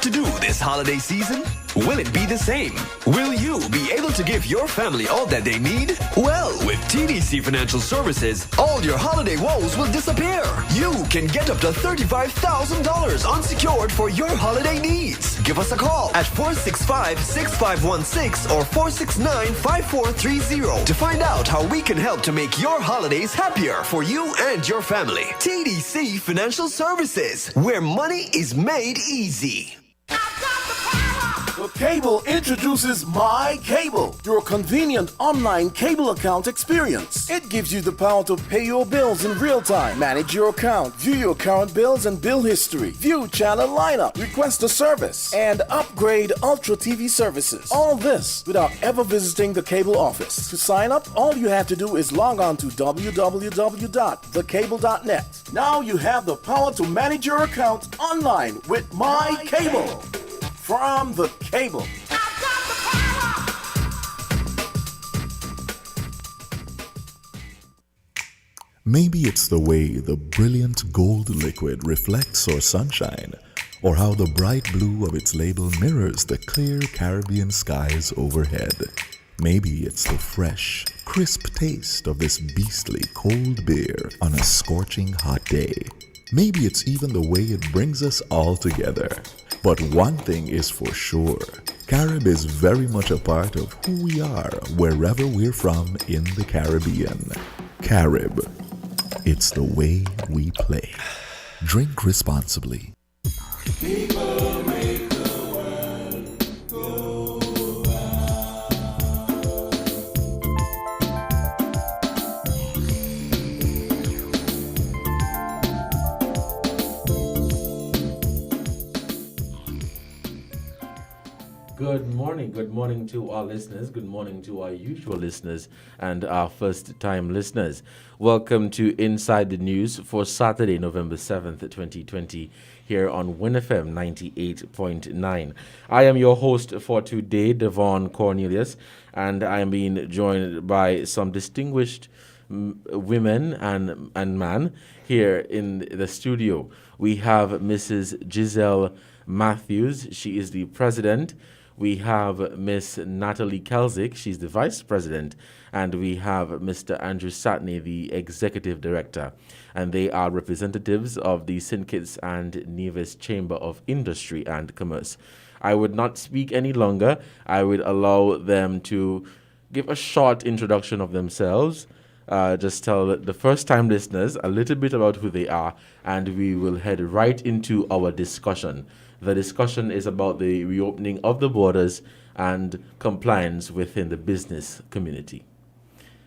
To do this holiday season? Will it be the same? Will you be able to give your family all that they need? Well, with TDC Financial Services, all your holiday woes will disappear. You can get up to $35,000 unsecured for your holiday needs. Give us a call at 465-6516 or 469-5430 to find out how we can help to make your holidays happier for you and your family. TDC Financial Services, where money is made easy. The Cable introduces My Cable, your convenient online cable account experience. It gives you the power to pay your bills in real time, manage your account, view your current bills and bill history, view channel lineup, request a service, and upgrade Ultra TV services. All this without ever visiting the cable office. To sign up, all you have to do is log on to www.thecable.net. Now you have the power to manage your account online with My Cable. From the Cable. Maybe it's the way the brilliant gold liquid reflects our sunshine, or how the bright blue of its label mirrors the clear Caribbean skies overhead. Maybe it's the fresh, crisp taste of this beastly cold beer on a scorching hot day. Maybe it's even the way it brings us all together. But one thing is for sure, Carib is very much a part of who we are wherever we're from in the Caribbean. Carib, it's the way we play. Drink responsibly. People make the world go Good morning to our listeners, good morning to our usual listeners and our first-time listeners. Welcome to Inside the News for Saturday, November 7th, 2020, here on WinFM 98.9. I am your host for today, Devon Cornelius, and I am being joined by some distinguished women and man here in the studio. We have Mrs. Giselle Matthews. She is the president. We have Miss Natalie Kelzik, she's the vice president, and we have Mr. Andrew Satney, the executive director. And they are representatives of the St. Kitts and Nevis Chamber of Industry and Commerce. I would not speak any longer. I would allow them to give a short introduction of themselves, just tell the first-time listeners a little bit about who they are, and we will head right into our discussion. The discussion is about the reopening of the borders and compliance within the business community.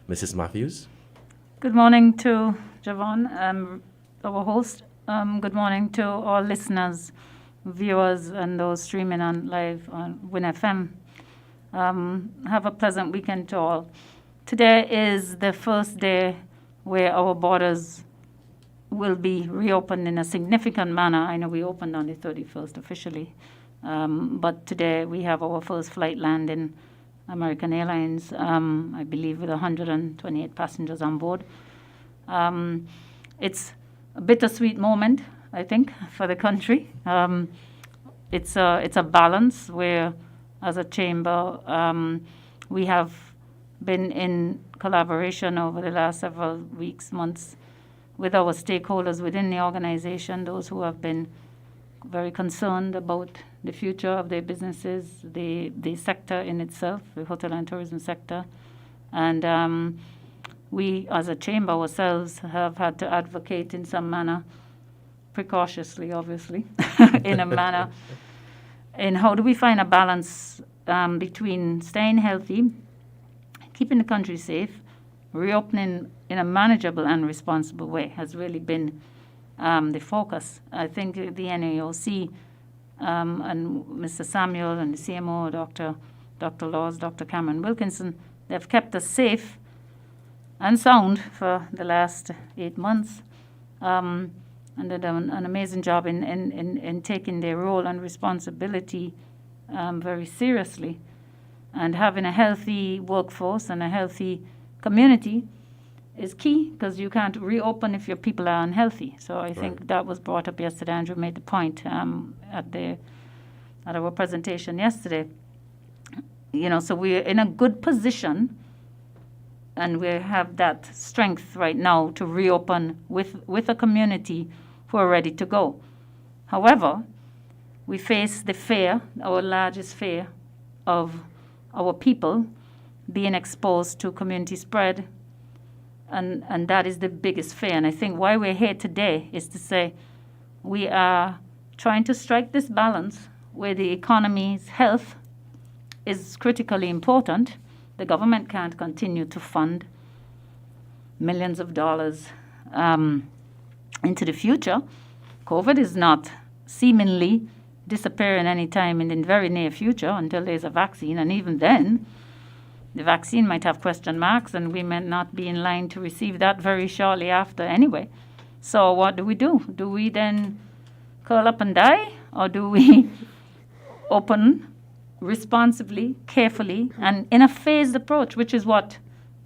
Mrs. Matthews? Good morning to Javon, our host. Good morning to all listeners, viewers, and those streaming on live on WinFM. Have a pleasant weekend to all. Today is the first day where our borders will be reopened in a significant manner. I know we opened on the 31st officially, but today we have our first flight landing, American Airlines, I believe with 128 passengers on board. It's a bittersweet moment, I think, for the country. It's a balance where, as a chamber, we have been in collaboration over the last several weeks, months, with our stakeholders within the organization, those who have been very concerned about the future of their businesses, the sector in itself, the hotel and tourism sector. And we, as a chamber ourselves, have had to advocate in some manner, precautiously, obviously, in a manner, in how do we find a balance between staying healthy, keeping the country safe, reopening in a manageable and responsible way has really been the focus. I think the NAOC and Mr. Samuel and the CMO, Dr. Laws, Dr. Cameron Wilkinson, they've kept us safe and sound for the last 8 months, and they've done an amazing job in taking their role and responsibility very seriously. And having a healthy workforce and a healthy community is key, because you can't reopen if your people are unhealthy. So I think that was brought up yesterday. Andrew made the point at the at our presentation yesterday. So we're in a good position, and we have that strength right now to reopen with a community who are ready to go. However, we face the fear, our largest fear, of our people being exposed to community spread, and that is the biggest fear. And I think why we're here today is to say we are trying to strike this balance where the economy's health is critically important. The government can't continue to fund millions of dollars into the future. COVID is not seemingly disappearing anytime in the very near future until there's a vaccine. And even then, the vaccine might have question marks, and we might not be in line to receive that very shortly after anyway. So what do? Do we then curl up and die? Or do we open responsibly, carefully, and in a phased approach, which is what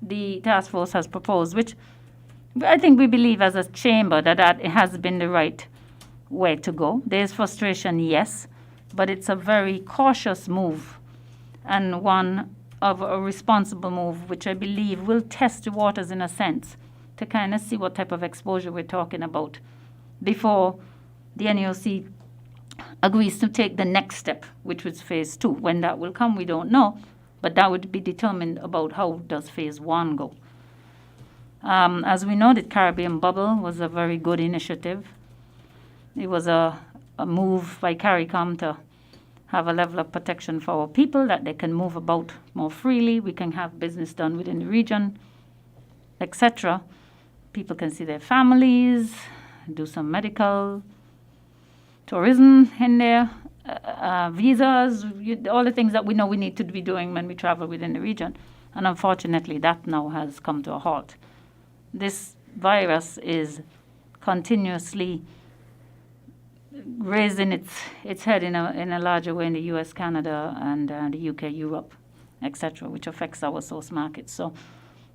the task force has proposed, which I think we believe as a chamber that it has been the right way to go. There's frustration, yes, but it's a very cautious move and one of a responsible move, which I believe will test the waters in a sense to kind of see what type of exposure we're talking about before the NEOC agrees to take the next step, which was phase 2. When that will come, we don't know, but that would be determined about how does phase 1 go. As we know, the Caribbean bubble was a very good initiative. It was a move by CARICOM to have a level of protection for our people, that they can move about more freely, we can have business done within the region, etc. People can see their families, do some medical, tourism in there, visas, all the things that we know we need to be doing when we travel within the region. And unfortunately, that now has come to a halt. This virus is continuously raising its head in a larger way in the US, Canada, and the UK, Europe, etc., which affects our source markets. So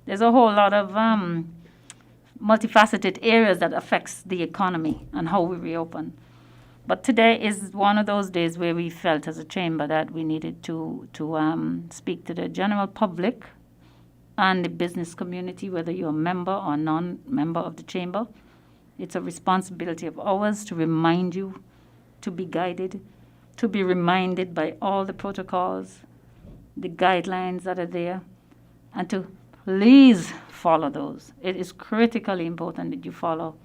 there's a whole lot of multifaceted areas that affects the economy and how we reopen. But today is one of those days where we felt as a chamber that we needed to speak to the general public and the business community, whether you're a member or non-member of the chamber. It's a responsibility of ours to remind you, to be guided, to be reminded by all the protocols, the guidelines that are there, and to please follow those. It is critically important that you follow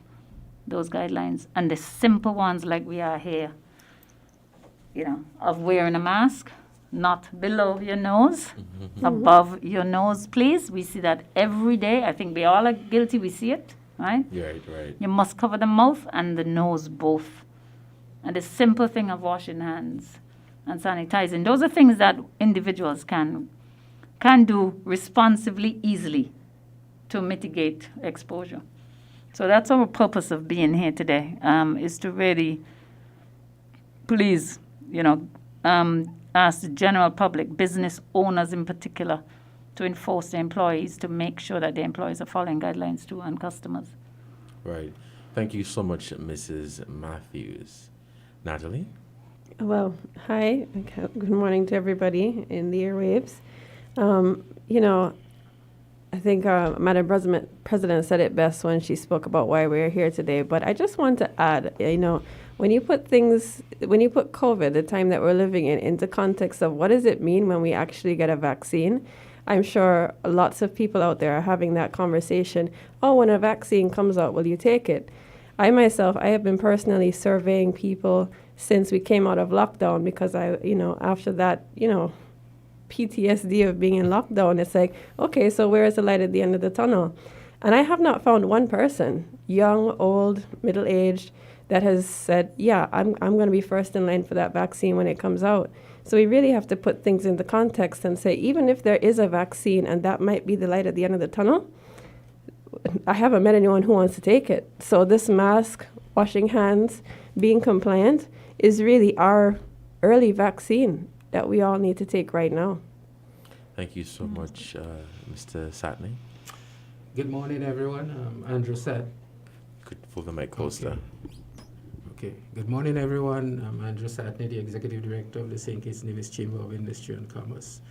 those guidelines, and the simple ones like we are here, of wearing a mask, not below your nose, above your nose, please. We see that every day. I think we all are guilty. We see it, right? Right. You must cover the mouth and the nose both. And the simple thing of washing hands and sanitizing. Those are things that individuals can do responsibly, easily, to mitigate exposure. So that's our purpose of being here today, is to really, please, ask the general public, business owners in particular, to enforce the employees, to make sure that the employees are following guidelines too, and customers. Right. Thank you so much, Mrs. Matthews. Natalie? Well, hi. Good morning to everybody in the airwaves. I think Madam President said it best when she spoke about why we're here today. But I just want to add, when you put COVID, the time that we're living in, into context of what does it mean when we actually get a vaccine, I'm sure lots of people out there are having that conversation. Oh, when a vaccine comes out, will you take it? I have been personally surveying people since we came out of lockdown because after that, PTSD of being in lockdown, it's like, okay, so where is the light at the end of the tunnel? And I have not found one person, young, old, middle-aged, that has said, yeah, I'm going to be first in line for that vaccine when it comes out. So we really have to put things into context and say, even if there is a vaccine and that might be the light at the end of the tunnel, I haven't met anyone who wants to take it. So this mask, washing hands, being compliant is really our early vaccine that we all need to take right now. Thank you so much, Mr. Satney. Good morning, everyone. Andrew said. Could pull the mic closer. Okay. Good morning, everyone. I'm Andrew Satney, the Executive Director of the St. Kitts Nevis Chamber of Industry and Commerce.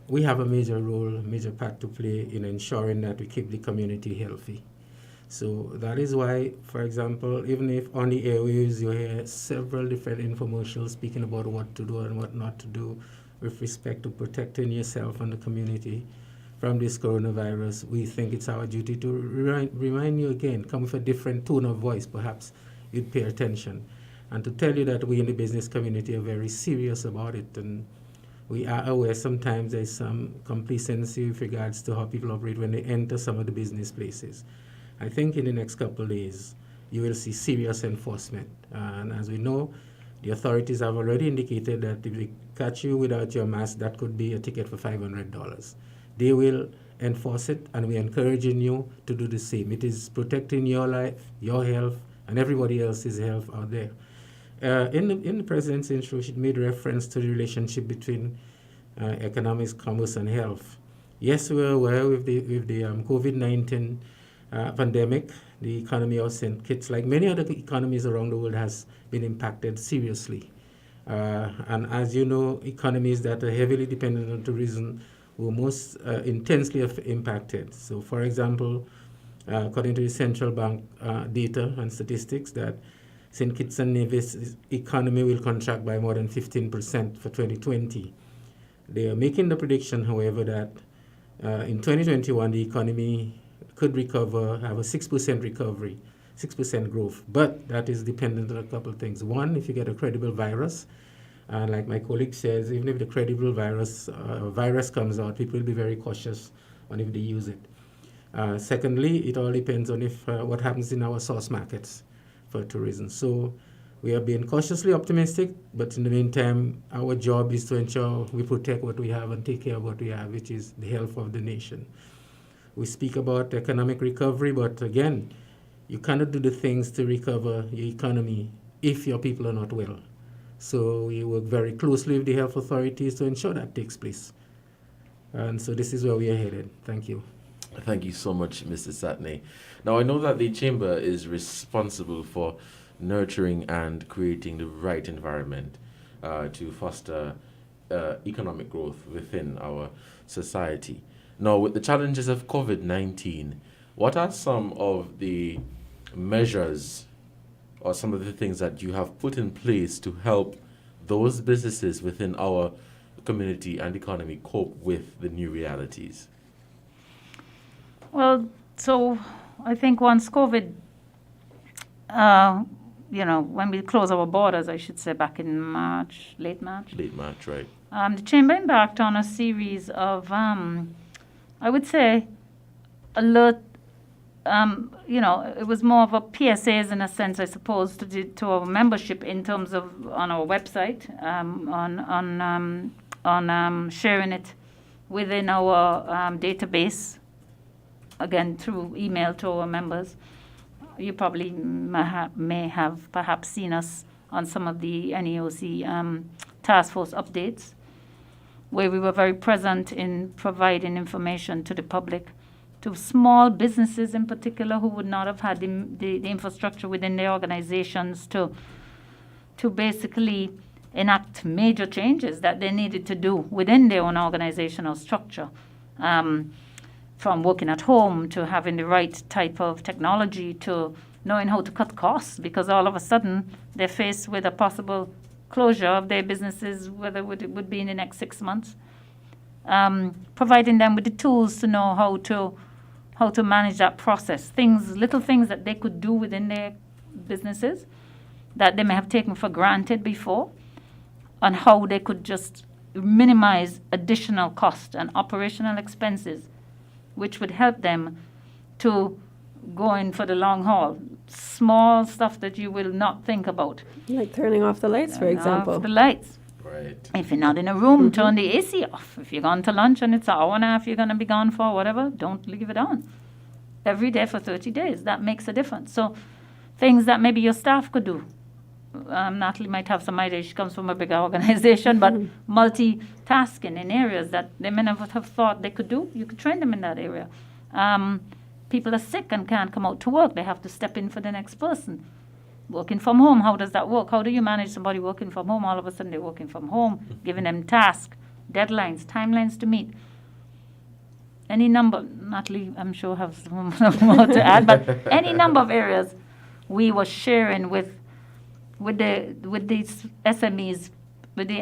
We have a major role, major part to play in ensuring that we keep the community healthy. So that is why, for example, even if on the airwaves you hear several different infomercials speaking about what to do and what not to do with respect to protecting yourself and the community from this coronavirus, we think it's our duty to remind you again, come with a different tone of voice, perhaps you'd pay attention, and to tell you that we in the business community are very serious about it, and we are aware sometimes there's some complacency with regards to how people operate when they enter some of the business places. I think in the next couple of days, you will see serious enforcement. And as we know, the authorities have already indicated that if they catch you without your mask, that could be a ticket for $500. They will enforce it, and we're encouraging you to do the same. It is protecting your life, your health, and everybody else's health out there. In the President's intro, she made reference to the relationship between economics, commerce, and health. Yes, we're aware with the COVID-19 pandemic, the economy of St. Kitts, like many other economies around the world, has been impacted seriously. And as you know, economies that are heavily dependent on tourism were most intensely impacted. So, for example, according to the central bank data and statistics, that St. Kitts and Nevis' economy will contract by more than 15% for 2020. They are making the prediction, however, that in 2021 the economy could recover, have a 6% recovery, 6% growth. But that is dependent on a couple of things. One, if you get a credible virus, like my colleague says, even if the credible virus comes out, people will be very cautious on if they use it. Secondly, it all depends on if what happens in our source markets for tourism. So we are being cautiously optimistic, but in the meantime, our job is to ensure we protect what we have and take care of what we have, which is the health of the nation. We speak about economic recovery, but again, you cannot do the things to recover your economy if your people are not well. So we work very closely with the health authorities to ensure that takes place. And so this is where we are headed. Thank you. Thank you so much, Mr. Satney. Now, I know that the Chamber is responsible for nurturing and creating the right environment to foster economic growth within our society. Now, with the challenges of COVID-19, what are some of the measures or some of the things that you have put in place to help those businesses within our community and economy cope with the new realities? Well, so I think once COVID, when we closed our borders, I should say back in March, late March. Late March, right. The Chamber embarked on a series of, I would say, alert. It was more of a PSAs in a sense, I suppose, to our membership in terms of on our website, on sharing it within our database, again through email to our members. You probably may have perhaps seen us on some of the NEOC task force updates, where we were very present in providing information to the public, to small businesses in particular who would not have had the infrastructure within their organizations to basically enact major changes that they needed to do within their own organizational structure, from working at home to having the right type of technology to knowing how to cut costs, because all of a sudden they're faced with a possible closure of their businesses, whether it would be in the next 6 months. Providing them with the tools to know how to manage that process, little things that they could do within their businesses that they may have taken for granted before, and how they could just minimize additional cost and operational expenses, which would help them to go in for the long haul. Small stuff that you will not think about. Like turning off the lights, for example. Off the lights. Right. If you're not in a room, turn the AC off. If you're gone to lunch and it's an hour and a half you're going to be gone for, whatever, don't leave it on. Every day for 30 days. That makes a difference. So things that maybe your staff could do. Natalie might have some idea. She comes from a bigger organization, but multitasking in areas that they may never have thought they could do. You could train them in that area. People are sick and can't come out to work. They have to step in for the next person. working from home. How does that work? How do you manage somebody working from home? All of a sudden they're working from home, giving them tasks, deadlines, timelines to meet. Any number, Natalie, I'm sure has some more to add, but any number of areas we were sharing with these SMEs, with the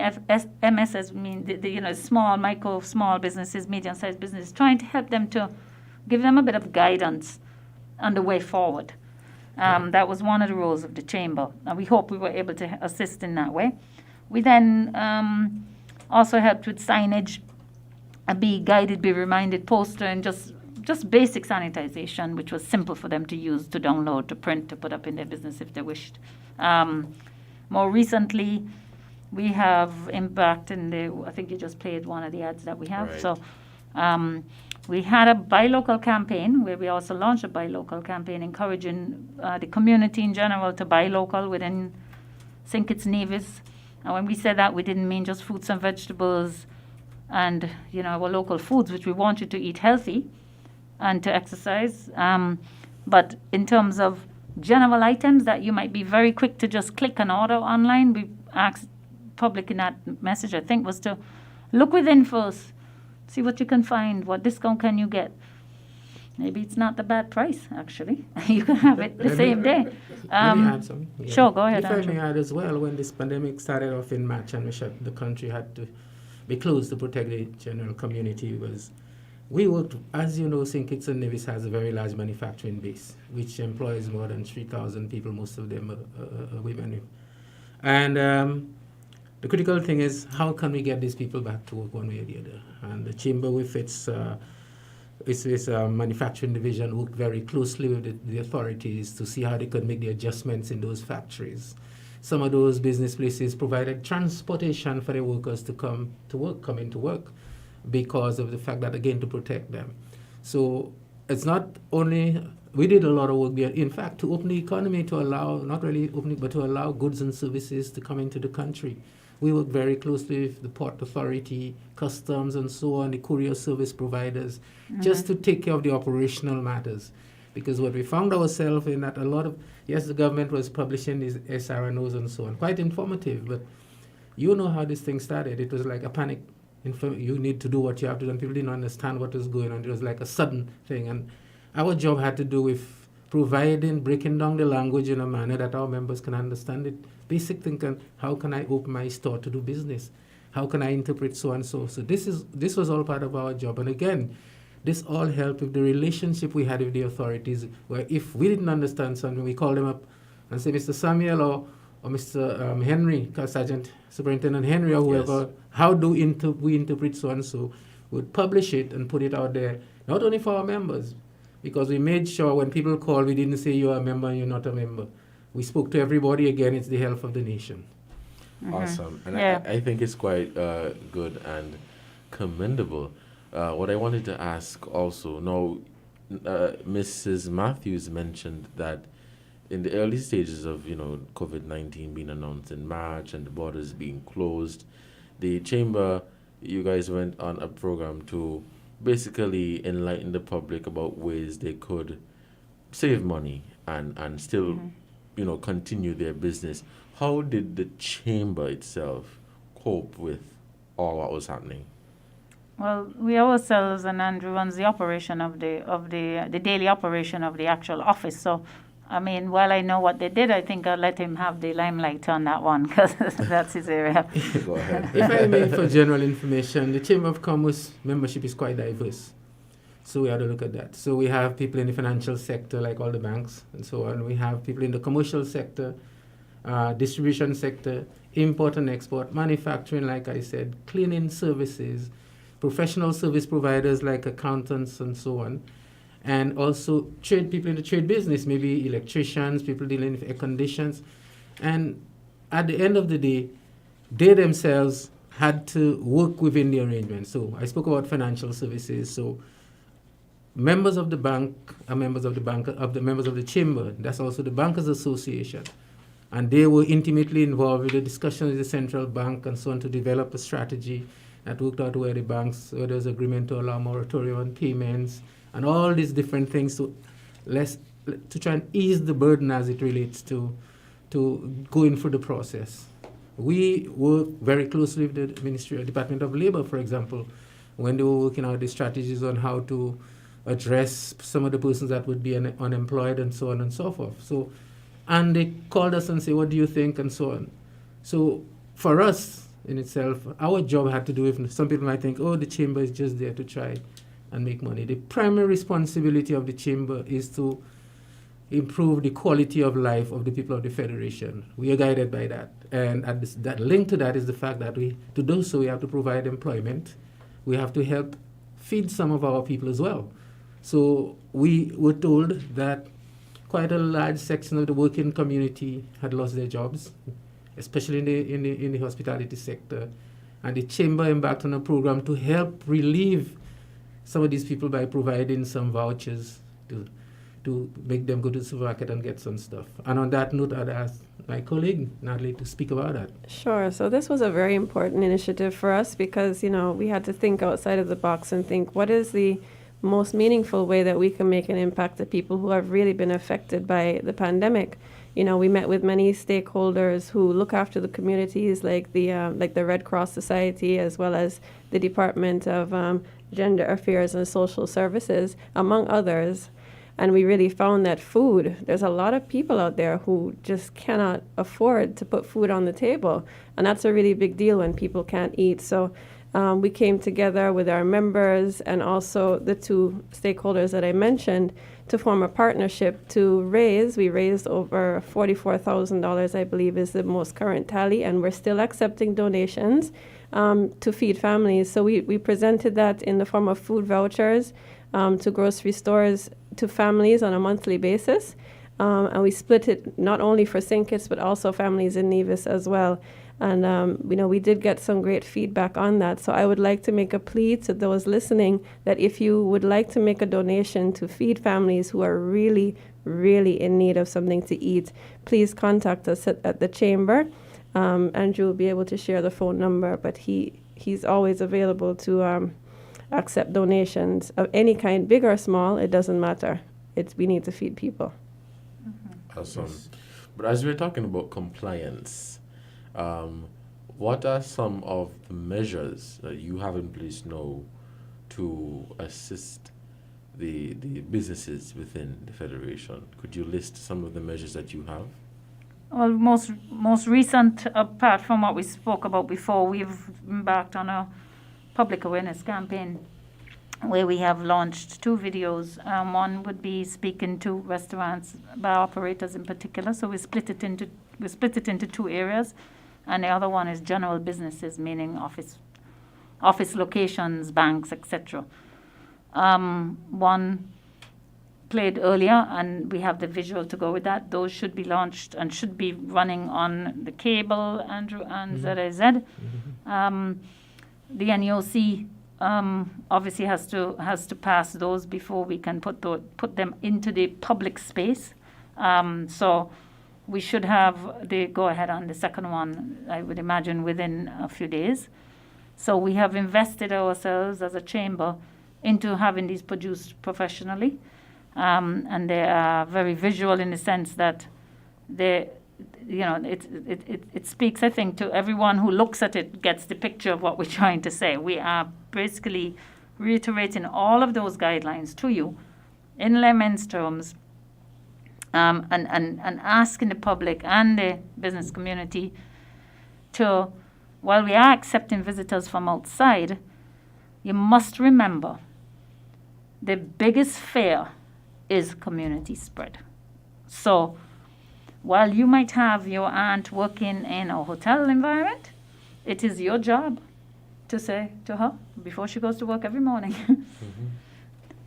MSS, small businesses, medium-sized businesses, trying to help them to give them a bit of guidance on the way forward. That was one of the roles of the chamber, and we hope we were able to assist in that way. We then also helped with signage, a be guided, be reminded poster, and just basic sanitization, which was simple for them to use, to download, to print, to put up in their business if they wished. More recently, we have embarked in I think you just played one of the ads that we have. Right. So we had a buy local campaign where we also launched a buy local campaign encouraging the community in general to buy local within St. Kitts Nevis. And when we said that, we didn't mean just fruits and vegetables and our local foods, which we want you to eat healthy and to exercise. But in terms of general items that you might be very quick to just click and order online, we asked public in that message, I think, was to look within first, see what you can find, what discount can you get. Maybe it's not the bad price, actually. You can have it the same day. Let me add something. Yeah. Sure, go ahead, If I Andrew. may add as well, when this pandemic started off in March and the country had to be closed to protect the general community, we worked, as you know, St. Kitts and Nevis has a very large manufacturing base, which employs more than 3,000 people, most of them are women. And the critical thing is, how can we get these people back to work one way or the other? And the chamber, with its manufacturing division, worked very closely with the authorities to see how they could make the adjustments in those factories. Some of those business places provided transportation for the workers to come into work, because of the fact that, again, to protect them. So it's not only, we did a lot of work there, in fact, to open the economy, to allow, not really opening, but to allow goods and services to come into the country. We work very closely with the Port Authority, customs and so on, the courier service providers, just to take care of the operational matters. Because what we found ourselves in that a lot of, yes, the government was publishing these SRNOs and so on, quite informative, but you know how this thing started. It was like a panic. You need to do what you have to do, and people didn't understand what was going on. It was like a sudden thing, and our job had to do with breaking down the language in a manner that our members can understand it. Basic thinking, how can I open my store to do business? How can I interpret so and so? So this was all part of our job, and again, this all helped with the relationship we had with the authorities, where if we didn't understand something, we called them up and say, Mr. Samuel or Mr. Henry, Sergeant Superintendent Henry or whoever, yes, how do we interpret so-and-so, would publish it and put it out there, not only for our members, because we made sure when people call, we didn't say you're a member and you're not a member. We spoke to everybody. Again, it's the health of the nation. Awesome. And Yeah. I think it's quite good and commendable. What I wanted to ask also, now, Mrs. Matthews mentioned that in the early stages of, COVID-19 being announced in March and the borders being closed, the chamber, you guys went on a program to basically enlighten the public about ways they could save money and still, continue their business. How did the chamber itself cope with all what was happening? Well, we ourselves, and Andrew runs the operation of the daily operation of the actual office. So, I mean, while I know what they did, I think I'll let him have the limelight on that one, because that's his area. Go ahead. If I may, for general information, the Chamber of Commerce membership is quite diverse. So we have to look at that. So we have people in the financial sector, like all the banks and so on. We have people in the commercial sector, distribution sector, import and export, manufacturing, like I said, cleaning services, professional service providers like accountants and so on. And also people in the trade business, maybe electricians, people dealing with air conditions. And at the end of the day, they themselves had to work within the arrangement. So I spoke about financial services. So members of the bank are members of the chamber. That's also the Bankers Association. And they were intimately involved with the discussions with the central bank and so on to develop a strategy that worked out where there was agreement to allow moratorium on payments, and all these different things to try and ease the burden as it relates to to go in through the process. We work very closely with the Department of Labor, for example, when they were working out the strategies on how to address some of the persons that would be unemployed and so on and so forth. So, and they called us and say, what do you think, and so on. So for us in itself, our job had to do with, some people might think, oh, the chamber is just there to try and make money. The primary responsibility of the chamber is to improve the quality of life of the people of the Federation. We are guided by that. And that link to that is the fact that to do so, we have to provide employment. We have to help feed some of our people as well. So we were told that quite a large section of the working community had lost their jobs, especially in the hospitality sector. And the chamber embarked on a program to help relieve some of these people by providing some vouchers to make them go to the supermarket and get some stuff. And on that note, I'd ask my colleague, Natalie, to speak about that. Sure. So this was a very important initiative for us because, we had to think outside of the box and think, what is the most meaningful way that we can make an impact to people who have really been affected by the pandemic? We met with many stakeholders who look after the communities, like the Red Cross Society, as well as the Department of Gender Affairs and Social Services, among others. And we really found that there's a lot of people out there who just cannot afford to put food on the table. And that's a really big deal when people can't eat. So we came together with our members and also the two stakeholders that I mentioned to form a partnership to we raised over $44,000, I believe is the most current tally, and we're still accepting donations to feed families. So we presented that in the form of food vouchers to grocery stores, to families on a monthly basis. And we split it not only for St. Kitts, but also families in Nevis as well. And, we did get some great feedback on that. So I would like to make a plea to those listening that if you would like to make a donation to feed families who are really, really in need of something to eat, please contact us at the chamber. Andrew will be able to share the phone number, but he's always available to accept donations of any kind, big or small, it doesn't matter. We need to feed people. Awesome. But as we're talking about compliance, what are some of the measures that you have in place now to assist the businesses within the Federation? Could you list some of the measures that you have? Well, most recent, apart from what we spoke about before, we've embarked on a public awareness campaign where we have launched 2 videos. One would be speaking to restaurants, bar operators in particular. So we split it into 2 areas, and the other one is general businesses, meaning office locations, banks, etc. One played earlier, and we have the visual to go with that. Those should be launched and should be running on the cable, Andrew, and ZAZ. The NEOC obviously has to pass those before we can put them into the public space. So we should have the go-ahead on the second one, I would imagine, within a few days. So we have invested ourselves as a chamber into having these produced professionally. And they are very visual in the sense that it speaks, I think, to everyone who looks at it, gets the picture of what we're trying to say. We are basically reiterating all of those guidelines to you in layman's terms, and asking the public and the business community to, while we are accepting visitors from outside, you must remember the biggest fear is community spread. So while you might have your aunt working in a hotel environment, it is your job to say to her before she goes to work every morning,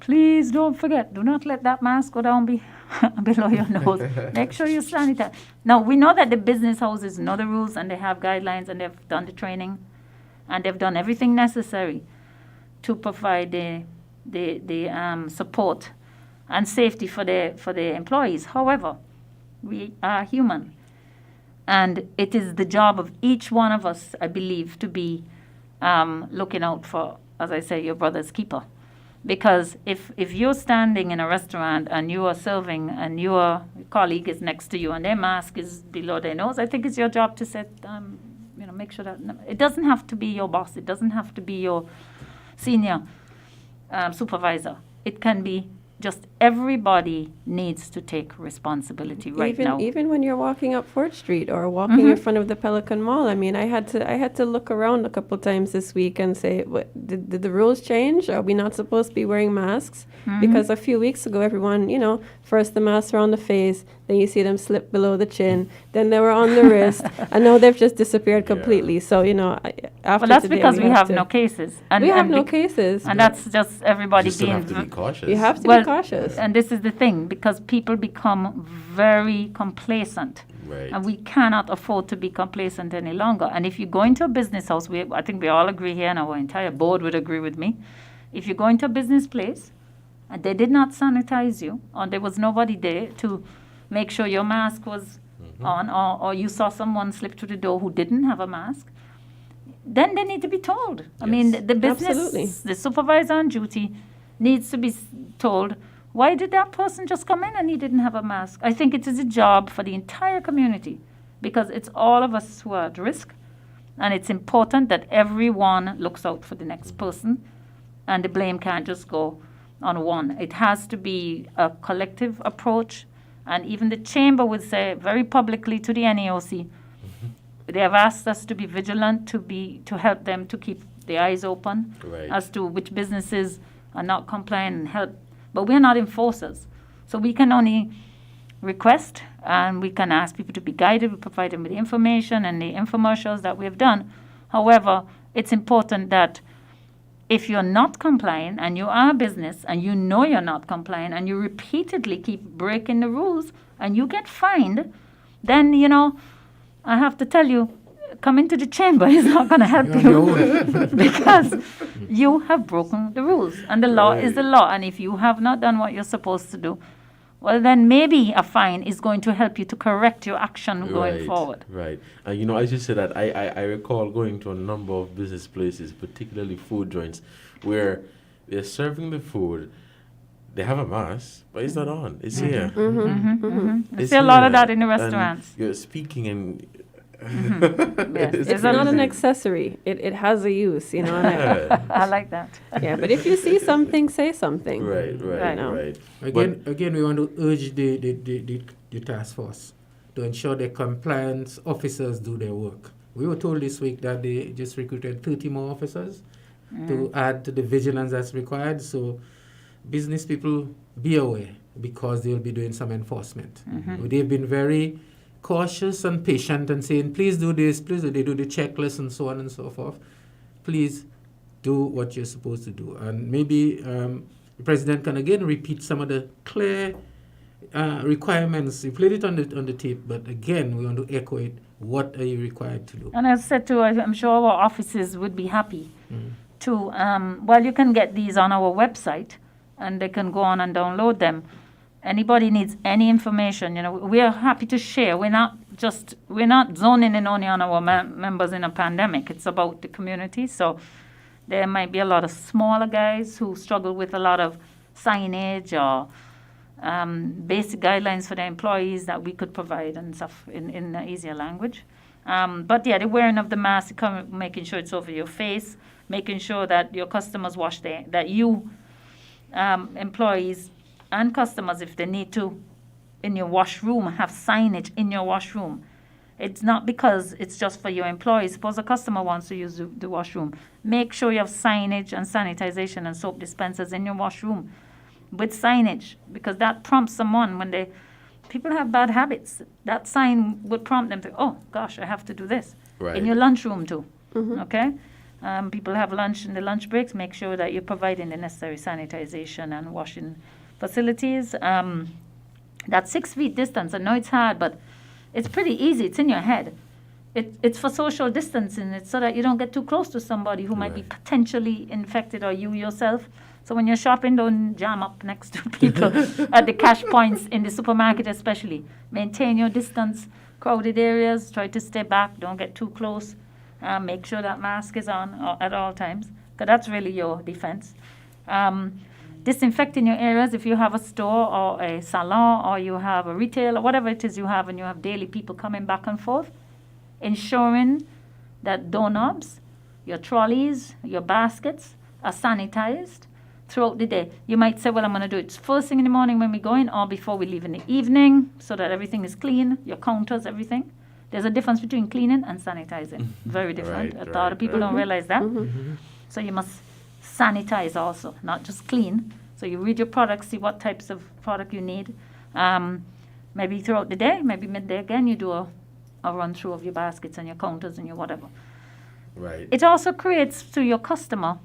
please don't forget, do not let that mask go down below your nose. Make sure you sanitize. Now, we know that the business houses know the rules and they have guidelines and they've done the training and they've done everything necessary to provide the support and safety for the employees. However, we are human, and it is the job of each one of us, I believe, to be looking out for, as I say, your brother's keeper. Because if you're standing in a restaurant and you are serving and your colleague is next to you and their mask is below their nose, I think it's your job to set, make sure that it doesn't have to be your boss. It doesn't have to be your senior supervisor. It can be just everybody needs to take responsibility right now. Even when you're walking up 4th Street or walking in front of the Pelican Mall, I mean, I had to look around a couple times this week and say, did the rules change? Are we not supposed to be wearing masks? Because a few weeks ago, everyone, first the masks were on the face, then you see them slip below the chin, then they were on the wrist, and now they've just disappeared completely. So, after Well, that's today, because we have no cases. We have no cases. And that's just everybody You still being... have to be cautious. You have to be cautious. And this is the thing, because people become very complacent. Right. And we cannot afford to be complacent any longer. And if you go into a business house, I think we all agree here, and our entire board would agree with me, if you go into a business place and they did not sanitize you, or there was nobody there to make sure your mask was on, or you saw someone slip through the door who didn't have a mask, then they need to be told. I mean, the business, Absolutely. the supervisor on duty needs to be told, why did that person just come in and he didn't have a mask? I think it is a job for the entire community, because it's all of us who are at risk, and it's important that everyone looks out for the next person, and the blame can't just go on one. It has to be a collective approach, and even the chamber would say very publicly to the NAOC, they have asked us to be vigilant, to help them to keep the eyes open as to which businesses are not compliant and help. But we're not enforcers. So we can only request, and we can ask people to be guided. We provide them with the information and the infomercials that we have done. However, it's important that if you're not compliant and you are a business and you know you're not compliant and you repeatedly keep breaking the rules and you get fined, then, I have to tell you, coming to the chamber is not going to help you because you have broken the rules, and the law is the law. And if you have not done what you're supposed to do, well, then maybe a fine is going to help you to correct your action going forward. Right. As you said that, I recall going to a number of business places, particularly food joints, where they're serving the food. They have a mask, but it's not on. It's here. I see a lot of that in the restaurants. And you're speaking and... It's not an accessory. It has a use, And I like that. Yeah, but if you see something, say something. Right. Again, we want to urge the task force to ensure the compliance officers do their work. We were told this week that they just recruited 30 more officers to add to the vigilance that's required. So business people, be aware, because they'll be doing some enforcement. They've been very cautious and patient and saying, please do this, please do. They do the checklist and so on and so forth. Please do what you're supposed to do. And maybe the president can again repeat some of the clear requirements. You played it on the tape, but again, we want to echo it. What are you required to do? And I said too, I'm sure our offices would be happy to, you can get these on our website, and they can go on and download them. Anybody needs any information, we are happy to share. We're not zoning in only on our members in a pandemic. It's about the community. So there might be a lot of smaller guys who struggle with a lot of signage or basic guidelines for their employees that we could provide and stuff in easier language. The wearing of the mask, making sure it's over your face, making sure that your customers wash that you employees and customers, if they need to, in your washroom, have signage in your washroom. It's not because it's just for your employees. Suppose a customer wants to use the washroom. Make sure you have signage and sanitization and soap dispensers in your washroom with signage, because that prompts someone when people have bad habits. That sign would prompt them to, oh, gosh, I have to do this. Right. In your lunchroom, too. Okay? People have lunch in the lunch breaks. Make sure that you're providing the necessary sanitization and washing facilities. That 6 feet distance, I know it's hard, but it's pretty easy. It's in your head. It's for social distancing. It's so that you don't get too close to somebody who might be potentially infected, or you yourself. So when you're shopping, don't jam up next to people at the cash points in the supermarket especially. Maintain your distance. Crowded areas, try to stay back. Don't get too close. Make sure that mask is on at all times, because that's really your defense. disinfecting your areas if you have a store or a salon or you have a retail or whatever it is you have, and you have daily people coming back and forth. Ensuring that doorknobs, your trolleys, your baskets are sanitized throughout the day. You might say, well, I'm going to do it first thing in the morning when we go in or before we leave in the evening so that everything is clean, your counters, everything. There's a difference between cleaning and sanitizing. Very different. A lot of people don't realize that. So you must sanitize also, not just clean. So you read your products, see what types of product you need. Maybe throughout the day, maybe midday again, you do a run through of your baskets and your counters and your whatever. Right. It also creates to your customer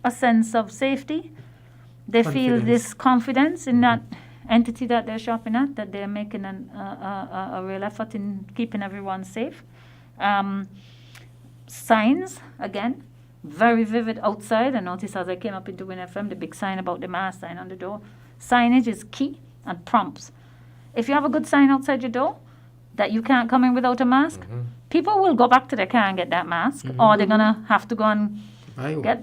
a sense of safety. They feel this confidence in that entity that they're shopping at, that they're making a real effort in keeping everyone safe. Signs, again, very vivid outside. I noticed as I came up into Win FM, the big sign about the mask sign on the door. Signage is key and prompts. If you have a good sign outside your door that you can't come in without a mask, people will go back to their car and get that mask, or they're going to have to go and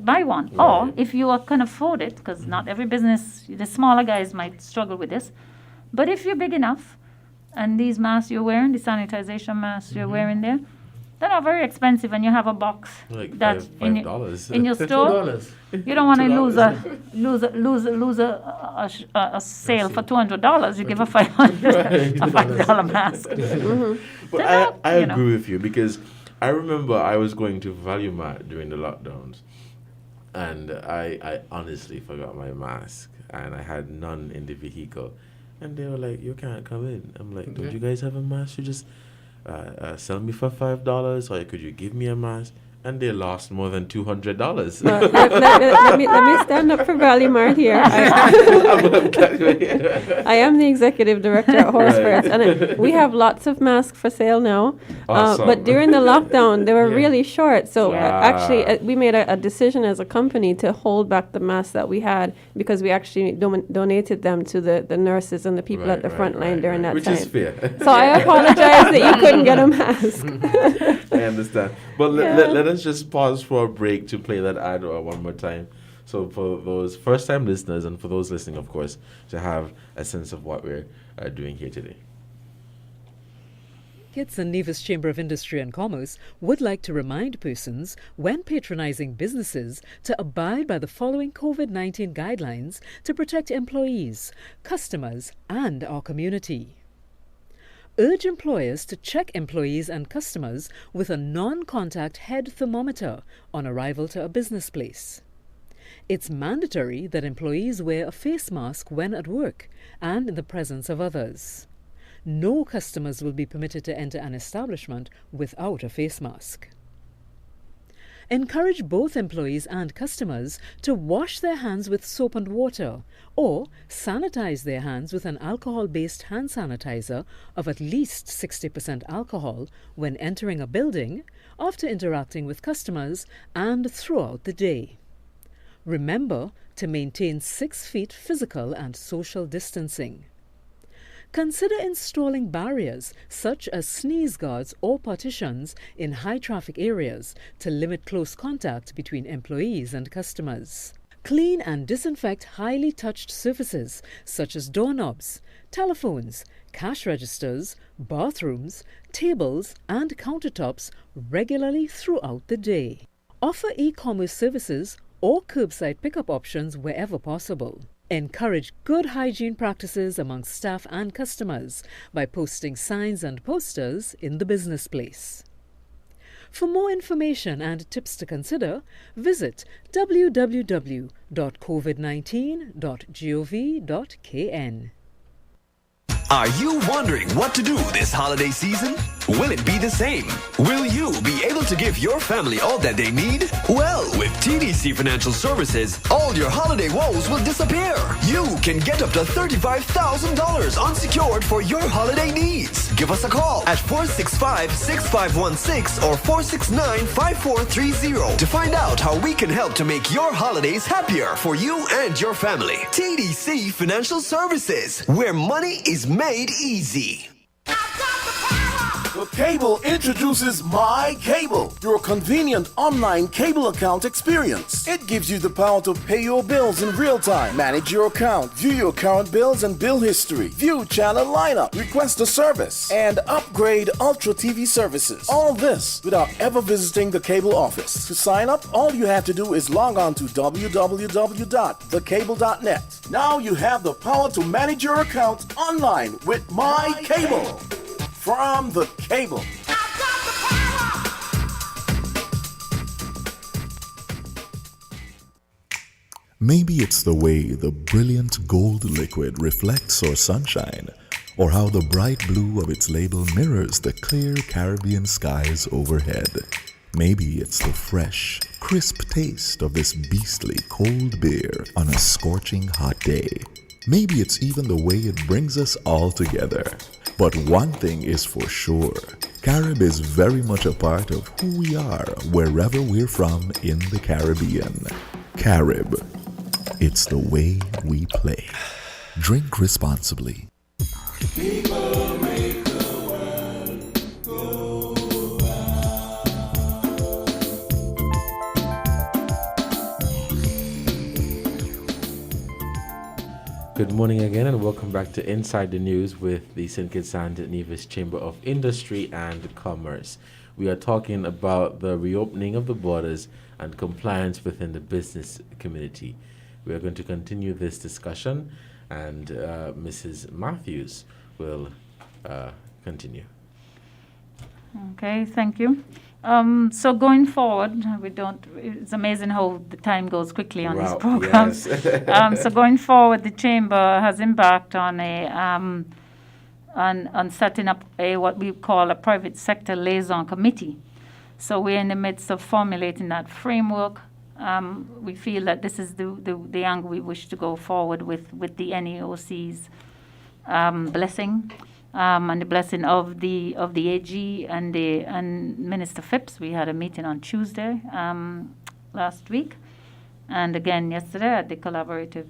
buy one. Right. Or if you can afford it, because not every business, the smaller guys might struggle with this, but if you're big enough and these masks you're wearing, the sanitization masks you're wearing there, they're not very expensive, and you have a box Like that's $5. in your store. You don't want to lose a sale for $200. You give a $5 mask. But I agree with you, because I remember I was going to Value Mart during the lockdowns, and I honestly forgot my mask, and I had none in the vehicle, and they were like, "You can't come in." I'm like, "Don't you guys have a mask? You just sell me for $5, or could you give me a mask?" And they lost more than $200. Let me stand up for Value Mart here. I am the executive director at Horseford, and we have lots of masks for sale now. Awesome. But during the lockdown, they were really short. So Wow. actually, we made a decision as a company to hold back the masks that we had, because we actually donated them to the nurses and the people at the front line during that Which time. is fair. So I apologize that you couldn't get a mask. I understand. But let us just pause for a break to play that ad one more time. So for those first-time listeners, and for those listening, of course, to have a sense of what we're doing here today. Kitts and Nevis Chamber of Industry and Commerce would like to remind persons when patronizing businesses to abide by the following COVID-19 guidelines to protect employees, customers, and our community. Urge employers to check employees and customers with a non-contact head thermometer on arrival to a business place. It's mandatory that employees wear a face mask when at work and in the presence of others. No customers will be permitted to enter an establishment without a face mask. Encourage both employees and customers to wash their hands with soap and water, or sanitize their hands with an alcohol-based hand sanitizer of at least 60% alcohol when entering a building, after interacting with customers, and throughout the day. Remember to maintain 6 feet physical and social distancing. Consider installing barriers such as sneeze guards or partitions in high-traffic areas to limit close contact between employees and customers. Clean and disinfect highly touched surfaces such as doorknobs, telephones, cash registers, bathrooms, tables, and countertops regularly throughout the day. Offer e-commerce services or curbside pickup options wherever possible. Encourage good hygiene practices among staff and customers by posting signs and posters in the business place. For more information and tips to consider, visit www.covid19.gov.kn. Are you wondering what to do this holiday season? Will it be the same? Will you be able to give your family all that they need? Well, with TDC Financial Services, all your holiday woes will disappear. You can get up to $35,000 unsecured for your holiday needs. Give us a call at 465-6516 or 469-5430 to find out how we can help to make your holidays happier for you and your family. TDC Financial Services, where money is made easy. The Cable introduces My Cable, your convenient online cable account experience. It gives you the power to pay your bills in real time, manage your account, view your current bills and bill history, view channel lineup, request a service, and upgrade Ultra TV services. All this without ever visiting the cable office. To sign up, all you have to do is log on to www.thecable.net. Now you have the power to manage your account online with My Cable. From the Cable. Maybe it's the way the brilliant gold liquid reflects or sunshine, or how the bright blue of its label mirrors the clear Caribbean skies overhead. Maybe it's the fresh, crisp taste of this beastly cold beer on a scorching hot day. Maybe it's even the way it brings us all together. But one thing is for sure, Carib is very much a part of who we are wherever we're from in the Caribbean. Carib, it's the way we play. Drink responsibly. People make the world go Good morning again, and welcome back to Inside the News with the St. Kitts and Nevis Chamber of Industry and Commerce. We are talking about the reopening of the borders and compliance within the business community. We are going to continue this discussion, and Mrs. Matthews will continue. Okay, thank you. So going forward, it's amazing how the time goes quickly on this program. Yes. So going forward, the Chamber has embarked on on setting up what we call a private sector liaison committee. So we're in the midst of formulating that framework. We feel that this is the angle we wish to go forward with the NEOC's blessing. And the blessing of the AG and Minister Phipps. We had a meeting on Tuesday last week, and again yesterday at the collaborative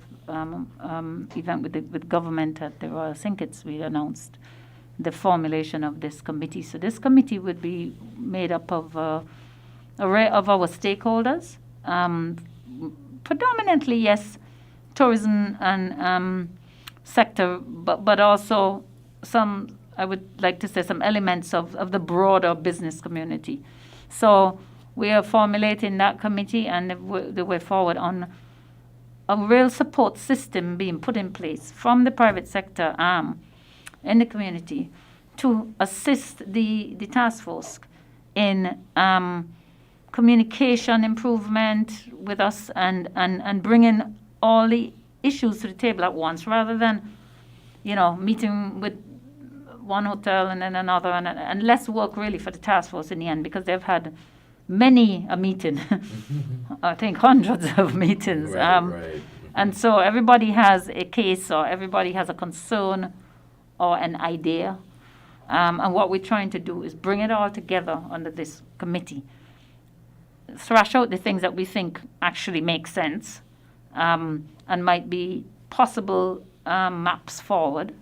event with government at the Royal St. Kitts. We announced the formulation of this committee. So this committee would be made up of an array of our stakeholders, predominantly yes, tourism and sector, but also some, I would like to say, some elements of the broader business community. So we are formulating that committee and the way forward on a real support system being put in place from the private sector in the community to assist the task force in communication improvement with us and bringing all the issues to the table at once, rather than, meeting with one hotel and then another, and less work really for the task force in the end, because they've had many a meeting, I think hundreds of meetings. Right. And so everybody has a case, or everybody has a concern or an idea. And what we're trying to do is bring it all together under this committee, thrash out the things that we think actually make sense and might be possible maps forward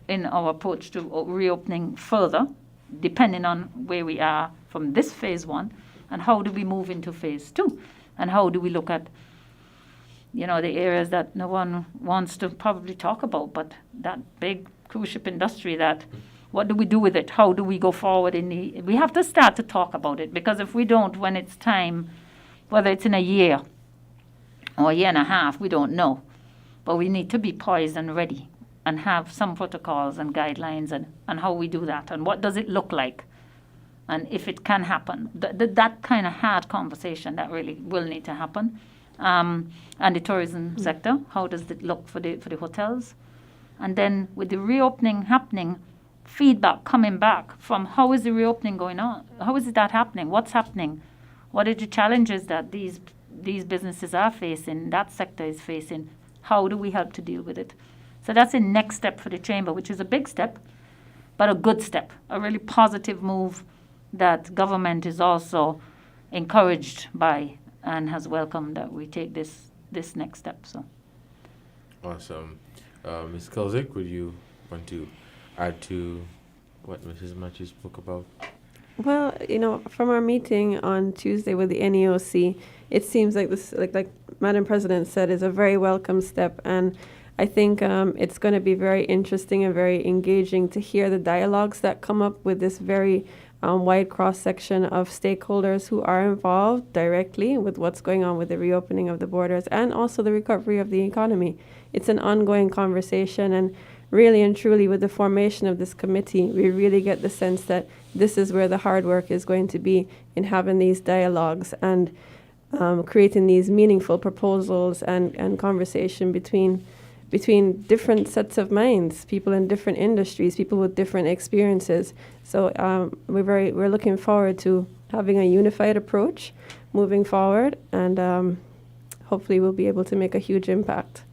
in our approach to reopening further, depending on where we are from this phase one, and how do we move into phase two, and how do we look at, the areas that no one wants to probably talk about, but that big cruise ship industry, what do we do with it? How do we go forward we have to start to talk about it, because if we don't, when it's time, whether it's in a year or a year and a half, we don't know. But we need to be poised and ready, and have some protocols and guidelines and how we do that, and what does it look like, and if it can happen. That kind of hard conversation that really will need to happen. And the tourism sector, how does it look for the hotels? And then with the reopening happening, feedback coming back from how is the reopening going on? How is that happening? What's happening? What are the challenges that these businesses are facing, that sector is facing? How do we help to deal with it? So that's the next step for the Chamber, which is a big step, but a good step, a really positive move that government is also encouraged by and has welcomed that we take this next step. So, Awesome. Ms. Kelzick, would you want to add to what Mrs. Matthews spoke about? Well, from our meeting on Tuesday with the NEOC, it seems like this, like Madam President said, is a very welcome step. And I think it's going to be very interesting and very engaging to hear the dialogues that come up with this very wide cross-section of stakeholders who are involved directly with what's going on with the reopening of the borders and also the recovery of the economy. It's an ongoing conversation, and really and truly with the formation of this committee, we really get the sense that this is where the hard work is going to be, in having these dialogues and creating these meaningful proposals and conversation between different sets of minds, people in different industries, people with different experiences. So we're looking forward to having a unified approach moving forward, and hopefully we'll be able to make a huge impact.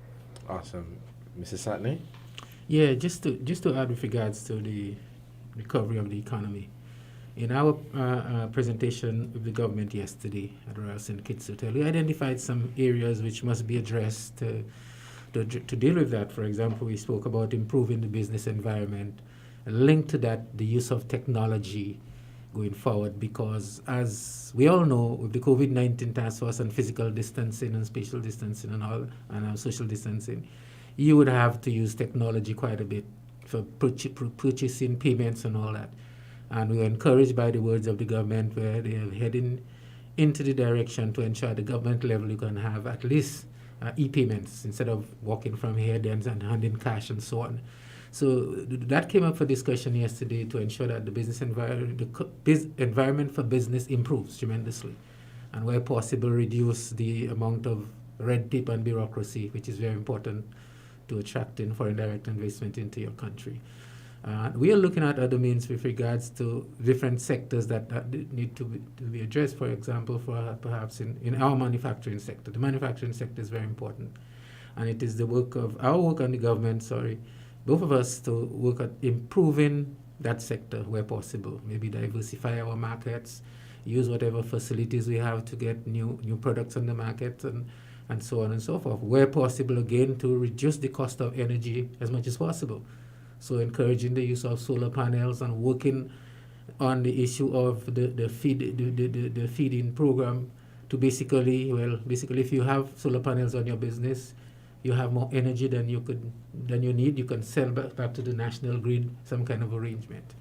Awesome. Mrs. Satney? Yeah, just to add with regards to the recovery of the economy. In our presentation with the government yesterday at Royal St. Kitts Hotel, we identified some areas which must be addressed to deal with that. For example, we spoke about improving the business environment, and linked to that, the use of technology going forward, because as we all know, with the COVID-19 task force and physical distancing and spatial distancing and all, and social distancing, you would have to use technology quite a bit for purchasing, payments and all that. And we were encouraged by the words of the government, where they are heading into the direction to ensure at the government level you can have at least e-payments instead of walking from here then and handing cash and so on. So that came up for discussion yesterday to ensure that the business environment for business improves tremendously, and where possible reduce the amount of red tape and bureaucracy, which is very important to attracting foreign direct investment into your country. We are looking at other means with regards to different sectors that need to be addressed. For example, for perhaps in our manufacturing sector. The manufacturing sector is very important. And it is the work of our work and the government, both of us, to work at improving that sector where possible. Maybe diversify our markets, use whatever facilities we have to get new products on the market, and so on and so forth. Where possible, again, to reduce the cost of energy as much as possible. So encouraging the use of solar panels and working on the issue of the feed-in program to basically, if you have solar panels on your business, you have more energy than you need. You can sell back to the national grid, some kind of arrangement.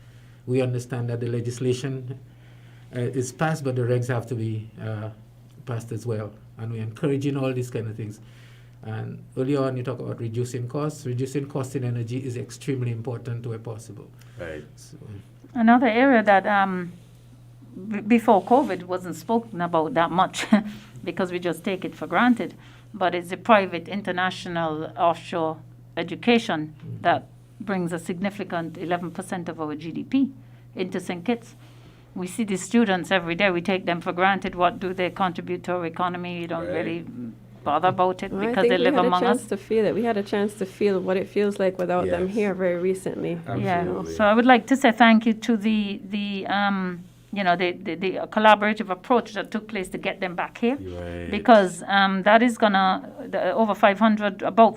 We understand that the legislation is passed, but the regs have to be passed as well. And we're encouraging all these kind of things. And earlier on, you talk about reducing costs. Reducing costs in energy is extremely important where possible. Right. So, another area that before COVID wasn't spoken about that much because we just take it for granted, but it's the private international offshore education that brings a significant 11% of our GDP into St. Kitts. We see the students every day. We take them for granted. What do they contribute to our economy? You don't really bother about it because they live among us. We had a chance to feel what it feels like without them here very recently. Yeah. So I would like to say thank you to the collaborative approach that took place to get them back here, because that is about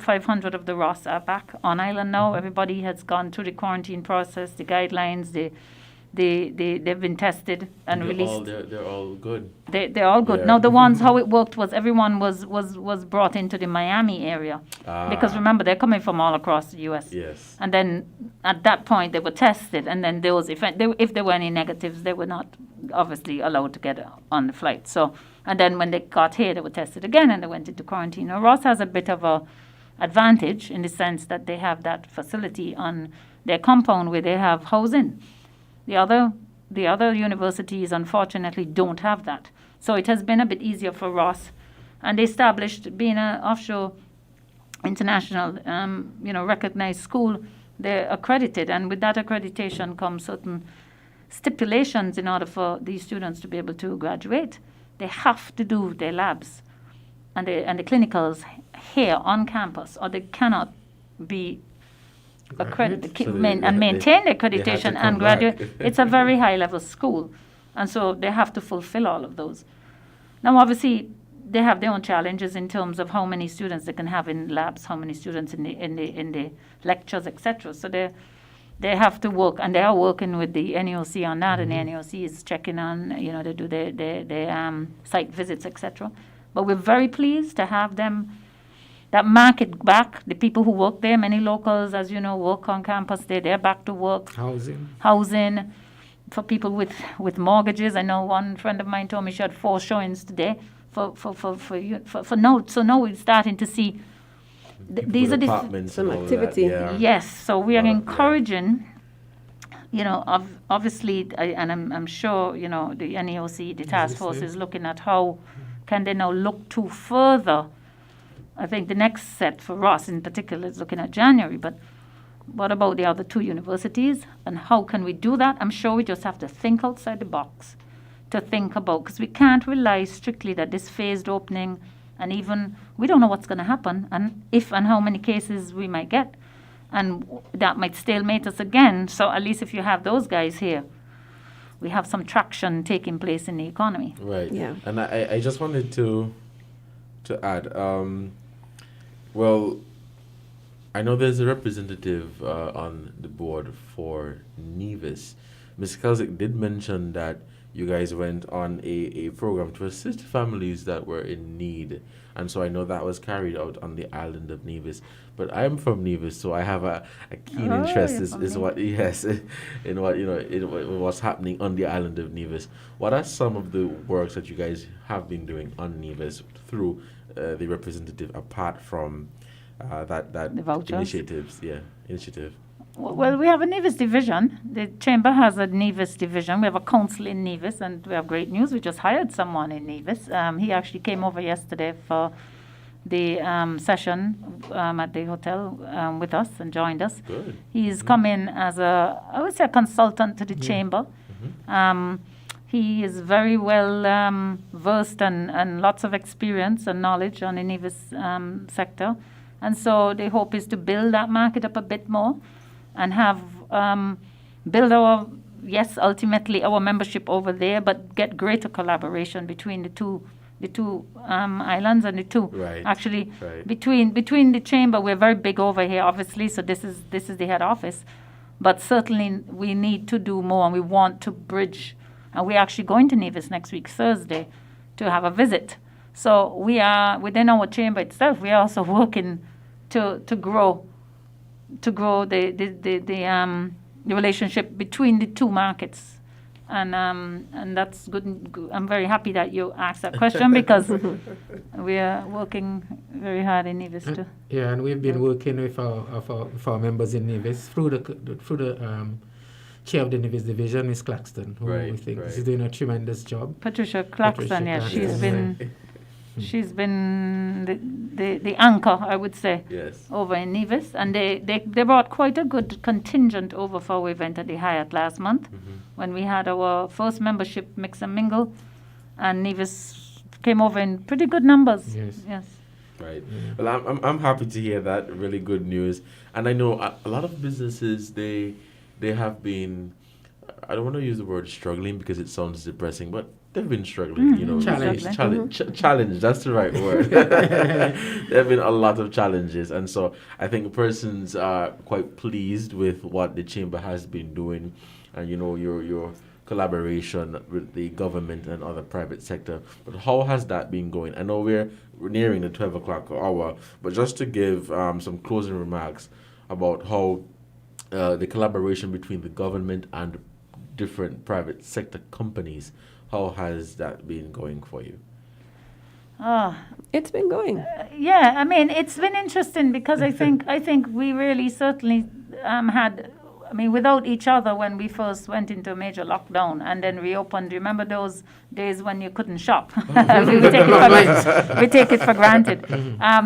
500 of the Ross are back on island now. Everybody has gone through the quarantine process, the guidelines, they've been tested and released. They're all good. They're all good. Now the ones, how it worked was everyone was brought into the Miami area, because remember they're coming from all across the U.S. Yes. And then at that point they were tested, and then those if there were any negatives, they were not obviously allowed to get on the flight. So and then when they got here, they were tested again and they went into quarantine. Now Ross has a bit of a advantage in the sense that they have that facility on their compound where they have housing. The other universities, unfortunately, don't have that. So it has been a bit easier for Ross. And they established, being an offshore international, recognized school, they're accredited. And with that accreditation comes certain stipulations in order for these students to be able to graduate. They have to do their labs and the clinicals here on campus, or they cannot be maintain the accreditation and graduate. It's a very high level school, and so they have to fulfill all of those. Now obviously they have their own challenges in terms of how many students they can have in labs, how many students in the lectures, etc. So they have to work, and they are working with the NEOC on that, and the NEOC is checking on, they do their site visits, etc. But we're very pleased to have them, that market back. The people who work there, many locals, as you know, work on campus there. They're back to work. Housing for people with mortgages. I know one friend of mine told me she had 4 showings today for now. So now we're starting to see these are some activity. Yes, so we are encouraging. Obviously, I'm sure the NEOC, the task force, is looking at how can they now look to further. I think the next set for us in particular is looking at January, but what about the other 2 universities, and how can we do that? I'm sure we just have to think outside the box to think about, because we can't rely strictly that this phased opening, and even we don't know what's going to happen, and if and how many cases we might get, and that might stalemate us again. So at least if you have those guys here, we have some traction taking place in the economy. Right. Yeah. And I just wanted to add, well, I know there's a representative on the board for Nevis. Ms. Kelsick did mention that you guys went on a program to assist families that were in need. And so I know that was carried out on the island of Nevis. But I'm from Nevis, so I have a keen interest in what's happening on the island of Nevis. What are some of the works that you guys have been doing on Nevis through the representative, apart from that initiative? Well, we have a Nevis division. The chamber has a Nevis division. We have a council in Nevis, and we have great news. We just hired someone in Nevis. He actually came over yesterday for the session at the hotel with us and joined us. Good. He's come in as a consultant to the chamber. He is very well versed and lots of experience and knowledge on the Nevis sector. And so the hope is to build that market up a bit more and have build ultimately our membership over there, but get greater collaboration between the two islands and the two. Right. Actually, right. between the chamber, we're very big over here, obviously. So this is the head office, but certainly we need to do more, and we want to bridge. And we're actually going to Nevis next week, Thursday, to have a visit. So we are within our chamber itself. We are also working to grow the relationship between the 2 markets, and that's good. I'm very happy that you asked that question because we are working very hard in Nevis too. Yeah, and we've been working with our members in Nevis through the chair of the Nevis division, Ms. Claxton, who we think is doing a tremendous job. Patricia Claxton, she's been the anchor, I would say, over in Nevis, and they brought quite a good contingent over for our event at the Hyatt last month when we had our first membership mix and mingle, and Nevis came over in pretty good numbers. Yes. Right. Well, I'm happy to hear that. Really good news. And I know a lot of businesses they have been, I don't want to use the word struggling because it sounds depressing, but they've been struggling, challenge, that's the right word. There have been a lot of challenges, and so I think persons are quite pleased with what the chamber has been doing, and your collaboration with the government and other private sector. But how has that been going? I know we're nearing the 12 o'clock hour, but just to give some closing remarks about how the collaboration between the government and different private sector companies, how has that been going for you? It's been going. Yeah, I mean, it's been interesting because I think we really certainly had, without each other when we first went into a major lockdown and then reopened. Remember those days when you couldn't shop? we take it for granted.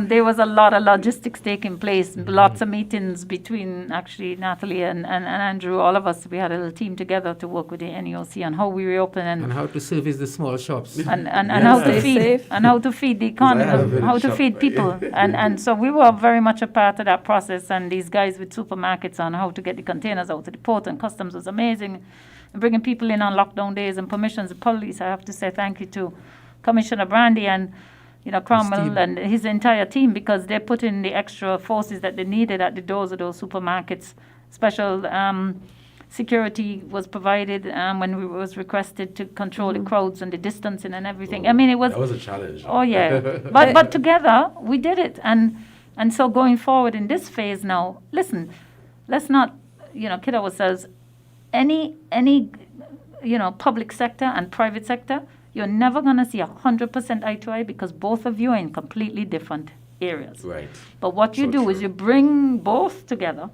There was a lot of logistics taking place, lots of meetings between actually Natalie and Andrew, all of us. We had a little team together to work with the NEOC on how we reopen and how to service the small shops and how to feed the economy, how to feed people. And so we were very much a part of that process, and these guys with supermarkets on how to get the containers out to the port, and customs was amazing. And bringing people in on lockdown days and permissions, the police, I have to say thank you to Commissioner Brandy and Cromwell and his entire team, because they put in the extra forces that they needed at the doors of those supermarkets special security was provided when it was requested to control the crowds and the distancing and everything. I mean, it was... That was a challenge. Oh, yeah. but together, we did it. And so going forward in this phase now, listen, let's not, kid ourselves. Any public sector and private sector, you're never going to see 100% eye to eye because both of you are in completely different areas. Right. But what you do is you bring both together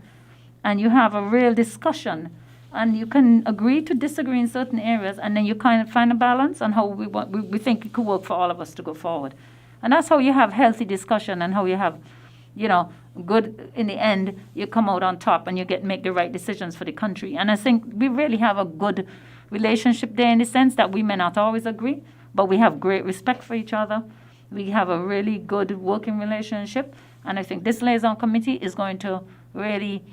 and you have a real discussion and you can agree to disagree in certain areas and then you kind of find a balance on how we think it could work for all of us to go forward. And that's how you have healthy discussion and how you have, good, in the end, you come out on top and you make the right decisions for the country. And I think we really have a good relationship there in the sense that we may not always agree, but we have great respect for each other. We have a really good working relationship. And I think this liaison committee is going to really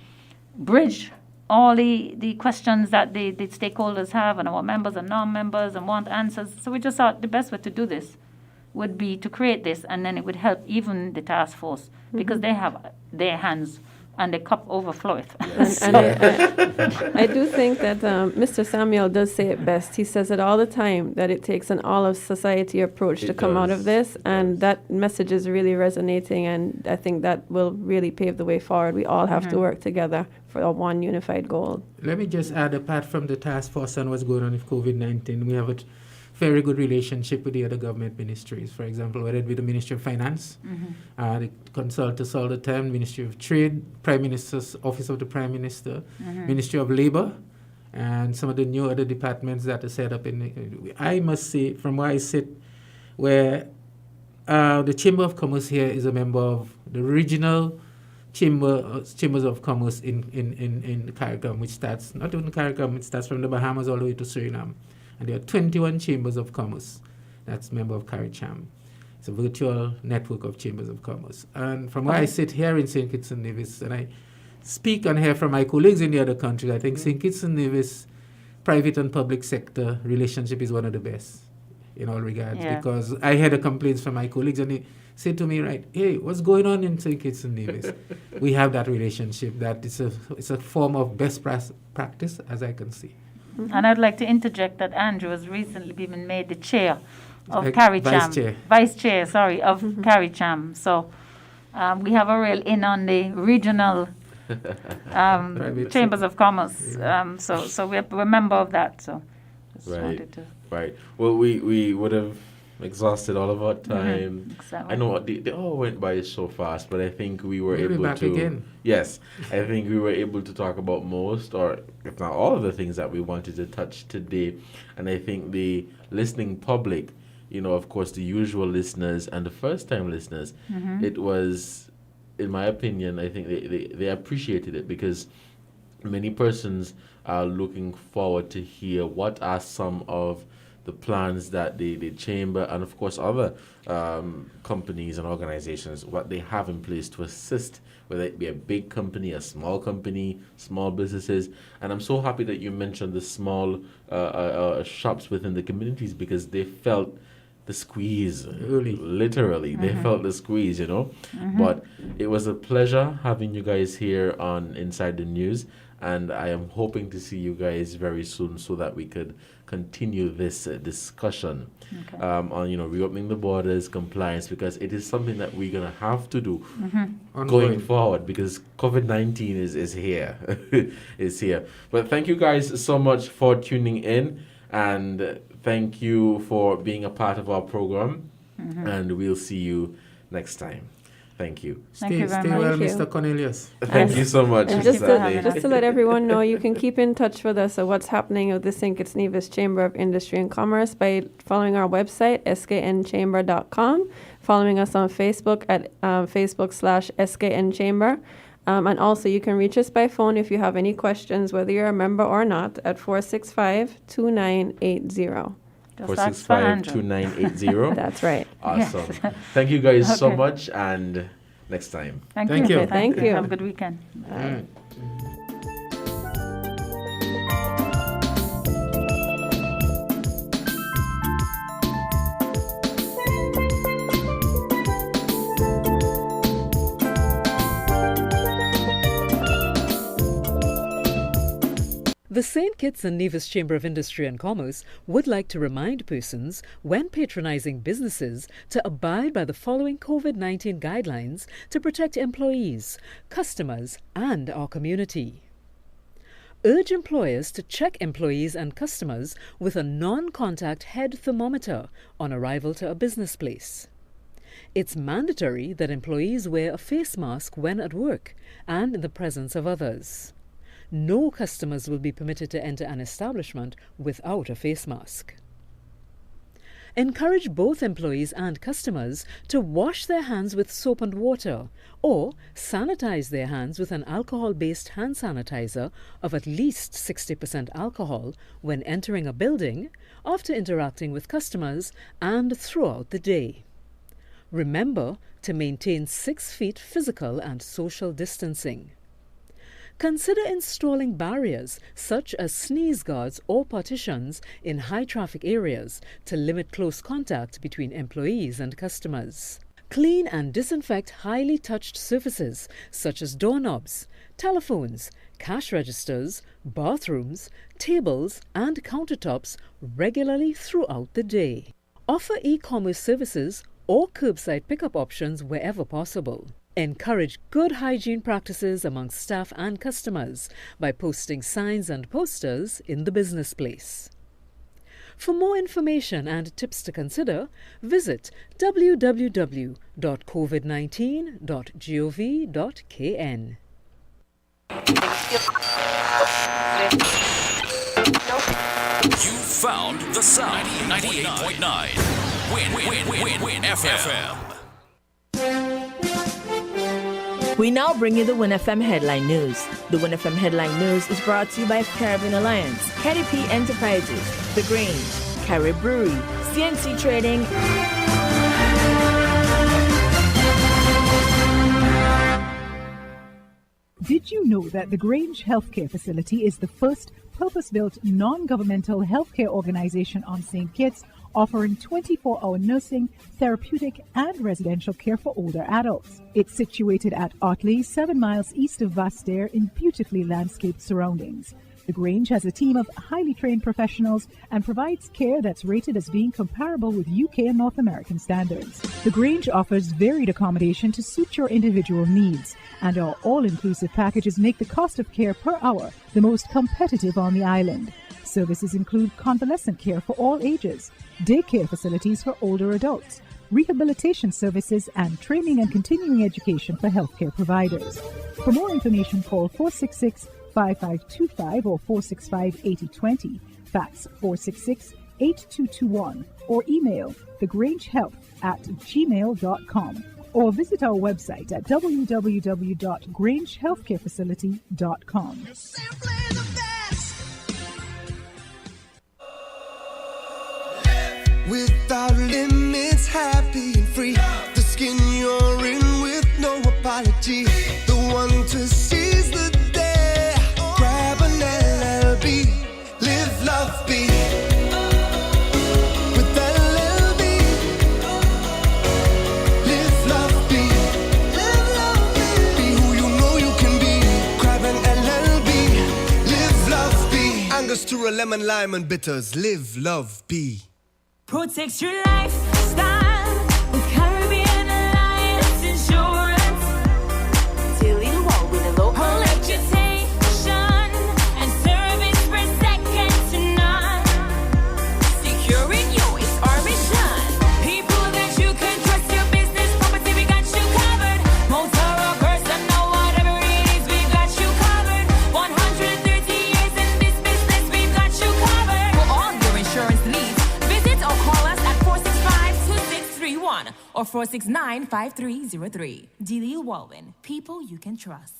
bridge all the questions that the stakeholders have and our members and non-members and want answers. So we just thought the best way to do this would be to create this, and then it would help even the task force because they have their hands and the cup overfloweth. Yes. And I do think that Mr. Samuel does say it best. He says it all the time, that it takes an all-of-society approach to come out of this, and that message is really resonating, and I think that will really pave the way forward. We all have to work together for a one unified goal. Let me just add, apart from the task force and what's going on with COVID-19, we have a very good relationship with the other government ministries. For example, whether it be the Ministry of Finance, they consult us all the time, Ministry of Trade, Prime Minister's Office of the Prime Minister, Ministry of Labour, and some of the new other departments that are set up I must say, from where I sit, where the Chamber of Commerce here is a member of the regional chambers of commerce in the CARICOM, which starts, not even CARICOM, it starts from the Bahamas all the way to Suriname. And there are 21 chambers of commerce that's member of CARICHAM. It's a virtual network of chambers of commerce. And from where I sit here in St. Kitts and Nevis, and I speak and hear from my colleagues in the other countries, I think St. Kitts and Nevis private and public sector relationship is one of the best in all regards. Yeah. Because I heard the complaints from my colleagues and they say to me, right, hey, what's going on in St. Kitts and Nevis? We have that relationship, that it's a form of best practice, as I can see. And I'd like to interject that Andrew has recently been made the chair of Vice chair. of CARICHAM. So we have a real in on the regional chambers of commerce. So we're a member of that. So just wanted to. Right. Well, we would have exhausted all of our time. Exactly. I know they all went by so fast, but I think we were We'll be able back to. again. Yes, I think we were able to talk about most, or if not all, of the things that we wanted to touch today. And I think the listening public, of course, the usual listeners and the first-time listeners, it was, in my opinion, I think they appreciated it because many persons are looking forward to hear what are some of the plans that the chamber and of course other companies and organizations, what they have in place to assist, whether it be a big company, a small company, small businesses. And I'm so happy that you mentioned the small shops within the communities because they felt the squeeze, literally. They felt the squeeze, But it was a pleasure having you guys here on Inside the News. And I am hoping to see you guys very soon so that we could continue this discussion on, reopening the borders, compliance, because it is something that we're going to have to do going forward because COVID-19 is here. is here. But thank you guys so much for tuning in and thank you for being a part of our program. And we'll see you next time. Thank you. Stay well, Mr. Cornelius. Thank you so much. And just to let everyone know, you can keep in touch with us on what's happening with the St. Kitts Nevis Chamber of Industry and Commerce by following our website, sknchamber.com, following us on Facebook at Facebook/SKNChamber. And also you can reach us by phone if you have any questions, whether you're a member or not, at 465-2980. 465-2980. That's right. Awesome. Thank you guys so much, and next time. Thank you. Thank you. Have a good weekend. Bye. The St. Kitts and Nevis Chamber of Industry and Commerce would like to remind persons when patronizing businesses to abide by the following COVID-19 guidelines to protect employees, customers, and our community. Urge employers to check employees and customers with a non-contact head thermometer on arrival to a business place. It's mandatory that employees wear a face mask when at work and in the presence of others. No customers will be permitted to enter an establishment without a face mask. Encourage both employees and customers to wash their hands with soap and water or sanitize their hands with an alcohol-based hand sanitizer of at least 60% alcohol when entering a building, after interacting with customers, and throughout the day. Remember to maintain 6 feet physical and social distancing. Consider installing barriers such as sneeze guards or partitions in high-traffic areas to limit close contact between employees and customers. Clean and disinfect highly touched surfaces such as doorknobs, telephones, cash registers, bathrooms, tables and countertops regularly throughout the day. Offer e-commerce services or curbside pickup options wherever possible. Encourage good hygiene practices amongst staff and customers by posting signs and posters in the business place. For more information and tips to consider, visit www.covid19.gov.kn. You found the sound. 98.9 Win FM. We now bring you the Win FM Headline News. The Win FM Headline News is brought to you by Caribbean Alliance, KDP Enterprises, The Grange, Carib Brewery, CNC Trading. Did you know that the Grange Healthcare Facility is the first purpose-built non-governmental healthcare organization on St. Kitts, offering 24-hour nursing, therapeutic, and residential care for older adults? It's situated at Otley, 7 miles east of Vastair in beautifully landscaped surroundings. The Grange has a team of highly trained professionals and provides care that's rated as being comparable with UK and North American standards. The Grange offers varied accommodation to suit your individual needs, and our all-inclusive packages make the cost of care per hour the most competitive on the island. Services include convalescent care for all ages, daycare facilities for older adults, rehabilitation services, and training and continuing education for healthcare providers. For more information, call 466-5525 or 465-8020, fax 466-8221, or email thegrangehealth@gmail.com, or visit our website at www.grangehealthcarefacility.com. Without limits, happy and free. The skin you're in with no apology. The one to seize the day. Grab an LLB. Live, love, be. With LLB. Live, love, be. Live, love, be. Be who you know you can be. Grab an LLB. Live, love, be. Angostura, lemon, lime, and bitters. Live, love, be. Protect your lifestyle with Caribbean Alliance Insurance. Tilly Walwyn and local reputation and service for second to none. Securing you is our mission. People that you can trust, your business, property, we got you covered. Motor or personal, whatever it is, we got you covered. 130 years in this business, we've got you covered. For all your insurance needs, visit or call us at 465-2631 or 469-5303. Delia Walwyn, people you can trust.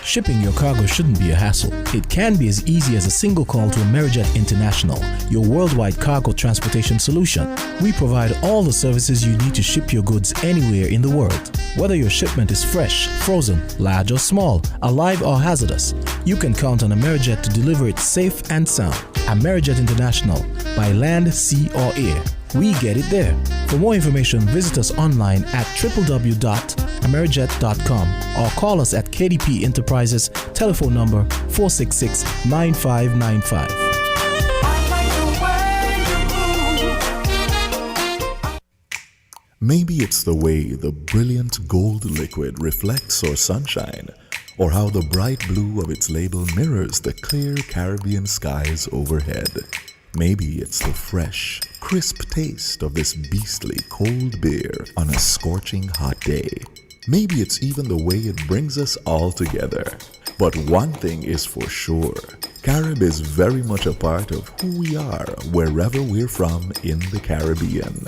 Shipping your cargo shouldn't be a hassle. It can be as easy as a single call to Amerijet International, your worldwide cargo transportation solution. We provide all the services you need to ship your goods anywhere in the world. Whether your shipment is fresh, frozen, large or small, alive or hazardous, you can count on Amerijet to deliver it safe and sound. Amerijet International, by land, sea or air. We get it there. For more information, visit us online at www.amerijet.com or call us at KDP Enterprises, Telephone number 466-9595. Maybe it's the way the brilliant gold liquid reflects our sunshine, or how the bright blue of its label mirrors the clear Caribbean skies overhead. Maybe it's the fresh, crisp taste of this beastly cold beer on a scorching hot day. Maybe it's even the way it brings us all together. But one thing is for sure, Carib is very much a part of who we are wherever we're from in the Caribbean.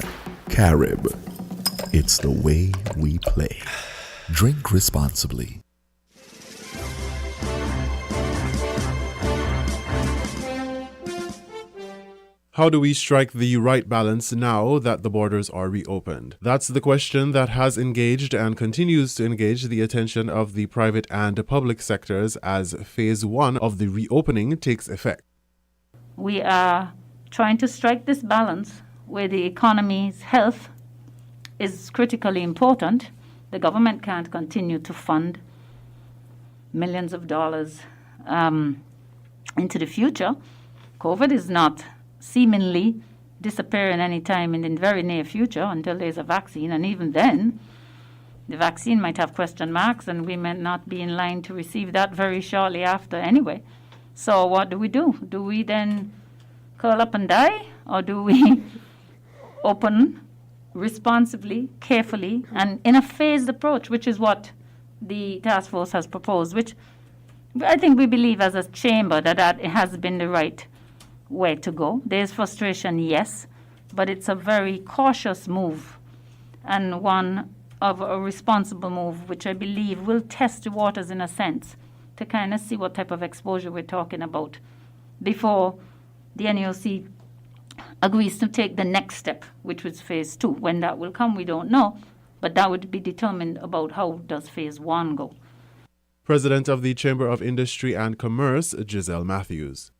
Carib. It's the way we play. Drink responsibly. How do we strike the right balance now that the borders are reopened? That's the question that has engaged and continues to engage the attention of the private and public sectors as phase 1 of the reopening takes effect. We are trying to strike this balance where the economy's health is critically important. The government can't continue to fund millions of dollars into the future. COVID is not seemingly disappearing anytime in the very near future until there's a vaccine, and even then the vaccine might have question marks and we may not be in line to receive that very shortly after anyway. So what do? Do we then curl up and die, or do we open responsibly, carefully, and in a phased approach, which is what the task force has proposed, which I think we believe as a chamber that it has been the right way to go. There's frustration, yes, but it's a very cautious move and one of a responsible move, which I believe will test the waters in a sense to kind of see what type of exposure we're talking about before the NEOC agrees to take the next step, which was phase 2. When that will come, we don't know, but that would be determined about how does phase 1 go. President of the Chamber of Industry and Commerce, Giselle Matthews.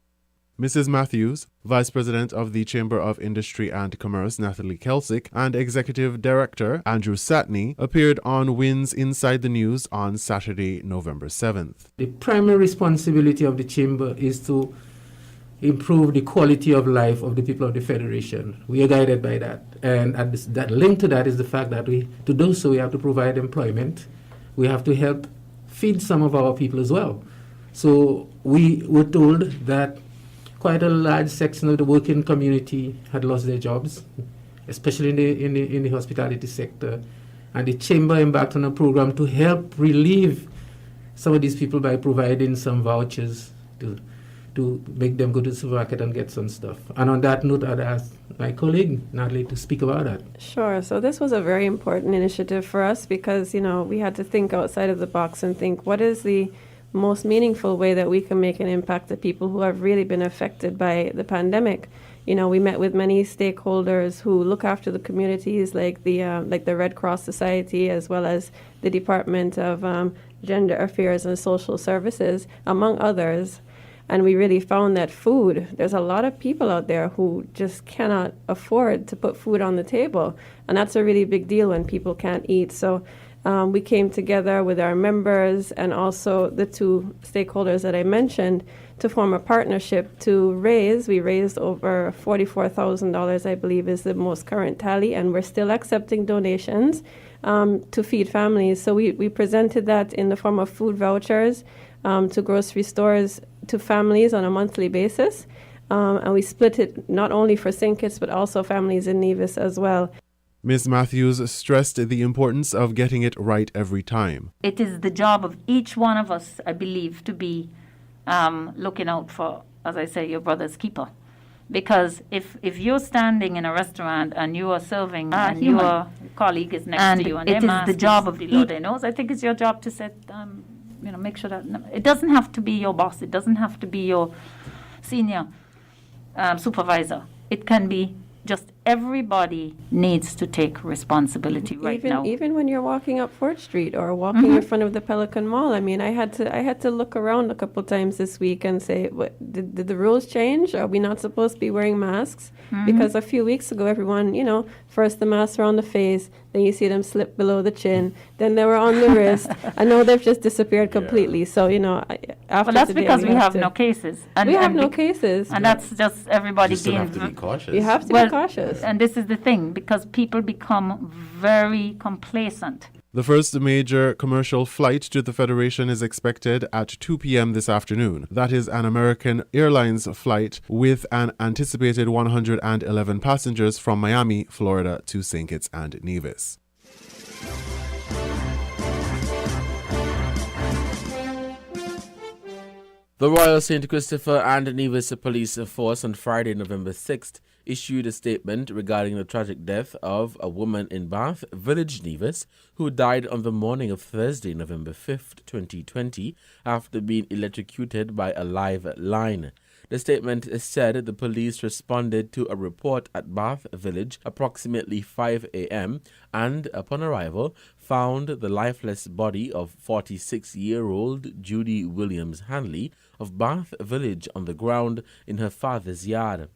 Mrs. Matthews, Vice President of the Chamber of Industry and Commerce, Natalie Kelsick, and Executive Director, Andrew Satney, appeared on WIN's Inside the News on Saturday, November 7th. The primary responsibility of the Chamber is to improve the quality of life of the people of the Federation. We are guided by that. And that link to that is the fact that to do so, we have to provide employment. We have to help feed some of our people as well. So we were told that quite a large section of the working community had lost their jobs, especially in the hospitality sector. And the Chamber embarked on a program to help relieve some of these people by providing some vouchers to make them go to the supermarket and get some stuff. And on that note, I'd ask my colleague, Natalie, to speak about that. Sure. So this was a very important initiative for us because, we had to think outside of the box and think, what is the most meaningful way that we can make an impact to people who have really been affected by the pandemic? We met with many stakeholders who look after the communities, like the Red Cross Society, as well as the Department of Gender Affairs and Social Services, among others. And we really found that there's a lot of people out there who just cannot afford to put food on the table. And that's a really big deal when people can't eat. So we came together with our members and also the two stakeholders that I mentioned to form a partnership to raise. We raised over $44,000, I believe is the most current tally, and we're still accepting donations to feed families. So we presented that in the form of food vouchers to grocery stores, to families on a monthly basis. And we split it not only for St. Kitts, but also families in Nevis as well. Ms. Matthews stressed the importance of getting it right every time. It is the job of each one of us, I believe, to be looking out for, as I say, your brother's keeper. Because if you're standing in a restaurant and you are serving and your colleague is next to you and their mask is the job of below their nose, I think it's your job to set, make sure that it doesn't have to be your boss. It doesn't have to be your senior supervisor. It can be just everybody needs to take responsibility right now. Even when you're walking up 4th Street or walking in front of the Pelican Mall, I mean, I had to look around a couple times this week and say, what, did the rules change? Are we not supposed to be wearing masks? Because a few weeks ago, everyone, first the masks were on the face, then you see them slip below the chin, then they were on the wrist, and now they've just disappeared completely. So, after But that's today, because we have no cases. We have no cases. And that's just everybody You still being have to be cautious. You have to be cautious. And this is the thing, because people become very complacent. The first major commercial flight to the Federation is expected at 2 p.m. this afternoon. That is an American Airlines flight with an anticipated 111 passengers from Miami, Florida to St. Kitts and Nevis. The Royal St. Christopher and Nevis Police Force on Friday, November 6th, issued a statement regarding the tragic death of a woman in Bath Village, Nevis, who died on the morning of Thursday, November 5th, 2020, after being electrocuted by a live line. The statement said the police responded to a report at Bath Village approximately 5 a.m. and, upon arrival, found the lifeless body of 46-year-old Judy Williams Hanley of Bath Village on the ground in her father's yard.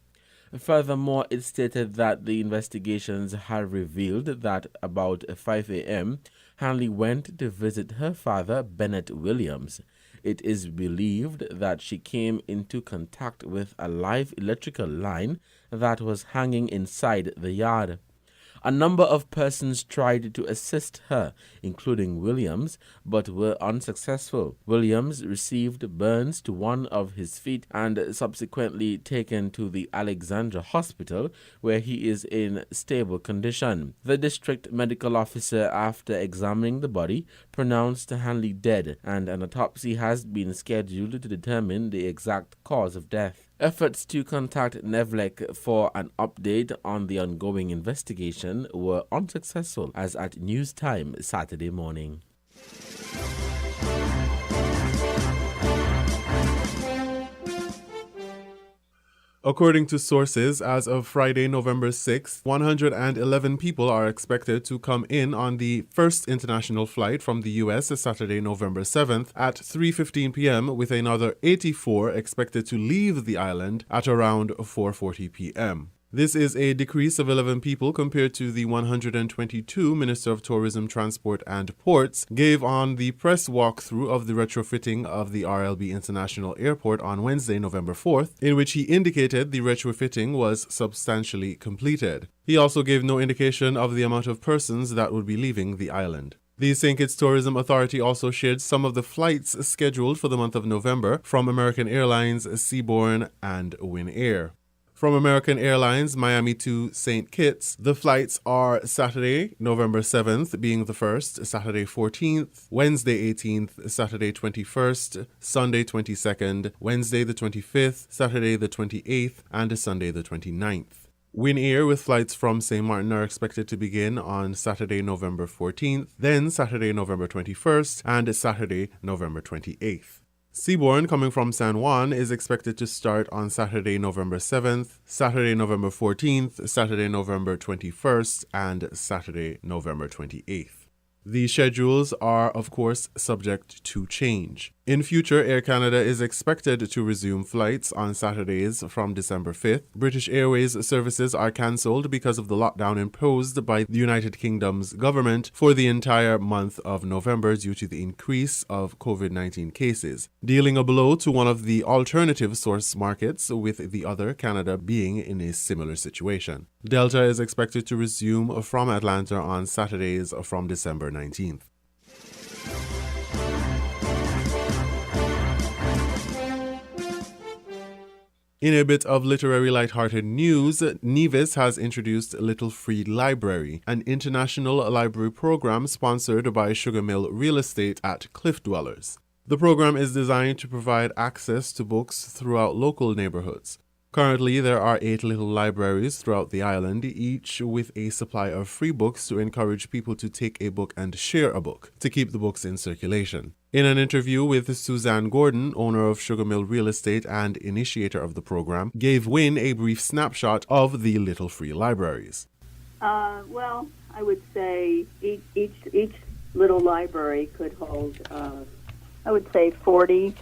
Furthermore, it stated that the investigations had revealed that about 5 a.m., Hanley went to visit her father, Bennett Williams. It is believed that she came into contact with a live electrical line that was hanging inside the yard. A number of persons tried to assist her, including Williams, but were unsuccessful. Williams received burns to one of his feet and subsequently taken to the Alexandra Hospital, where he is in stable condition. The district medical officer, after examining the body, pronounced Hanley dead, and an autopsy has been scheduled to determine the exact cause of death. Efforts to contact NEVLEC for an update on the ongoing investigation were unsuccessful, as at news time Saturday morning. According to sources, as of Friday, November 6th, 111 people are expected to come in on the first international flight from the U.S. Saturday, November 7th at 3:15 p.m., with another 84 expected to leave the island at around 4:40 p.m. This is a decrease of 11 people compared to the 122 Minister of Tourism, Transport and Ports gave on the press walkthrough of the retrofitting of the RLB International Airport on Wednesday, November 4th, in which he indicated the retrofitting was substantially completed. He also gave no indication of the amount of persons that would be leaving the island. The St. Kitts Tourism Authority also shared some of the flights scheduled for the month of November from American Airlines, Seabourn and Win Air. From American Airlines, Miami to St. Kitts, the flights are Saturday, November 7th being the first, Saturday 14th, Wednesday 18th, Saturday 21st, Sunday 22nd, Wednesday the 25th, Saturday the 28th, and Sunday the 29th. Win Air with flights from St. Martin are expected to begin on Saturday, November 14th, then Saturday, November 21st, and Saturday, November 28th. Seabourn, coming from San Juan, is expected to start on Saturday, November 7th, Saturday, November 14th, Saturday, November 21st, and Saturday, November 28th. These schedules are, of course, subject to change. In future, Air Canada is expected to resume flights on Saturdays from December 5th. British Airways services are cancelled because of the lockdown imposed by the United Kingdom's government for the entire month of November due to the increase of COVID-19 cases, dealing a blow to one of the alternative source markets, with the other, Canada, being in a similar situation. Delta is expected to resume from Atlanta on Saturdays from December 19th. In a bit of literary lighthearted news, Nevis has introduced Little Free Library, an international library program sponsored by Sugar Mill Real Estate at Cliff Dwellers. The program is designed to provide access to books throughout local neighborhoods. Currently, there are 8 little libraries throughout the island, each with a supply of free books to encourage people to take a book and share a book, to keep the books in circulation. In an interview with Suzanne Gordon, owner of Sugar Mill Real Estate and initiator of the program, gave Wynn a brief snapshot of the little free libraries. Well, I would say each little library could hold, I would say 40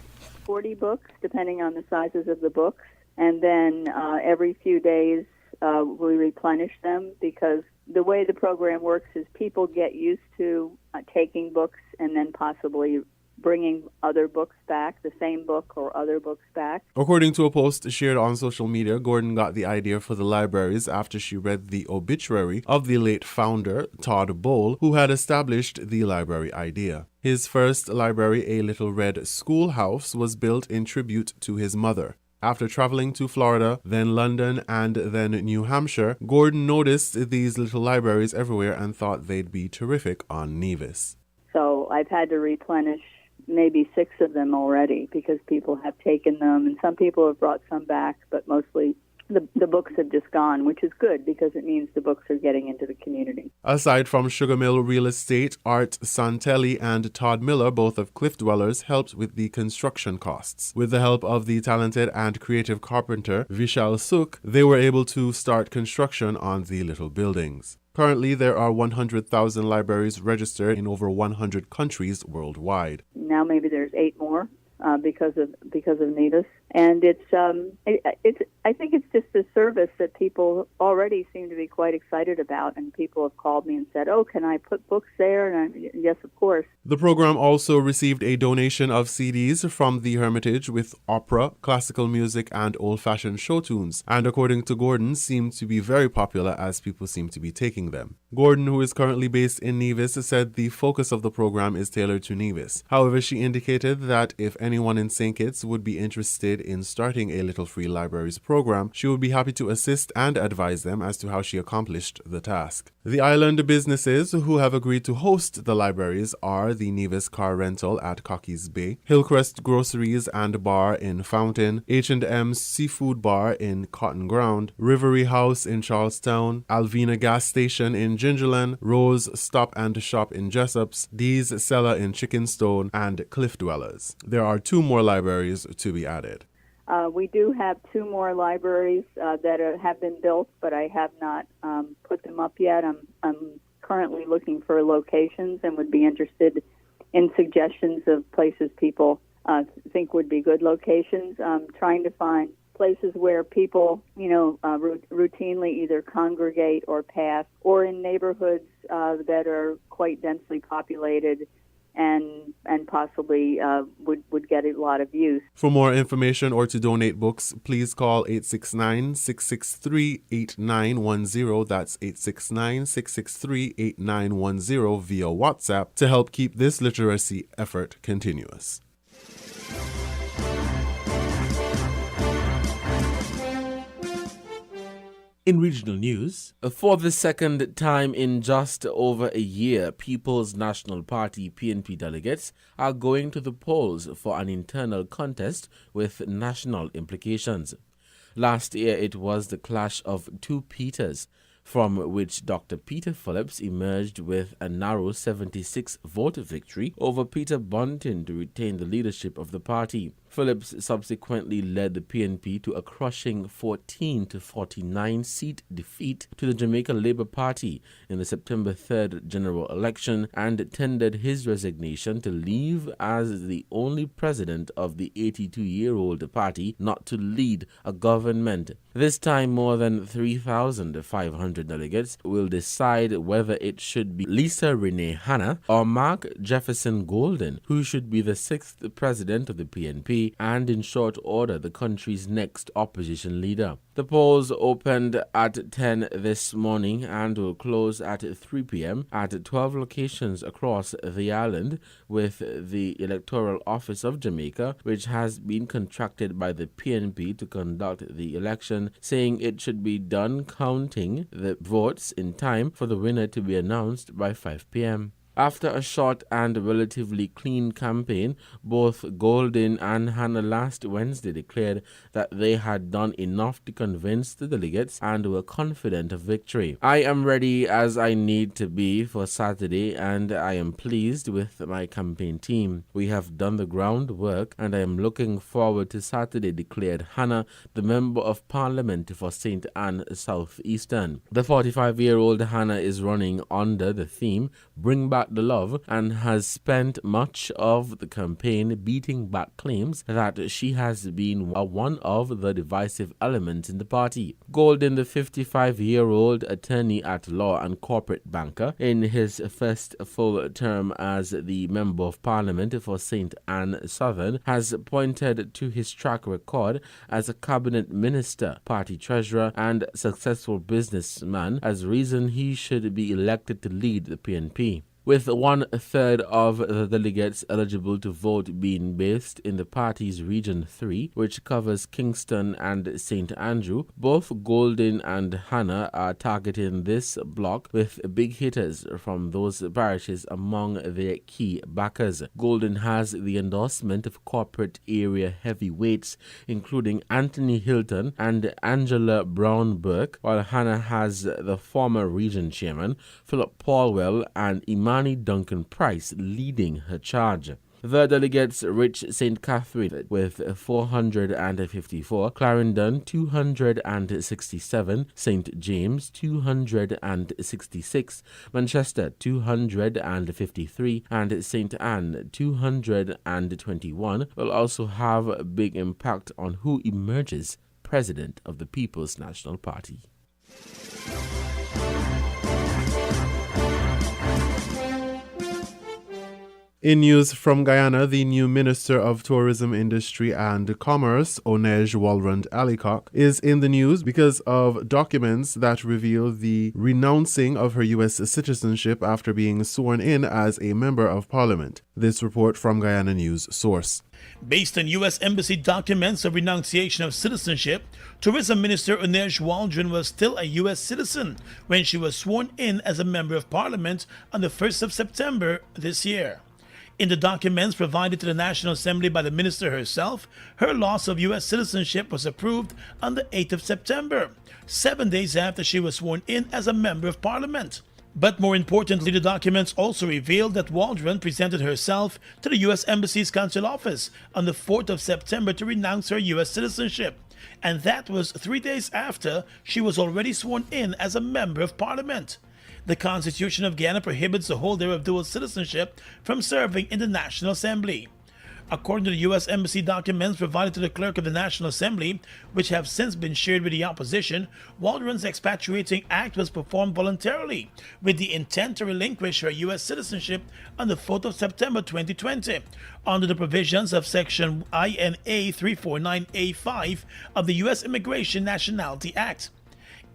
books, depending on the sizes of the books. And then every few days we replenish them, because the way the program works is people get used to taking books and then possibly bringing other books back, the same book or other books back. According to a post shared on social media, Gordon got the idea for the libraries after she read the obituary of the late founder, Todd Bowl, who had established the library idea. His first library, a little red schoolhouse, was built in tribute to his mother. After traveling to Florida, then London, and then New Hampshire, Gordon noticed these little libraries everywhere and thought they'd be terrific on Nevis. So I've had to replenish maybe 6 of them already, because people have taken them, and some people have brought some back, but mostly the books have just gone, which is good because it means the books are getting into the community. Aside from Sugar Mill Real Estate, Art Santelli and Todd Miller, both of Cliff Dwellers, helped with the construction costs. With the help of the talented and creative carpenter Vishal Sukh, they were able to start construction on the little buildings. Currently, there are 100,000 libraries registered in over 100 countries worldwide. Now maybe there's 8 more because of Nevis, and I think it's just a service that people already seem to be quite excited about, and people have called me and said, "Oh, can I put books there?" And yes, of course. The program also received a donation of CDs from the Hermitage with opera, classical music, and old-fashioned show tunes, and according to Gordon, seemed to be very popular as people seem to be taking them. Gordon, who is currently based in Nevis, said the focus of the program is tailored to Nevis. However, she indicated that if anyone in St. Kitts would be interested in starting a Little Free Libraries program, she would be happy to assist and advise them as to how she accomplished the task. The island businesses who have agreed to host the libraries are the Nevis Car Rental at Cockeys Bay, Hillcrest Groceries and Bar in Fountain, H&M Seafood Bar in Cotton Ground, Rivery House in Charlestown, Alvina Gas Station in Gingerland, Rose Stop and Shop in Jessops, Dee's Cellar in Chickenstone, and Cliff Dwellers. There are 2 more libraries to be added. We do have 2 more libraries that have been built, but I have not put them up yet. I'm currently looking for locations and would be interested in suggestions of places people think would be good locations. Trying to find places where people, routinely either congregate or pass, or in neighborhoods that are quite densely populated and possibly would get a lot of use. For more information or to donate books, please call 869-663-8910. That's 869-663-8910 via WhatsApp to help keep this literacy effort continuous. In regional news, for the second time in just over a year, People's National Party PNP delegates are going to the polls for an internal contest with national implications. Last year, it was the clash of 2 Peters, from which Dr. Peter Phillips emerged with a narrow 76-vote victory over Peter Bunting to retain the leadership of the party. Phillips subsequently led the PNP to a crushing 14-49 seat defeat to the Jamaica Labour Party in the September 3rd general election and tendered his resignation to leave as the only president of the 82-year-old party not to lead a government. This time, more than 3,500 delegates will decide whether it should be Lisa Renee Hanna or Mark Jefferson Golden, who should be the 6th president of the PNP and in short order the country's next opposition leader. The polls opened at 10 this morning and will close at 3 p.m. at 12 locations across the island, with the Electoral Office of Jamaica, which has been contracted by the PNP to conduct the election, saying it should be done counting the votes in time for the winner to be announced by 5 p.m. After a short and relatively clean campaign, both Golden and Hannah last Wednesday declared that they had done enough to convince the delegates and were confident of victory. I am ready as I need to be for Saturday, and I am pleased with my campaign team. We have done the groundwork and I am looking forward to Saturday, declared Hannah, the Member of Parliament for St. Anne South Eastern. The 45-year-old Hannah is running under the theme Bring Back the Love and has spent much of the campaign beating back claims that she has been one of the divisive elements in the party. Golden, the 55-year-old attorney at law and corporate banker, in his first full term as the Member of Parliament for St. Anne Southern, has pointed to his track record as a cabinet minister, party treasurer and successful businessman as reason he should be elected to lead the PNP. With 1/3 of the delegates eligible to vote being based in the party's Region 3, which covers Kingston and St. Andrew, both Golden and Hannah are targeting this block with big hitters from those parishes among their key backers. Golden has the endorsement of corporate area heavyweights, including Anthony Hilton and Angela Brown-Burke, while Hannah has the former region chairman, Philip Paulwell, and Imani Duncan Price leading her charge. The delegates reach St. Catherine with 454, Clarendon 267, St. James 266, Manchester 253, and St. Anne 221 will also have a big impact on who emerges president of the People's National Party. In news from Guyana, the new Minister of Tourism, Industry and Commerce, Onej Walrond Alikok, is in the news because of documents that reveal the renouncing of her U.S. citizenship after being sworn in as a Member of Parliament. This report from Guyana News Source. Based on U.S. Embassy documents of renunciation of citizenship, Tourism Minister Onej Waldron was still a U.S. citizen when she was sworn in as a Member of Parliament on the 1st of September this year. In the documents provided to the National Assembly by the minister herself, her loss of U.S. citizenship was approved on the 8th of September, 7 days after she was sworn in as a Member of Parliament. But more importantly, the documents also revealed that Waldron presented herself to the U.S. Embassy's consul office on the 4th of September to renounce her U.S. citizenship, and that was 3 days after she was already sworn in as a Member of Parliament. The Constitution of Guyana prohibits the holder of dual citizenship from serving in the National Assembly. According to the U.S. Embassy documents provided to the Clerk of the National Assembly, which have since been shared with the opposition, Waldron's expatriating act was performed voluntarily with the intent to relinquish her U.S. citizenship on the 4th of September 2020 under the provisions of Section INA 349A5 of the U.S. Immigration Nationality Act.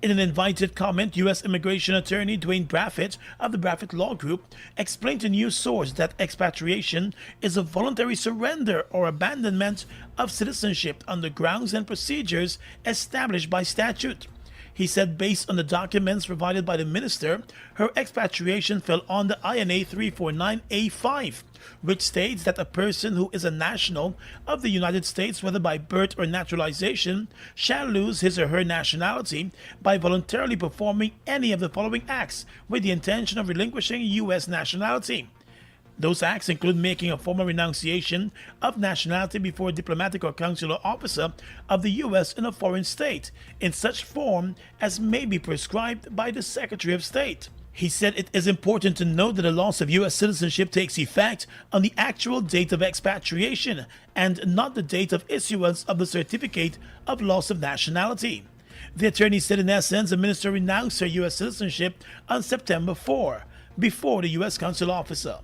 In an invited comment, U.S. Immigration Attorney Dwayne Braffett of the Braffett Law Group explained to News Source that expatriation is a voluntary surrender or abandonment of citizenship under grounds and procedures established by statute. He said based on the documents provided by the minister, her expatriation fell under INA 349A5, which states that a person who is a national of the United States, whether by birth or naturalization, shall lose his or her nationality by voluntarily performing any of the following acts with the intention of relinquishing U.S. nationality. Those acts include making a formal renunciation of nationality before a diplomatic or consular officer of the U.S. in a foreign state, in such form as may be prescribed by the Secretary of State. He said it is important to note that the loss of U.S. citizenship takes effect on the actual date of expatriation and not the date of issuance of the certificate of loss of nationality. The attorney said in essence the minister renounced her U.S. citizenship on September 4 before the U.S. consular officer.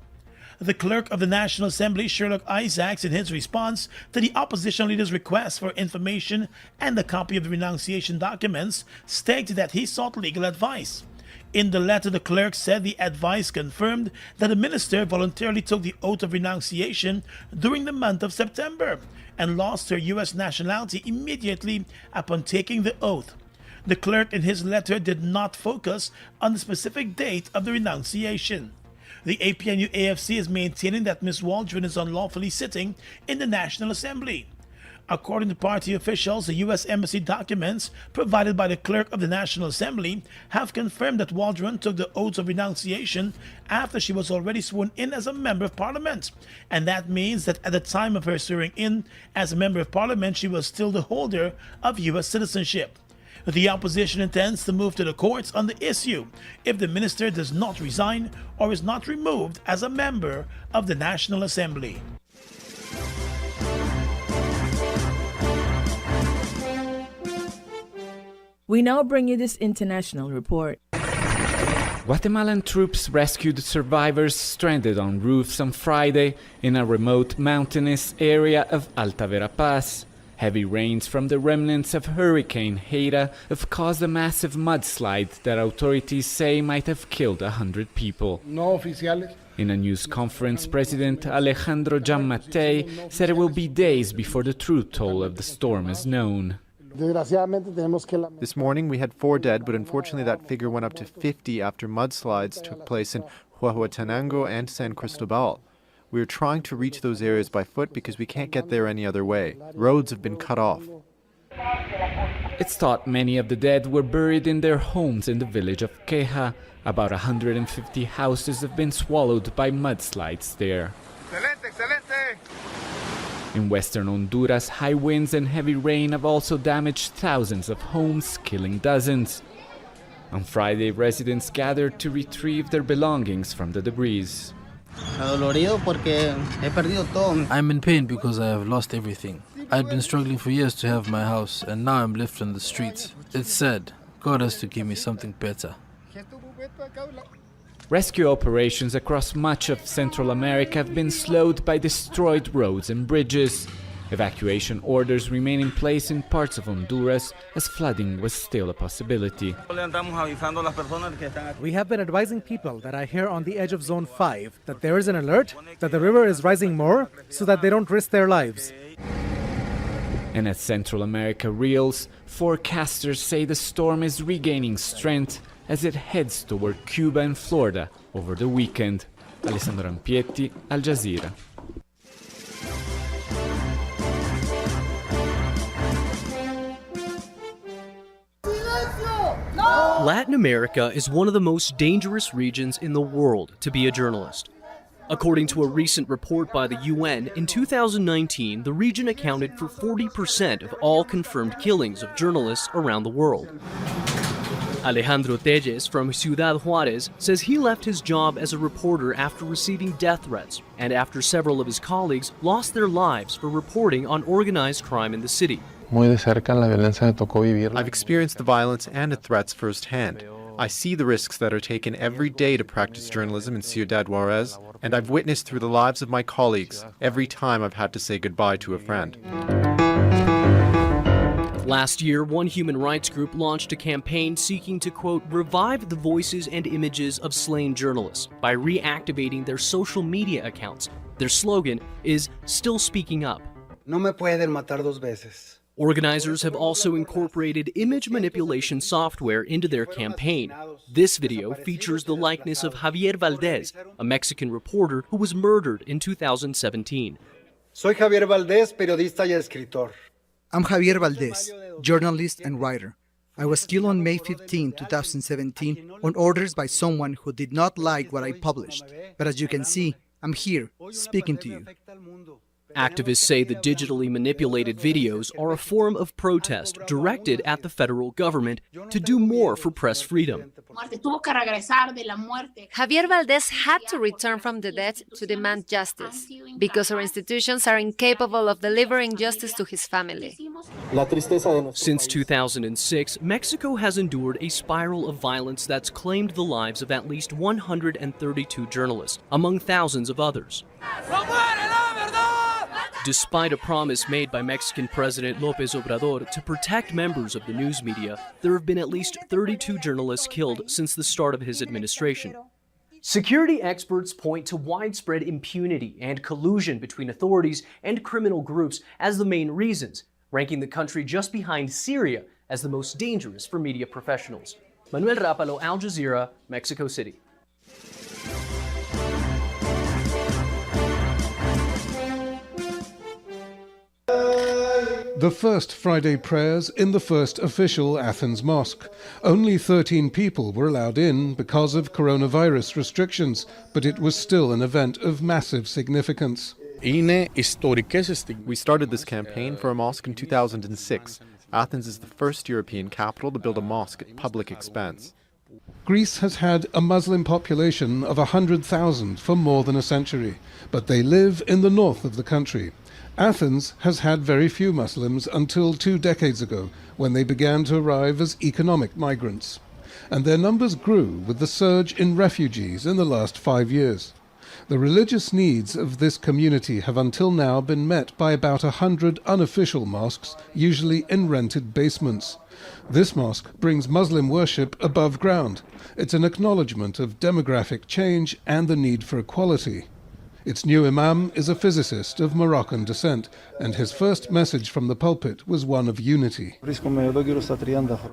The Clerk of the National Assembly, Sherlock Isaacs, in his response to the opposition leader's request for information and a copy of the renunciation documents, stated that he sought legal advice. In the letter, the clerk said the advice confirmed that the minister voluntarily took the oath of renunciation during the month of September and lost her U.S. nationality immediately upon taking the oath. The clerk in his letter did not focus on the specific date of the renunciation. The APNU-AFC is maintaining that Ms. Waldron is unlawfully sitting in the National Assembly. According to party officials, the U.S. Embassy documents provided by the clerk of the National Assembly have confirmed that Waldron took the oath of renunciation after she was already sworn in as a member of parliament. And that means that at the time of her swearing in as a member of parliament, she was still the holder of U.S. citizenship. The opposition intends to move to the courts on the issue if the minister does not resign or is not removed as a member of the National Assembly. We now bring you this international report. Guatemalan troops rescued survivors stranded on roofs on Friday in a remote mountainous area of Alta Verapaz. Heavy rains from the remnants of Hurricane Haida have caused a massive mudslide that authorities say might have killed 100 people. In a news conference, President Alejandro Giammattei said it will be days before the true toll of the storm is known. This morning we had 4 dead, but unfortunately that figure went up to 50 after mudslides took place in Huehuetenango and San Cristobal. We are trying to reach those areas by foot because we can't get there any other way. Roads have been cut off. It's thought many of the dead were buried in their homes in the village of Queja. About 150 houses have been swallowed by mudslides there. In western Honduras, high winds and heavy rain have also damaged thousands of homes, killing dozens. On Friday, residents gathered to retrieve their belongings from the debris. I'm in pain because I have lost everything. I'd been struggling for years to have my house, and now I'm left on the streets. It's sad. God has to give me something better. Rescue operations across much of Central America have been slowed by destroyed roads and bridges. Evacuation orders remain in place in parts of Honduras as flooding was still a possibility. We have been advising people that are here on the edge of Zone 5 that there is an alert, that the river is rising more, so that they don't risk their lives. And as Central America reels, forecasters say the storm is regaining strength as it heads toward Cuba and Florida over the weekend. Alessandro Ampietti, Al Jazeera. Latin America is one of the most dangerous regions in the world to be a journalist. According to a recent report by the UN, in 2019, the region accounted for 40% of all confirmed killings of journalists around the world. Alejandro Telles from Ciudad Juárez says he left his job as a reporter after receiving death threats and after several of his colleagues lost their lives for reporting on organized crime in the city. I've experienced the violence and the threats firsthand. I see the risks that are taken every day to practice journalism in Ciudad Juárez, and I've witnessed through the lives of my colleagues every time I've had to say goodbye to a friend. Last year, one human rights group launched a campaign seeking to, quote, revive the voices and images of slain journalists by reactivating their social media accounts. Their slogan is Still Speaking Up. No me pueden matar dos veces. Organizers have also incorporated image manipulation software into their campaign. This video features the likeness of Javier Valdez, a Mexican reporter who was murdered in 2017. Soy Javier Valdez, periodista y escritor. I'm Javier Valdez, journalist and writer. I was killed on May 15, 2017, on orders by someone who did not like what I published. But as you can see, I'm here, speaking to you. Activists say the digitally manipulated videos are a form of protest directed at the federal government to do more for press freedom. Javier Valdez had to return from the dead to demand justice because our institutions are incapable of delivering justice to his family. Since 2006, Mexico has endured a spiral of violence that's claimed the lives of at least 132 journalists, among thousands of others. Despite a promise made by Mexican President López Obrador to protect members of the news media, there have been at least 32 journalists killed since the start of his administration. Security experts point to widespread impunity and collusion between authorities and criminal groups as the main reasons, ranking the country just behind Syria as the most dangerous for media professionals. Manuel Rapalo, Al Jazeera, Mexico City. The first Friday prayers in the first official Athens mosque. Only 13 people were allowed in because of coronavirus restrictions, but it was still an event of massive significance. We started this campaign for a mosque in 2006. Athens is the first European capital to build a mosque at public expense. Greece has had a Muslim population of 100,000 for more than a century, but they live in the north of the country. Athens has had very few Muslims until 2 decades ago, when they began to arrive as economic migrants. And their numbers grew with the surge in refugees in the last 5 years. The religious needs of this community have until now been met by about 100 unofficial mosques, usually in rented basements. This mosque brings Muslim worship above ground. It's an acknowledgement of demographic change and the need for equality. Its new imam is a physicist of Moroccan descent, and his first message from the pulpit was one of unity.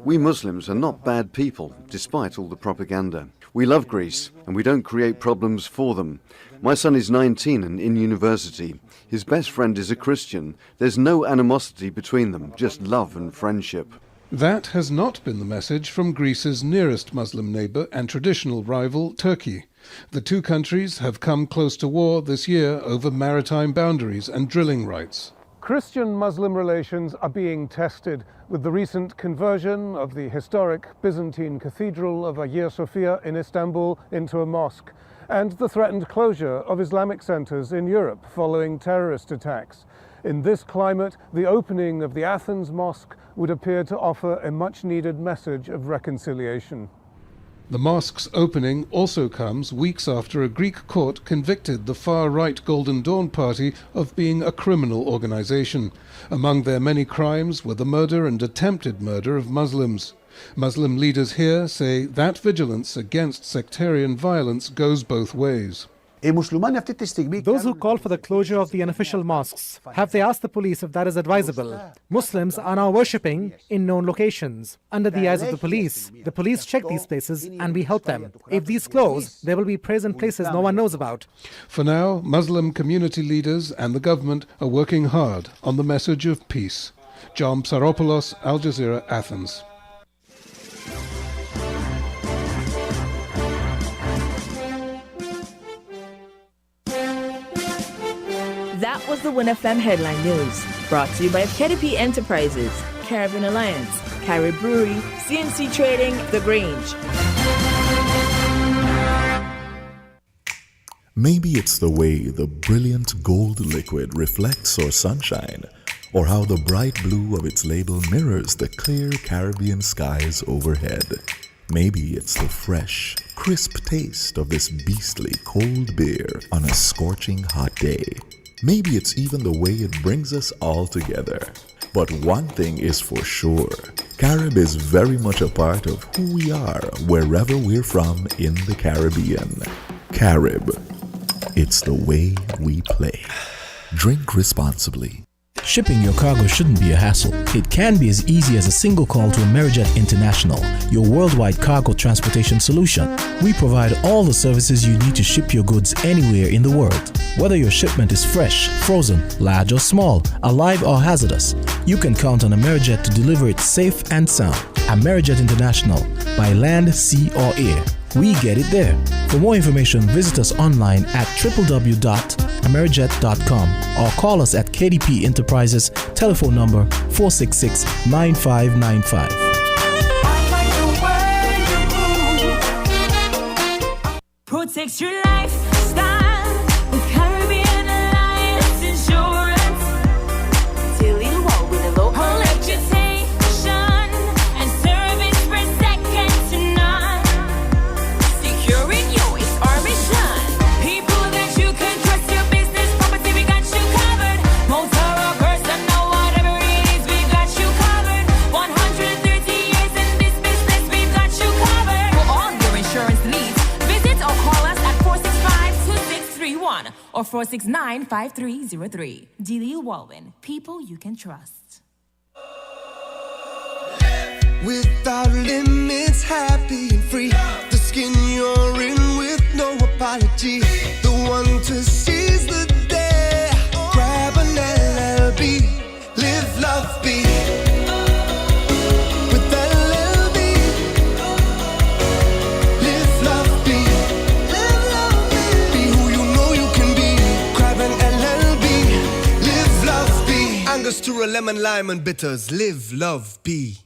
We Muslims are not bad people, despite all the propaganda. We love Greece, and we don't create problems for them. My son is 19 and in university. His best friend is a Christian. There's no animosity between them, just love and friendship. That has not been the message from Greece's nearest Muslim neighbour and traditional rival, Turkey. The two countries have come close to war this year over maritime boundaries and drilling rights. Christian-Muslim relations are being tested with the recent conversion of the historic Byzantine Cathedral of Hagia Sophia in Istanbul into a mosque, and the threatened closure of Islamic centres in Europe following terrorist attacks. In this climate, the opening of the Athens Mosque would appear to offer a much-needed message of reconciliation. The mosque's opening also comes weeks after a Greek court convicted the far-right Golden Dawn Party of being a criminal organization. Among their many crimes were the murder and attempted murder of Muslims. Muslim leaders here say that vigilance against sectarian violence goes both ways. Those who call for the closure of the unofficial mosques, have they asked the police if that is advisable? Muslims are now worshipping in known locations. Under the eyes of the police check these places and we help them. If these close, there will be prayers in places no one knows about. For now, Muslim community leaders and the government are working hard on the message of peace. John Psaropoulos, Al Jazeera, Athens. That was the WinFM Headline News, brought to you by KDP Enterprises, Caribbean Alliance, Carib Brewery, CNC Trading, The Grange. Maybe it's the way the brilliant gold liquid reflects our sunshine, or how the bright blue of its label mirrors the clear Caribbean skies overhead. Maybe it's the fresh, crisp taste of this beastly cold beer on a scorching hot day. Maybe it's even the way it brings us all together. But one thing is for sure, Carib is very much a part of who we are wherever we're from in the Caribbean. Carib, it's the way we play. Drink responsibly. Shipping your cargo shouldn't be a hassle. It can be as easy as a single call to Amerijet International, your worldwide cargo transportation solution. We provide all the services you need to ship your goods anywhere in the world. Whether your shipment is fresh, frozen, large or small, alive or hazardous, you can count on Amerijet to deliver it safe and sound. Amerijet International, by land, sea or air. We get it there. For more information, visit us online at www.amerijet.com or call us at KDP Enterprises, telephone number 466-9595. Protect your lifestyle with Caribbean Alliance Insurance. Tilly Wall with a low reputation and service for second to none. Securing you is our mission. People that you can trust, your business, property, we got you covered. Motor or personal, whatever it is, we got you covered. 130 years in this business, we've got you covered. For all your insurance needs, visit or call us at 465-2631 or 469-5303. Delia Walwyn, people you can trust. Without limits, happy and free. The skin you're in with no apology. The one to seize the day. Grab an LLB. Live, love, Cheers to a lemon, lime, and bitters. Live, love, be.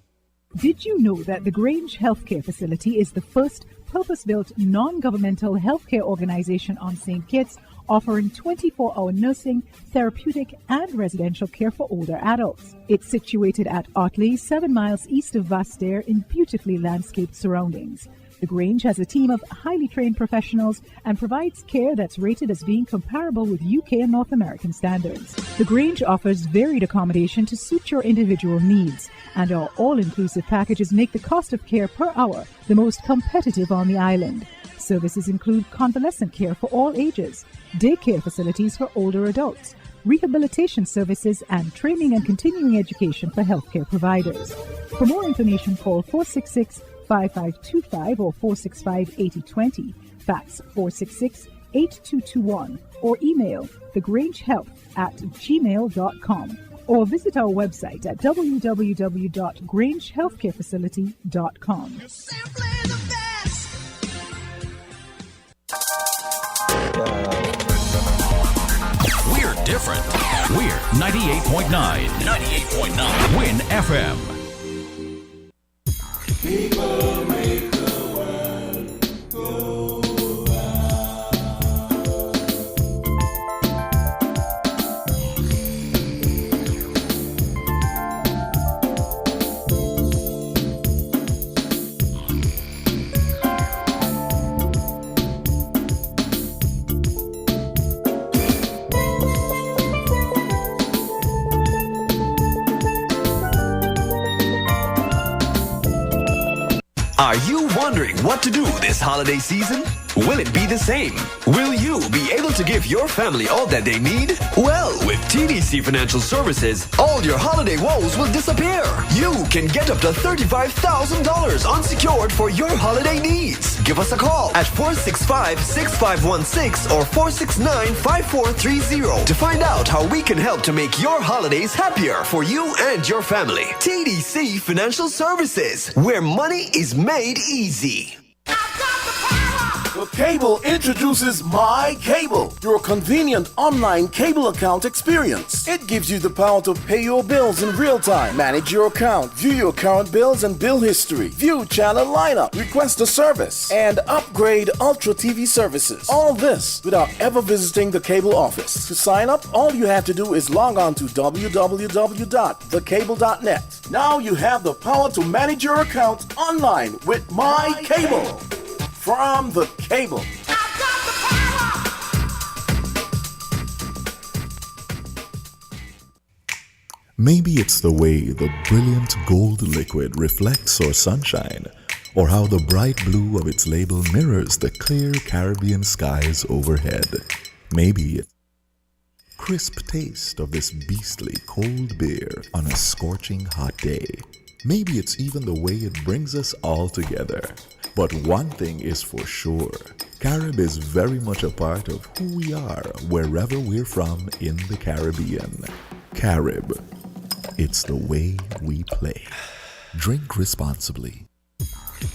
Did you know that the Grange Healthcare Facility is the first purpose-built non-governmental healthcare organization on St. Kitts, offering 24-hour nursing, therapeutic, and residential care for older adults? It's situated at Otley, 7 miles east of Vastair in beautifully landscaped surroundings. The Grange has a team of highly trained professionals and provides care that's rated as being comparable with UK and North American standards. The Grange offers varied accommodation to suit your individual needs, and our all-inclusive packages make the cost of care per hour the most competitive on the island. Services include convalescent care for all ages, daycare facilities for older adults, rehabilitation services, and training and continuing education for healthcare providers. For more information, call 466-5525 or 465-8020, fax 466-8221, or email thegrangehealth@gmail.com, or visit our website at www.grangehealthcarefacility.com. We're different. We're 98.9. 98.9. Win FM. People make the world go Are you wondering what to do this holiday season? Will it be the same? Will you be able to give your family all that they need? Well, with TDC Financial Services, all your holiday woes will disappear. You can get up to $35,000 unsecured for your holiday needs. Give us a call at 465-6516 or 469-5430 to find out how we can help to make your holidays happier for you and your family. TDC Financial Services, where money is made easy. The Cable introduces My Cable, your convenient online cable account experience. It gives you the power to pay your bills in real time, manage your account, view your current bills and bill history, view channel lineup, request a service, and upgrade Ultra TV services. All this without ever visiting the cable office. To sign up, all you have to do is log on to www.thecable.net. Now you have the power to manage your account online with My Cable. From the Cable. Maybe it's the way the brilliant gold liquid reflects our sunshine, or how the bright blue of its label mirrors the clear Caribbean skies overhead. Maybe it's the crisp taste of this beastly cold beer on a scorching hot day. Maybe it's even the way it brings us all together. But one thing is for sure, Carib is very much a part of who we are wherever we're from in the Caribbean. Carib, it's the way we play. Drink responsibly.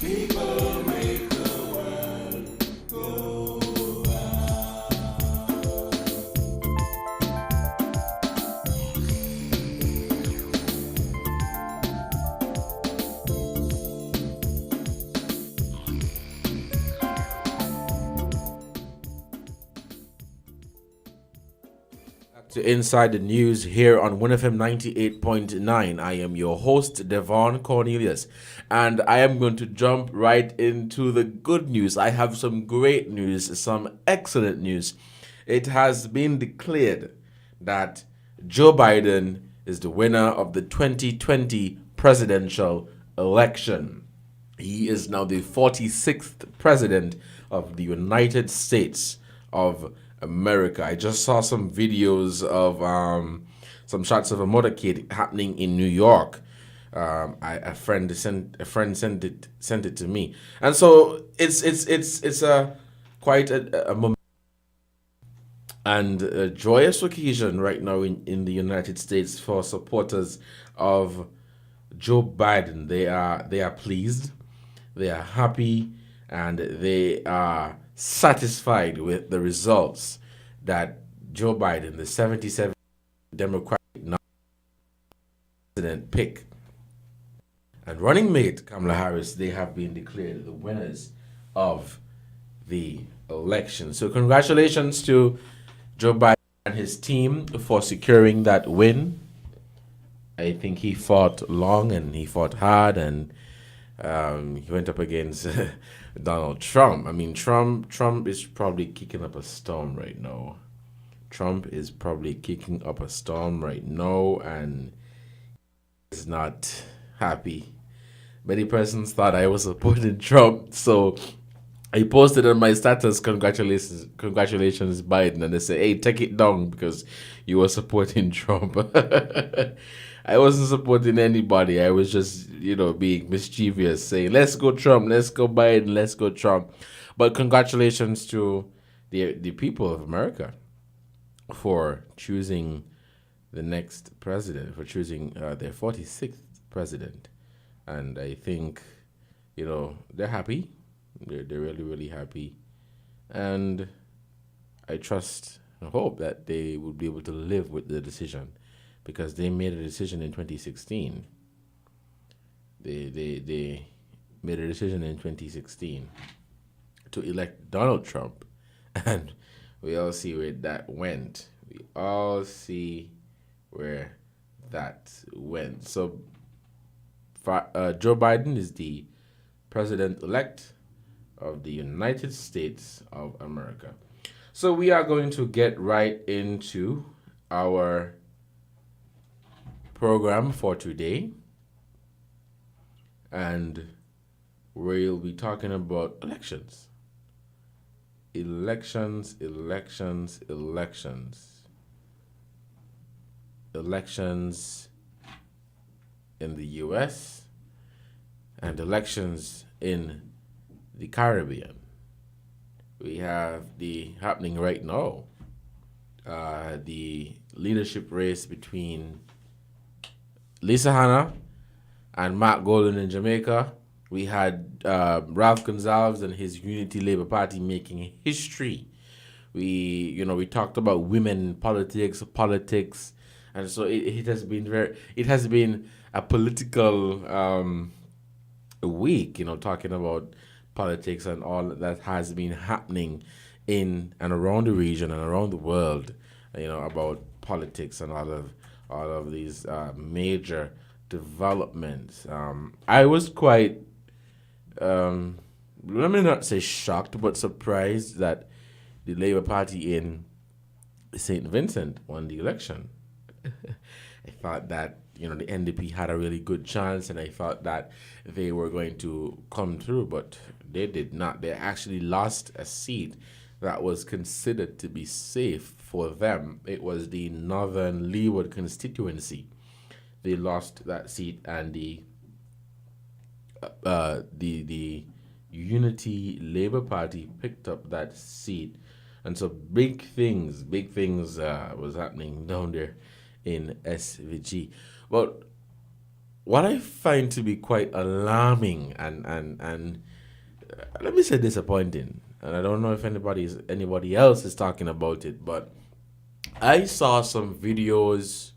People make the world go To Inside the News here on 1FM 98.9. I am your host, Devon Cornelius, and I am going to jump right into the good news. I have some great news, some excellent news. It has been declared that Joe Biden is the winner of the 2020 presidential election. He is now the 46th president of the United States of America. I just saw some videos of some shots of a motorcade happening in New York. A friend sent it to me, and so it's a quite a moment and a joyous occasion right now in the United States for supporters of Joe Biden. They are pleased, they are happy, and they are satisfied with the results that Joe Biden, the 77 Democratic president pick and running mate Kamala Harris, they have been declared the winners of the election. So congratulations to Joe Biden and his team for securing that win. I think he fought long and he fought hard, and he went up against Donald Trump. I mean, Trump is probably kicking up a storm right now. Trump is probably kicking up a storm right now and is not happy. Many persons thought I was supporting Trump, so I posted on my status, congratulations, Biden, and they said, hey, take it down because you were supporting Trump. I wasn't supporting anybody. I was just, being mischievous, saying, let's go Trump, let's go Biden, let's go Trump. But congratulations to the people of America for choosing the next president, for choosing their 46th president. And I think, they're happy. They're really, really happy. And I trust and hope that they will be able to live with the decision, because they made a decision in 2016. They made a decision in 2016 to elect Donald Trump. And we all see where that went. So Joe Biden is the president-elect of the United States of America. So we are going to get right into our program for today. And we'll be talking about elections. Elections in the US and elections in the Caribbean. We have the happening right now, the leadership race between Lisa Hanna and Mark Golden in Jamaica. We had Ralph Gonsalves and his Unity Labour Party making history. We talked about women in politics, and so it has been a political week. Talking about politics and all that has been happening in and around the region and around the world. About politics and all of these major developments. I was quite, let me not say shocked, but surprised that the Labour Party in St. Vincent won the election. I thought that, the NDP had a really good chance, and I thought that they were going to come through, but they did not. They actually lost a seat that was considered to be safe for them. It was the Northern Leeward constituency. They lost that seat, and the Unity Labour Party picked up that seat. And so big things was happening down there in SVG. But what I find to be quite alarming and let me say disappointing, and I don't know if anybody else is talking about it, but I saw some videos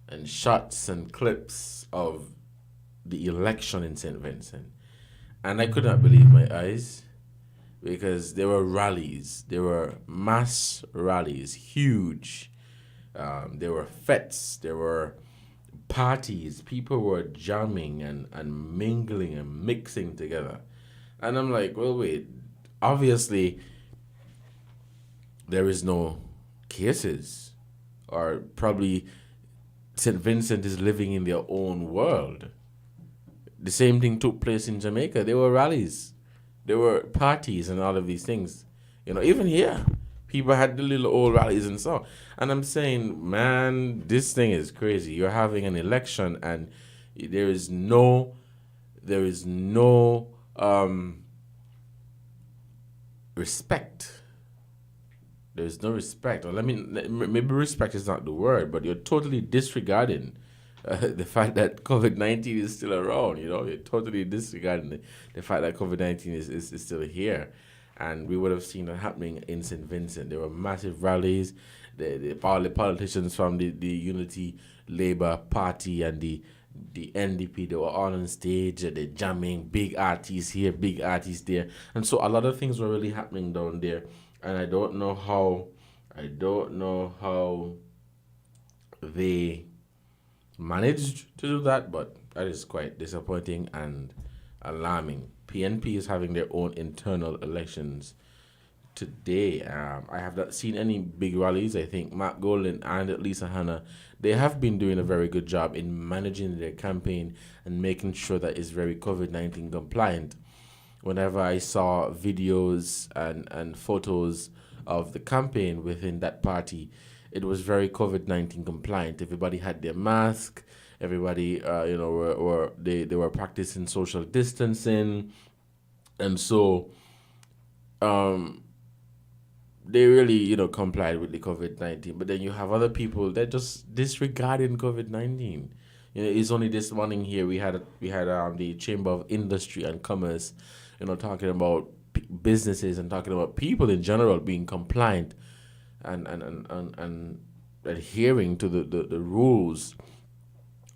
and shots and clips of the election in St. Vincent, and I could not believe my eyes, because there were rallies. There were mass rallies, huge. There were fetes. There were parties. People were jamming and mingling and mixing together. And I'm like, well, wait. Obviously, there is no cases. Or probably St. Vincent is living in their own world. The same thing took place in Jamaica. There were rallies. There were parties and all of these things. Even here, people had the little old rallies and so on. And I'm saying, man, this thing is crazy. You're having an election and there is no respect. There's no respect. Or maybe respect is not the word, but you're totally disregarding the fact that COVID-19 is still around. You're totally disregarding the fact that COVID-19 is still here. And we would have seen it happening in St. Vincent. There were massive rallies. All the politicians from the Unity Labour Party and the NDP, they were all on stage, they're jamming, big artists here, big artists there. And so a lot of things were really happening down there. And I don't know how they managed to do that, but that is quite disappointing and alarming. PNP is having their own internal elections today. I have not seen any big rallies. I think Mark Golden and Lisa Hanna, they have been doing a very good job in managing their campaign and making sure that it's very COVID-19 compliant. Whenever I saw videos and photos of the campaign within that party, it was very COVID-19 compliant. Everybody had their mask. Everybody, they were practicing social distancing, and so they really, complied with the COVID-19. But then you have other people that just disregarding COVID-19. It's only this morning here we had the Chamber of Industry and Commerce, talking about businesses and talking about people in general being compliant and adhering to the rules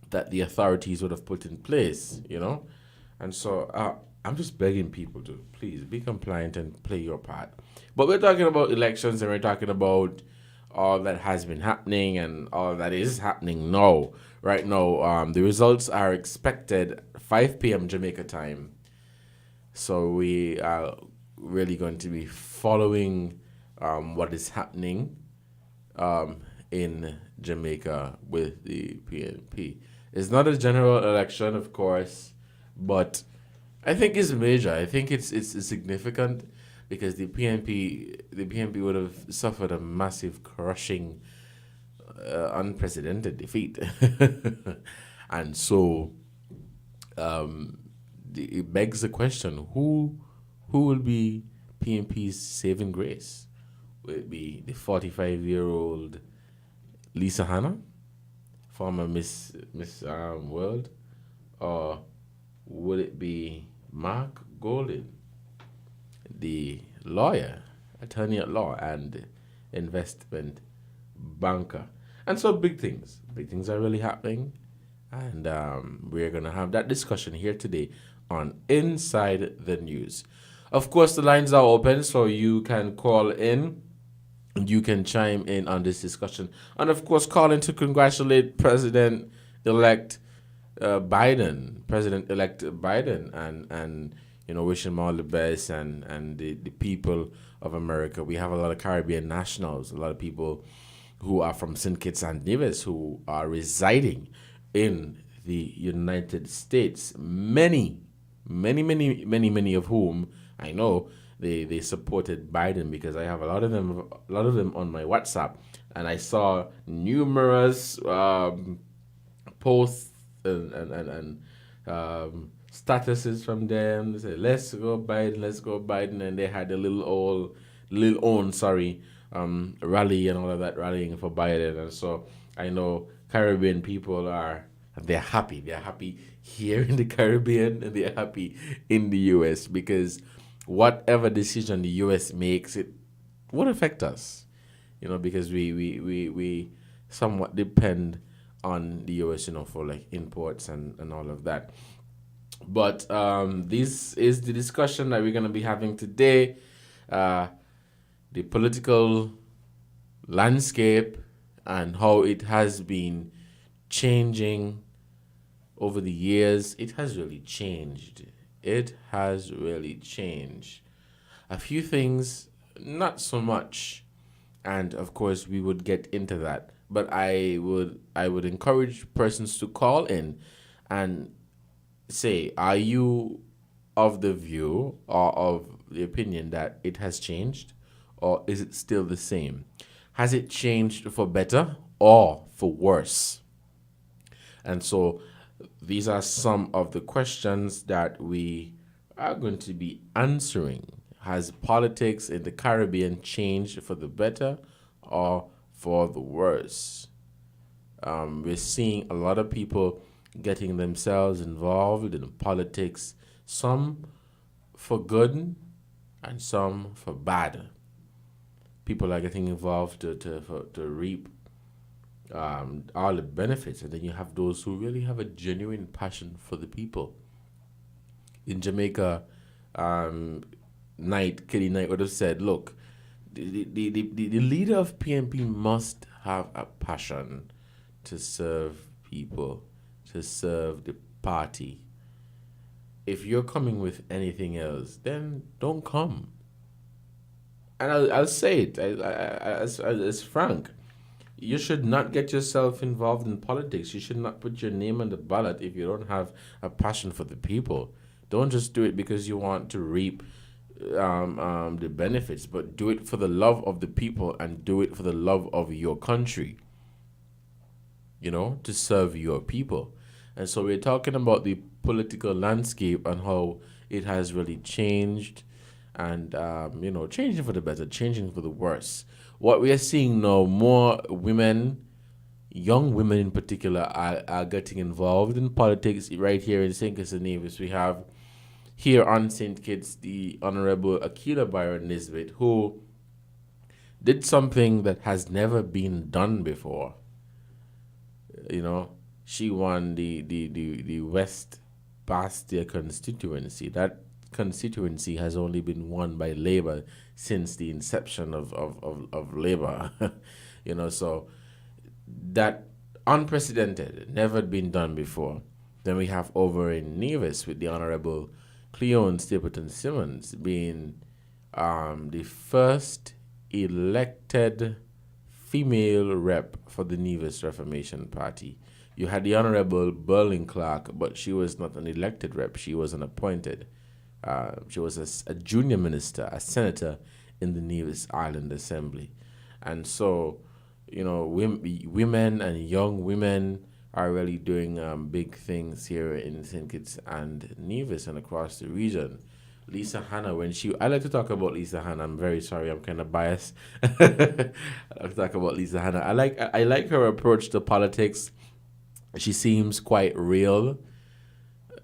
that the authorities would have put in place, And so I'm just begging people to please be compliant and play your part. But we're talking about elections, and we're talking about all that has been happening and all that is happening now. Right now, the results are expected 5 p.m. Jamaica time. So we are really going to be following what is happening in Jamaica with the PNP. It's not a general election, of course, but I think it's major. I think it's significant because the PNP would have suffered a massive, crushing, unprecedented defeat, and so it begs the question: who will be PNP's saving grace? Will it be the 45-year-old Lisa Hanna, former Miss World, or would it be Mark Golden, the lawyer, attorney at law, and investment banker? And so big things are really happening, and we're going to have that discussion here today on Inside the News. Of course, the lines are open, so you can call in. You can chime in on this discussion. And of course, call in to congratulate President-elect Biden, and wish him all the best and the people of America. We have a lot of Caribbean nationals, a lot of people who are from St. Kitts and Nevis who are residing in the United States. Many of whom I know they supported Biden, because I have a lot of them on my WhatsApp, and I saw numerous posts and statuses from them. They said, let's go Biden, and they had a little own rally and all of that, rallying for Biden. And so I know Caribbean people they're happy here in the Caribbean, and they're happy in the US, because whatever decision the US makes, it would affect us, because we somewhat depend on the US, for like imports and all of that. But this is the discussion that we're going to be having today. The political landscape and how it has been changing over the years. It has really changed. A few things, not so much. And of course, we would get into that. But I would encourage persons to call in and say, are you of the view or of the opinion that it has changed, or is it still the same? Has it changed for better or for worse? And so these are some of the questions that we are going to be answering. Has politics in the Caribbean changed for the better or for the worse? We're seeing a lot of people getting themselves involved in politics, some for good and some for bad. People are getting involved to reap all the benefits, and then you have those who really have a genuine passion for the people. In Jamaica, Kelly Knight would have said, look, the leader of PNP must have a passion to serve people, to serve the party. If you're coming with anything else, then don't come. And I'll say it as frank. You should not get yourself involved in politics. You should not put your name on the ballot if you don't have a passion for the people. Don't just do it because you want to reap the benefits, but do it for the love of the people and do it for the love of your country, to serve your people. And so we're talking about the political landscape and how it has really changed and, changing for the better, changing for the worse. What we are seeing now, more women, young women in particular, are getting involved in politics right here in St. Kitts and Nevis. We have here on St. Kitts the Honorable Akila Byron Nisbet, who did something that has never been done before. She won the West Bastia constituency. That constituency has only been won by Labour since the inception of Labour. So that unprecedented, never been done before. Then we have over in Nevis with the Honorable Cleone Stapleton Simmons being the first elected female rep for the Nevis Reformation Party. You had the Honorable Berlin Clark, but she was not an elected rep. She was an appointed. She was a junior minister, a senator in the Nevis Island Assembly. And so, women and young women are really doing big things here in St. Kitts and Nevis and across the region. Lisa Hanna, I like to talk about Lisa Hanna. I'm very sorry, I'm kind of biased. I like to talk about Lisa Hanna. I like her approach to politics. She seems quite real.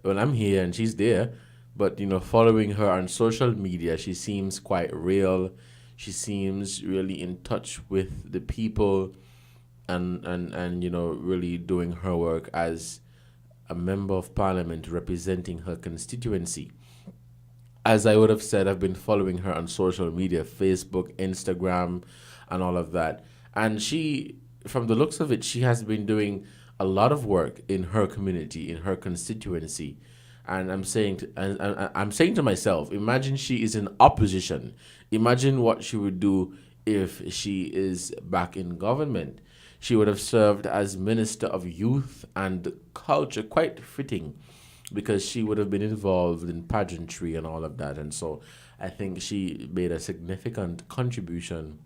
Well, I'm here and she's there, but following her on social media, she seems quite real. She seems really in touch with the people, and really doing her work as a member of parliament representing her constituency. As I would have said, I've been following her on social media, Facebook, Instagram, and all of that. And she, from the looks of it, she has been doing a lot of work in her community, in her constituency. And I'm saying to myself, imagine she is in opposition. Imagine what she would do if she is back in government. She would have served as Minister of Youth and Culture, quite fitting, because she would have been involved in pageantry and all of that. And so I think she made a significant contribution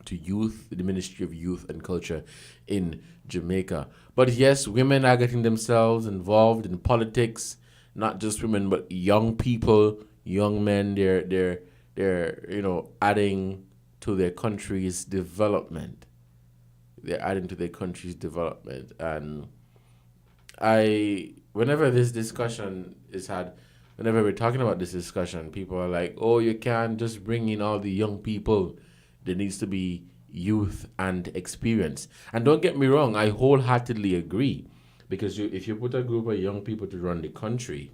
to youth, the Ministry of Youth and Culture in Jamaica. But yes, women are getting themselves involved in politics. Not just women, but young people, young men. They're adding to their country's development. They're adding to their country's development. And whenever this discussion is had, whenever we're talking about this discussion, people are like, oh, you can't just bring in all the young people. There needs to be youth and experience. And don't get me wrong, I wholeheartedly agree. Because if you put a group of young people to run the country,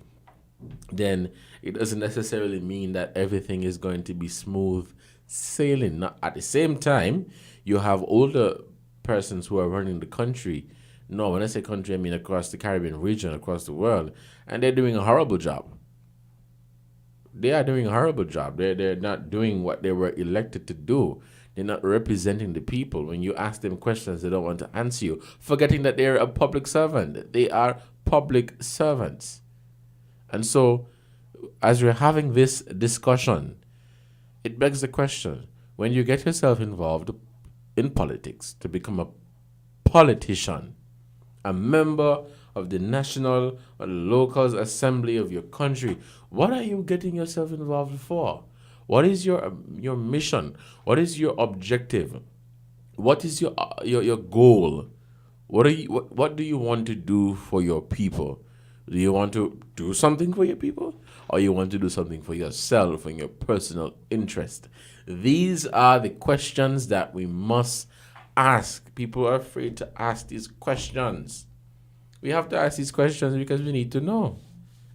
then it doesn't necessarily mean that everything is going to be smooth sailing. Now, at the same time, you have older persons who are running the country. No, when I say country, I mean across the Caribbean region, across the world. And they're doing a horrible job. They are doing a horrible job. They're not doing what they were elected to do. They're not representing the people. When you ask them questions, they don't want to answer you, forgetting that they're a public servant. They are public servants. And so, as we're having this discussion, it begs the question, when you get yourself involved in politics to become a politician, a member of the national or local assembly of your country, what are you getting yourself involved for? What is your mission? What is your objective? What is your goal? What do you want to do for your people? Do you want to do something for your people, or you want to do something for yourself and your personal interest? These are the questions that we must ask. People are afraid to ask these questions. We have to ask these questions because we need to know.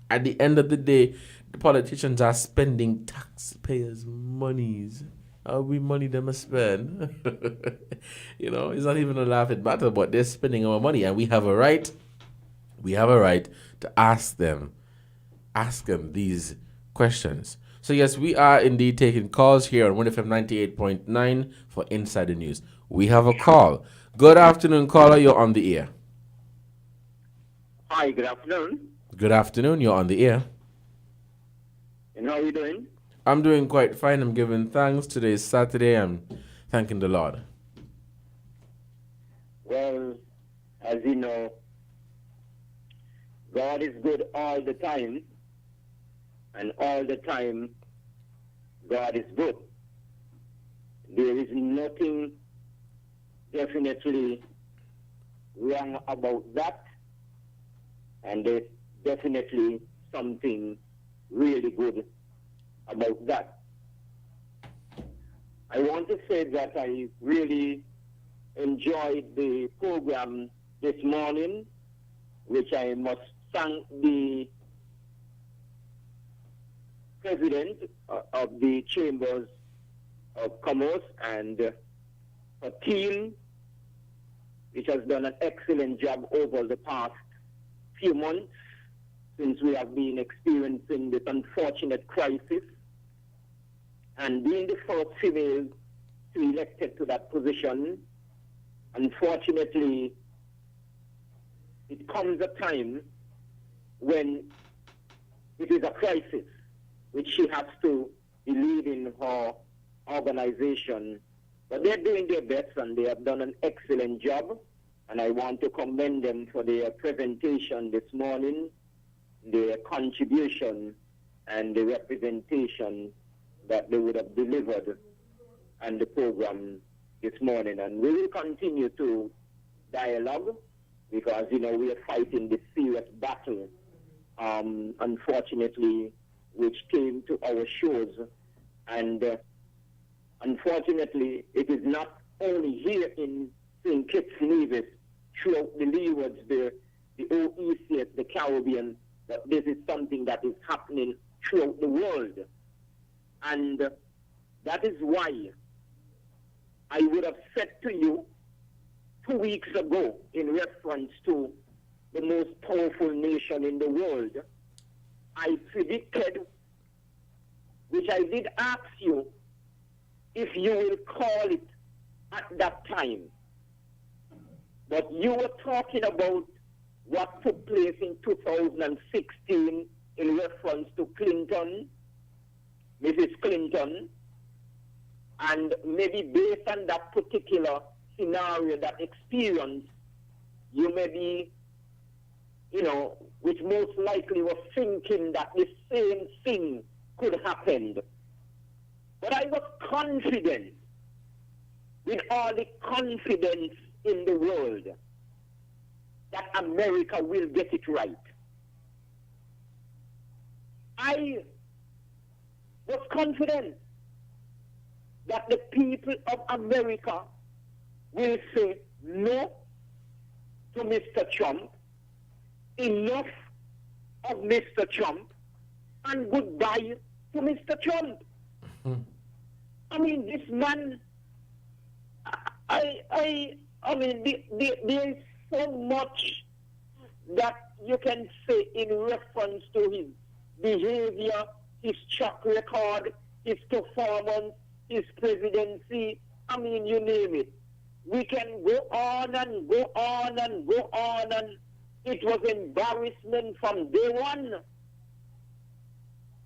At the end of the day, the politicians are spending taxpayers' monies. How we money them spend? You know, it's not even a laughing matter, but they're spending our money, and we have a right. We have a right to ask them these questions. So yes, we are indeed taking calls here on 1FM 98.9 for Inside the News. We have a call. Good afternoon, caller. You're on the air. Hi, good afternoon. Good afternoon. You're on the air. And how are you doing? I'm doing quite fine. I'm giving thanks. Today is Saturday. I'm thanking the Lord. Well, as you know, God is good all the time, and all the time, God is good. There is nothing definitely wrong about that, and there's definitely something really good about that. I want to say that I really enjoyed the program this morning, which I must thank the president of the Chambers of Commerce and a team which has done an excellent job over the past few months since we have been experiencing this unfortunate crisis. And being the first female to be elected to that position, unfortunately, it comes a time when it is a crisis, which she has to be leading her organization. But they're doing their best, and they have done an excellent job. And I want to commend them for their presentation this morning, their contribution, and the representation that they would have delivered on the program this morning. And we will continue to dialogue because, you know, we are fighting this serious battle, unfortunately, which came to our shores. And unfortunately, it is not only here in St. Kitts Nevis, throughout the leewards, the OECS, the Caribbean, but this is something that is happening throughout the world. And that is why I would have said to you 2 weeks ago in reference to the most powerful nation in the world, I predicted, which I did ask you if you will call it at that time. But you were talking about what took place in 2016 in reference to Clinton, Mrs. Clinton, and maybe based on that particular scenario, that experience, you may be, you know, which most likely was thinking that the same thing could happen. But I was confident, with all the confidence in the world, that America will get it right. I was confident that the people of America will say no to Mr. Trump, enough of Mr. Trump, and goodbye to Mr. Trump. I mean, this man, I mean, there is so much that you can say in reference to his behavior, his track record, his performance, his presidency. I mean, you name it. We can go on and go on and go on, and it was embarrassment from day one,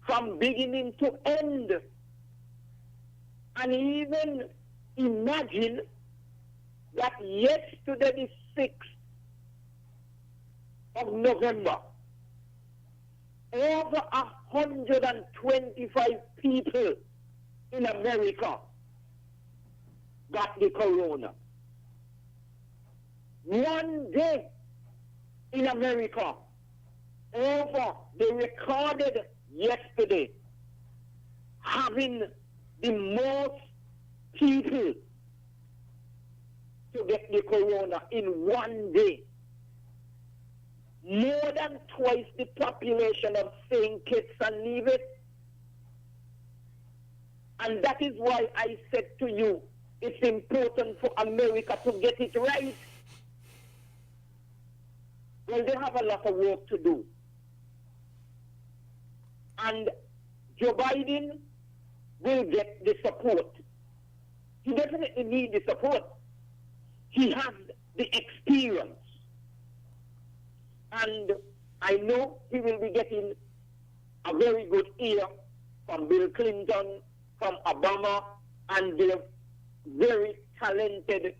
from beginning to end. And even imagine that yesterday, the 6th of November, over 125 people in America got the corona. One day in America, They recorded yesterday having the most people to get the corona in one day. More than twice the population of St. Kitts and Nevis. And that is why I said to you, it's important for America to get it right. Well, they have a lot of work to do. And Joe Biden will get the support. He definitely needs the support. He has the experience. And I know he will be getting a very good ear from Bill Clinton, from Obama, and their very talented,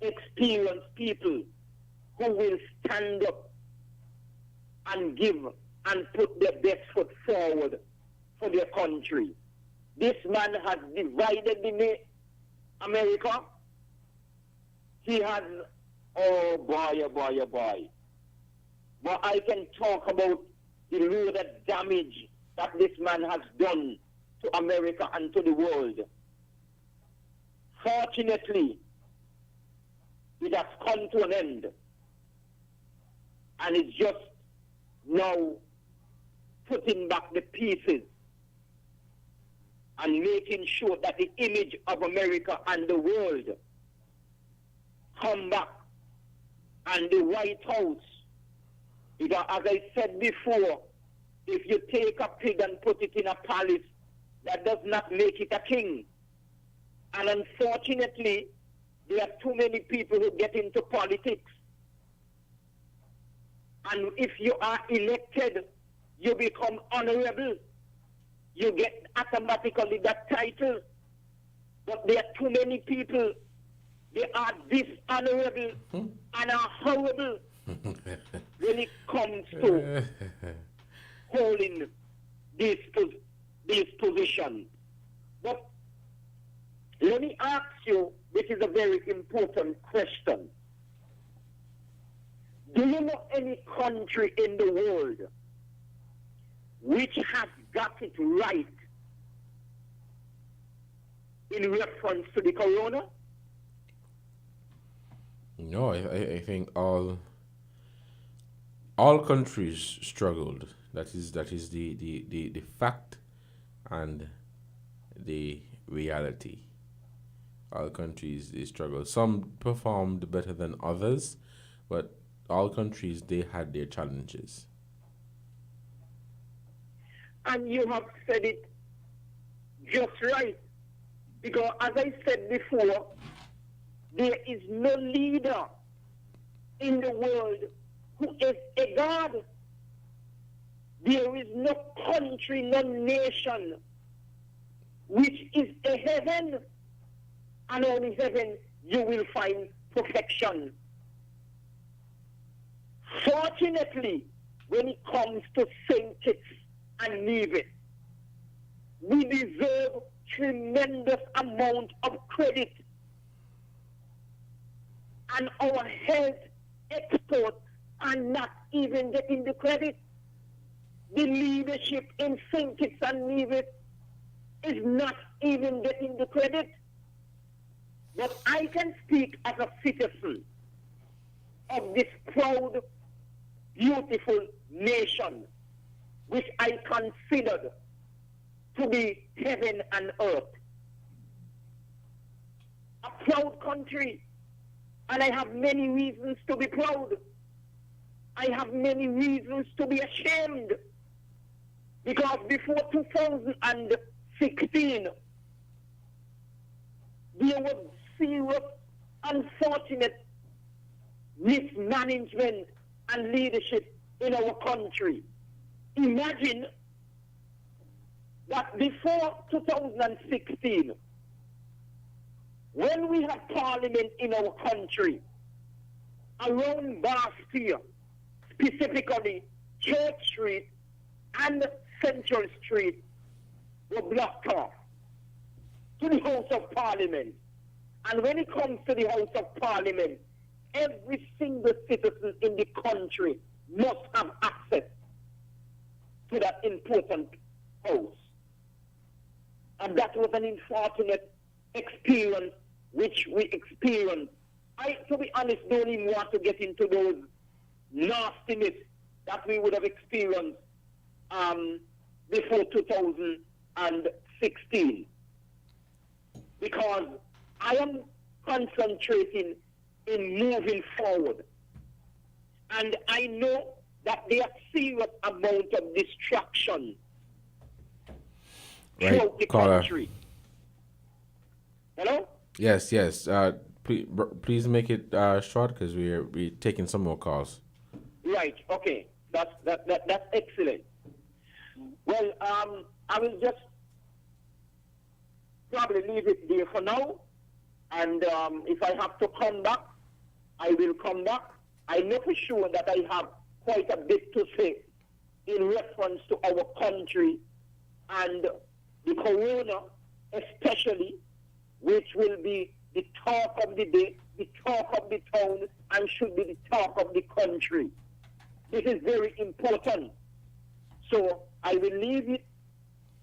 experienced people who will stand up and give and put their best foot forward for their country. This man has divided America. He has, oh boy, oh boy, oh boy. But I can talk about the load of damage that this man has done to America and to the world. Fortunately, it has come to an end. And it's just now putting back the pieces and making sure that the image of America and the world come back. And the White House, because as I said before, if you take a pig and put it in a palace, that does not make it a king. And unfortunately, there are too many people who get into politics. And if you are elected, you become honorable. You get automatically that title. But there are too many people, they are dishonorable and are horrible when it comes to holding these positions. But let me ask you, this is a very important question. Do you know any country in the world which has got it right in reference to the corona? No, I think all countries struggled. That is the fact and the reality. All countries, they struggled. Some performed better than others, but all countries, they had their challenges. And you have said it just right. Because as I said before, there is no leader in the world who is a God. There is no country, no nation which is a heaven. And only heaven you will find perfection. Fortunately, when it comes to St. Kitts and Nevis, we deserve tremendous amount of credit. And our health experts are not even getting the credit. The leadership in St. Kitts and Nevis is not even getting the credit. But I can speak as a citizen of this proud, beautiful nation, which I considered to be heaven and earth. A proud country, and I have many reasons to be proud. I have many reasons to be ashamed, because before 2016, there was serious, unfortunate mismanagement and leadership in our country. Imagine that before 2016, when we had parliament in our country, around Bastille, specifically Church Street and Central Street, were blocked off to the House of Parliament. And when it comes to the House of Parliament, every single citizen in the country must have access to that important house. And that was an unfortunate experience which we experienced. I, to be honest, don't even want to get into those nastiness that we would have experienced before 2016. Because I am concentrating in moving forward. And I know that there are serious amount of distraction throughout the country. Hello? Yes. Please make it short because we're taking some more calls. Right. Okay. That's excellent. Well, I will just probably leave it there for now. And if I have to come back, I will come back. I know for sure that I have quite a bit to say in reference to our country and the corona, especially, which will be the talk of the day, the talk of the town, and should be the talk of the country. This is very important. So I will leave it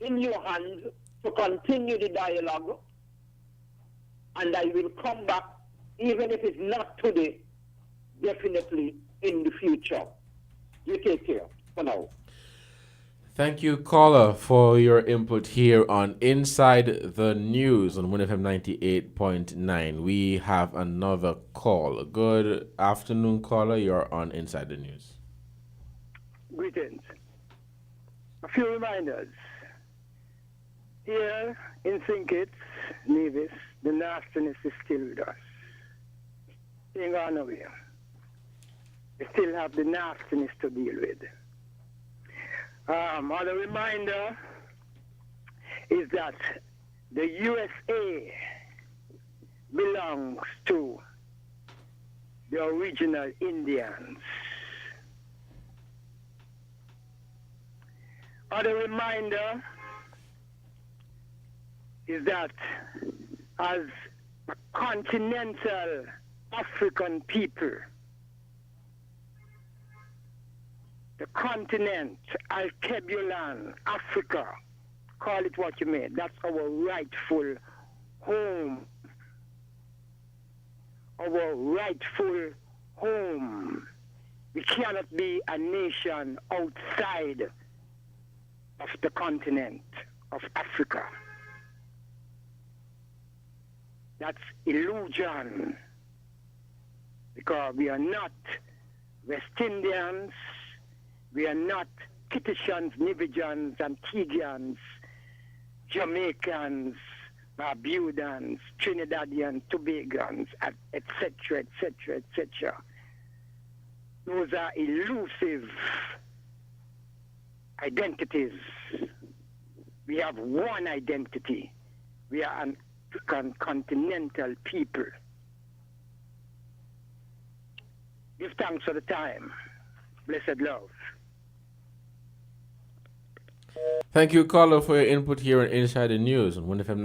in your hands to continue the dialogue, and I will come back, even if it's not today, definitely in the future. You take care for now. Thank you, caller, for your input here on Inside the News on WinFM 98.9. We have another call. Good afternoon, caller. You're on Inside the News. Greetings. A few reminders. Here in St. Kitts, Nevis, the nastiness is still with us. Ain't gone nowhere. We still have the nastiness to deal with. Other reminder is that the USA belongs to the original Indians. Other reminder is that as a continental African people, the continent, Alkebulan, Africa, call it what you may, that's our rightful home. Our rightful home. We cannot be a nation outside of the continent of Africa. That's illusion, because we are not West Indians, we are not Kittitians, Nivijans, Antiguans, Jamaicans, Barbudans, Trinidadians, Tobagans, etc., etc., etc. Those are elusive identities. We have one identity. We are an African continental people. Give thanks for the time. Blessed love. Thank you, caller, for your input here on Inside the News on WinFM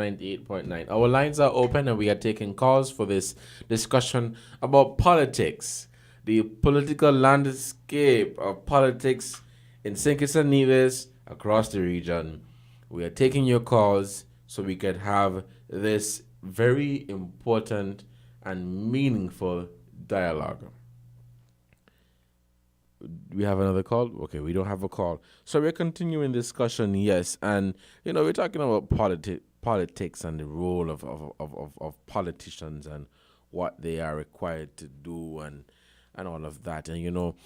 98.9. Our lines are open and we are taking calls for this discussion about politics, the political landscape of politics in St. Kitts and Nevis, across the region. We are taking your calls so we can have this very important and meaningful dialogue. We have another call? Okay, we don't have a call. So we're continuing discussion, yes. And, you know, we're talking about politics and the role of politicians and what they are required to do and all of that. And, you know,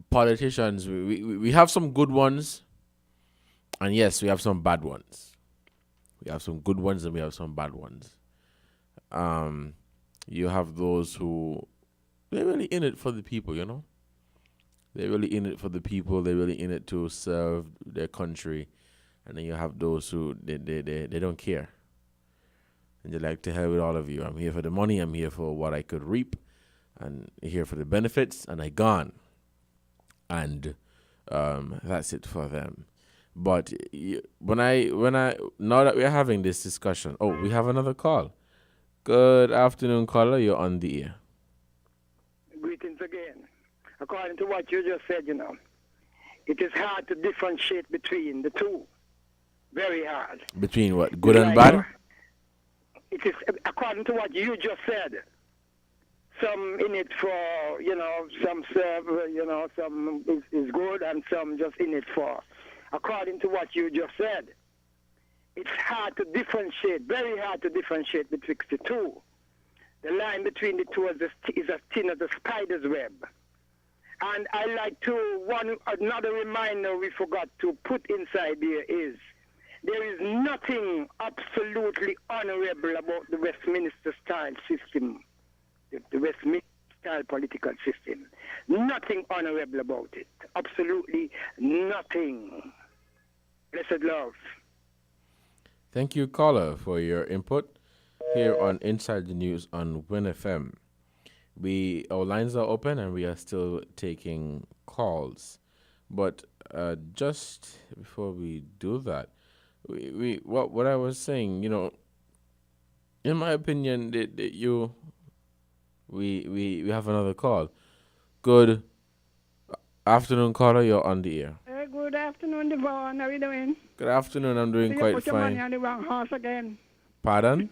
politicians, we have some good ones. And, yes, we have some bad ones. We have some good ones and we have some bad ones. You have those who, they're really in it for the people, you know. They're really in it for the people. They're really in it to serve their country. And then you have those who, they don't care. And they like to hell with all of you. I'm here for the money. I'm here for what I could reap. And here for the benefits. And I gone. And that's it for them. But now that we're having this discussion, we have another call. Good afternoon, caller. You're on the air. Greetings again. According to what you just said, you know, it is hard to differentiate between the two. Very hard. Between what? Good and bad? It is according to what you just said. Some in it for, some serve, some is good and some just in it for. According to what you just said, it's hard to differentiate, very hard to differentiate betwixt the two. The line between the two is as thin as a spider's web. And I like to, another reminder we forgot to put inside here is, there is nothing absolutely honorable about the Westminster style system, the Westminster style political system. Nothing honorable about it. Absolutely nothing. Blessed love. Thank you, caller, for your input here on Inside the News on Win FM. Our lines are open and we are still taking calls. But just before we do that, what I was saying, in my opinion, we have another call. Good afternoon, caller. You're on the air. Good afternoon, Devon. How are you doing? Good afternoon. I'm doing You quite put your money fine. on the wrong horse again. Pardon?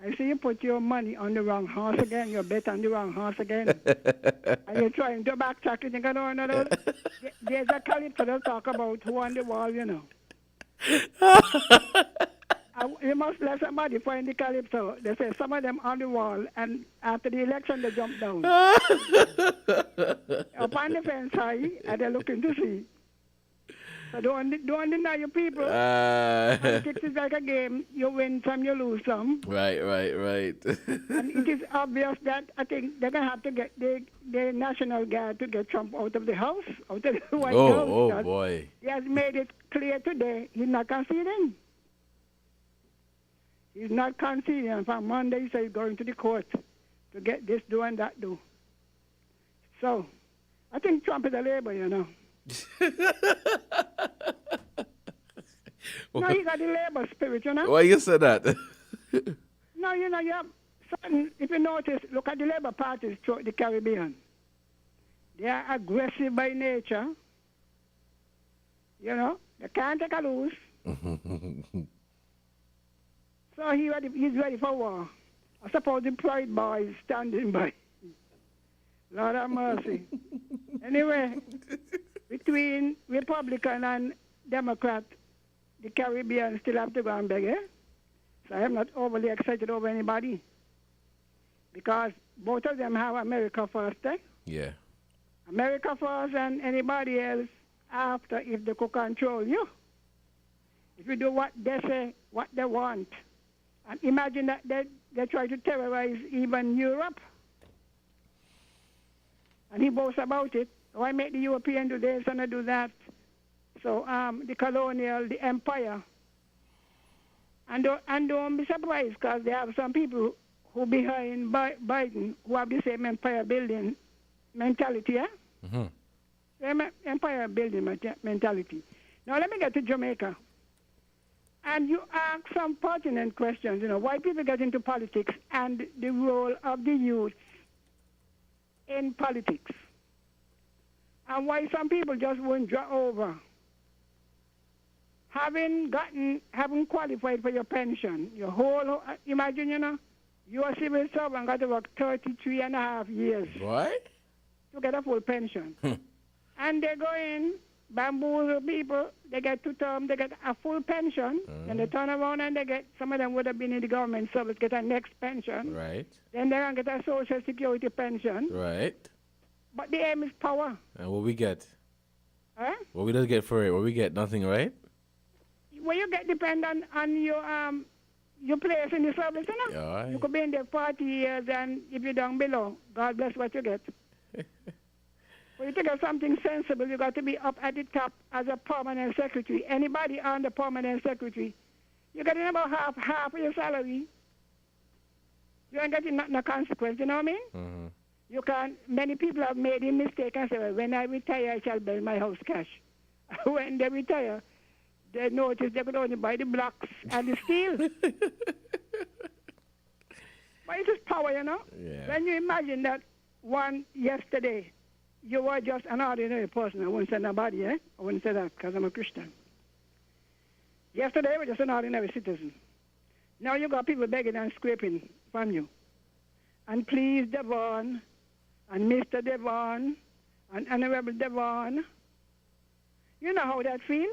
I see you put your money on the wrong horse again. You bet on the wrong horse again. Are you trying to backtrack? You think I don't know? There's a calypso that talk about who on the wall, You must let somebody find the calypso. They say some of them on the wall, and after the election, they jump down. Up on the fence high, and they're looking to see. So don't deny your people. Politics is like a game. You win some, you lose some. Right. And it is obvious that I think they're going to have to get the National Guard to get Trump out of the House, out of the White House. Oh, boy. He has made it clear today he's not conceding. He's not conceding. And from Monday, he said he's going to the court to get this do and that do. So, I think Trump is a labor, No, he got the labor spirit, Why you say that? No, you have certain, if you notice, look at the Labour parties throughout the Caribbean. They are aggressive by nature. They can't take a lose. So he's ready for war. I suppose the Pride Boy is standing by. Lord have mercy. Anyway, between Republican and Democrat, the Caribbean still have to go and beg, So I am not overly excited over anybody. Because both of them have America first, Yeah. America first and anybody else after if they could control you. If you do what they say, what they want. And imagine that they try to terrorize even Europe. And he boasts about it. Why make the European do this and I do that? So the colonial, the empire. And don't be surprised because they have some people who behind Biden who have the same empire building mentality, Same empire building mentality. Now let me get to Jamaica. And you ask some pertinent questions, why people get into politics and the role of the youth in politics. And why some people just won't draw over. Having qualified for your pension, your whole, imagine, you're a civil servant, got to work 33 and a half years. What? To get a full pension. And they go in, bamboozle people, they get 2 terms, they get a full pension, then they turn around and they get, some of them would have been in the government service, get a next pension. Right. Then they're going to get a social security pension. Right. But the aim is power. And what we get? Huh? What we don't get for it? What we get? Nothing, right? Well, you get dependent on your place in the service, Yeah, You could be in there 40 years, and if you're down below, God bless what you get. For you to get something sensible, you got to be up at the top as a permanent secretary. Anybody on the permanent secretary, you're getting about half of your salary. You ain't getting no consequence, you know what I mean? Mm-hmm. You can. Many people have made a mistake and say, well, when I retire, I shall build my house cash. When they retire, they notice they could only buy the blocks and the steel. But it is power, Yeah. When you imagine that one yesterday, you were just an ordinary person. I wouldn't say nobody, eh? I wouldn't say that because I'm a Christian. Yesterday, you were just an ordinary citizen. Now you got people begging and scraping from you. And please, Devon, and Mr. Devon, and Honorable Devon, you know how that feel?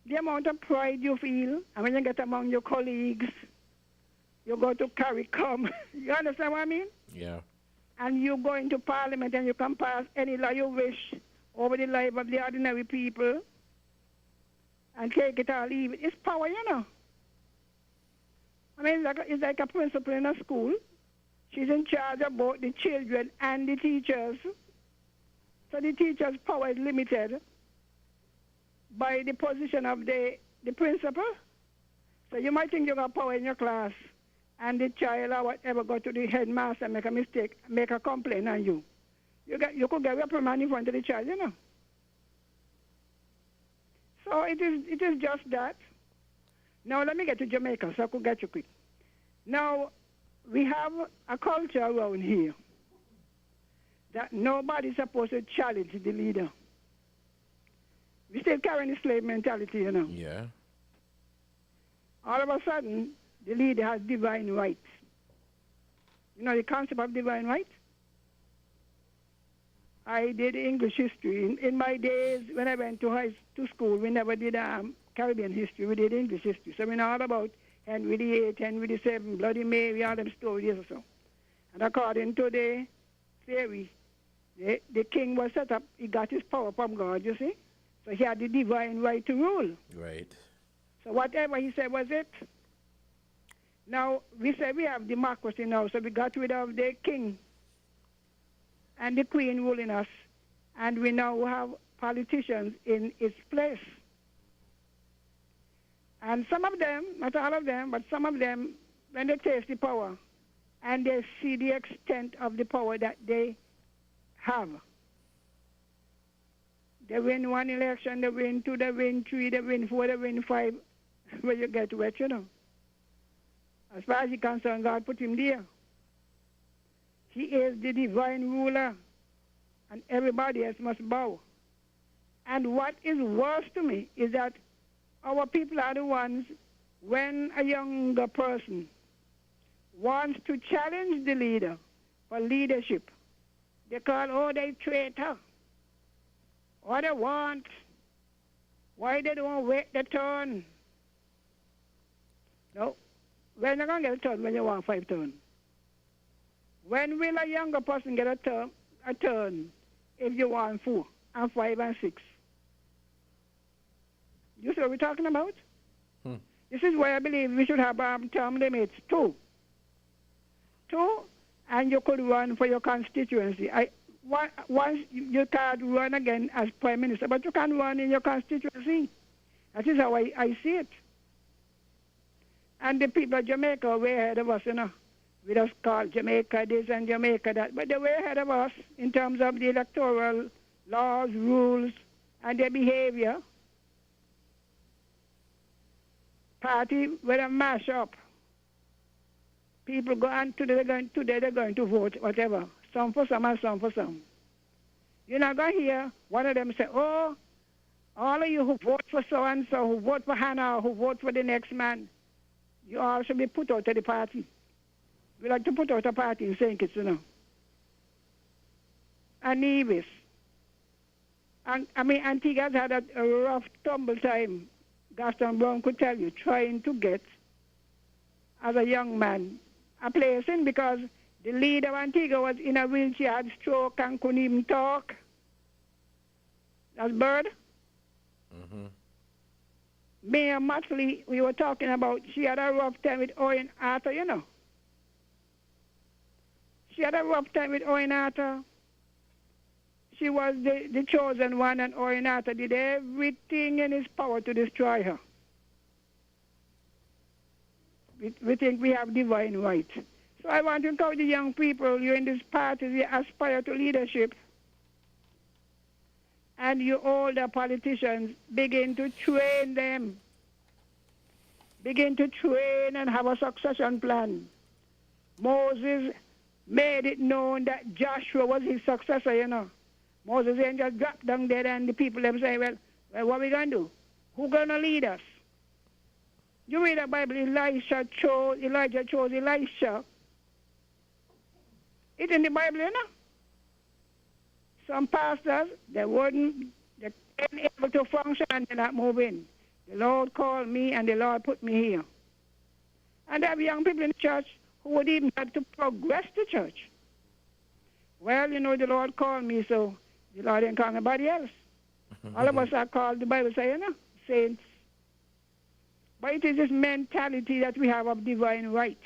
The amount of pride you feel, and when you get among your colleagues, you go to CARICOM. You understand what I mean? Yeah. And you go into Parliament and you can pass any law you wish over the life of the ordinary people and take it or leave it. It's power, you know. I mean, it's like a principal in a school. She's in charge of both the children and the teachers. So the teacher's power is limited by the position of the principal. So you might think you got power in your class, and the child or whatever go to the headmaster and make a mistake, make a complaint on you. You could get reprimand in front of the child, you know. So it is just that. Now let me get to Jamaica so I could get you quick. Now, we have a culture around here that nobody's supposed to challenge the leader. We still carrying the slave mentality, you know. Yeah. All of a sudden, the leader has divine rights. You know the concept of divine rights? I did English history. In my days, when I went to school, we never did Caribbean history. We did English history. So we know all about Henry VIII, Henry VII, Bloody Mary, all them stories or so. And according to the theory, the king was set up, he got his power from God, you see? So he had the divine right to rule. Right. So whatever he said was it. Now, we say we have democracy now, so we got rid of the king and the queen ruling us, and we now have politicians in its place. And some of them, not all of them, but some of them, when they taste the power and they see the extent of the power that they have, they win one election, they win two, they win three, they win four, they win five, where you get wet, you know. As far as he's concerned, God put him there. He is the divine ruler, and everybody else must bow. And what is worse to me is that our people are the ones, when a younger person wants to challenge the leader for leadership, they call, oh, they traitor. What they want, why they don't wait their turn. No, when you're going to get a turn when you want 5 turns? When will a younger person get a turn if you want 4 and 5 and 6? You see what we're talking about? This is why I believe we should have term limits, 2. 2, and you could run for your constituency. Once you can't run again as Prime Minister, but you can run in your constituency. That is how I see it. And the people of Jamaica are way ahead of us, you know. We just call Jamaica this and Jamaica that, but they're way ahead of us in terms of the electoral laws, rules, and their behavior. Party with a mash up. People go on today they're going to vote, whatever. Some for some and some for some. You're not going to hear one of them say, oh, all of you who vote for so-and-so, who vote for Hannah, who vote for the next man, you all should be put out of the party. We like to put out a party in St. Kitts, you know. And Nevis. And, I mean, Antigua's had a rough tumble time, Gaston Brown could tell you, trying to get, as a young man, a place in, because the leader of Antigua was in a wheelchair, had stroke, and couldn't even talk. That's Bird. Mayor Motley, we were talking about, she had a rough time with Owen Arthur, you know. She had a rough time with Owen Arthur. She was the chosen one, and Owen Arthur did everything in his power to destroy her. We think we have divine right. So I want to encourage the young people, you're in this party, you aspire to leadership, and you older politicians, begin to train them. Begin to train and have a succession plan. Moses made it known that Joshua was his successor, you know. Moses ain't just dropped down there and the people them say, well, what we going to do? Who going to lead us? You read the Bible, Elijah chose Elisha. It's in the Bible, you know. Some pastors, they weren't able to function and they're not moving. The Lord called me and the Lord put me here. And there are young people in the church who would even have to progress the church. Well, you know, the Lord called me, so the Lord didn't call nobody else. All of us are called, the Bible says, you know, saints. But it is this mentality that we have of divine right.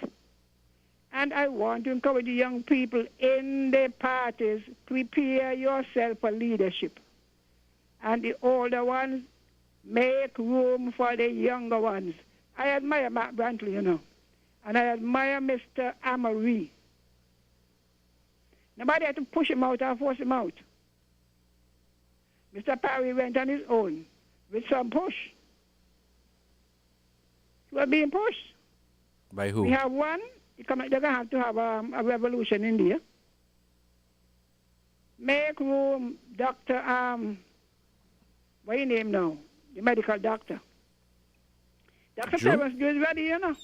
And I want to encourage the young people in the parties, prepare yourself for leadership. And the older ones, make room for the younger ones. I admire Mark Brantley, you know. And I admire Mr. Amory. Nobody had to push him out or force him out. Mr. Parry went on his own with some push. He was being pushed. By who? We have one. They're going to have to have a revolution in India. Make room, Dr. What is his name now? The medical doctor. Dr. Drew? Terence Drew is ready, you know.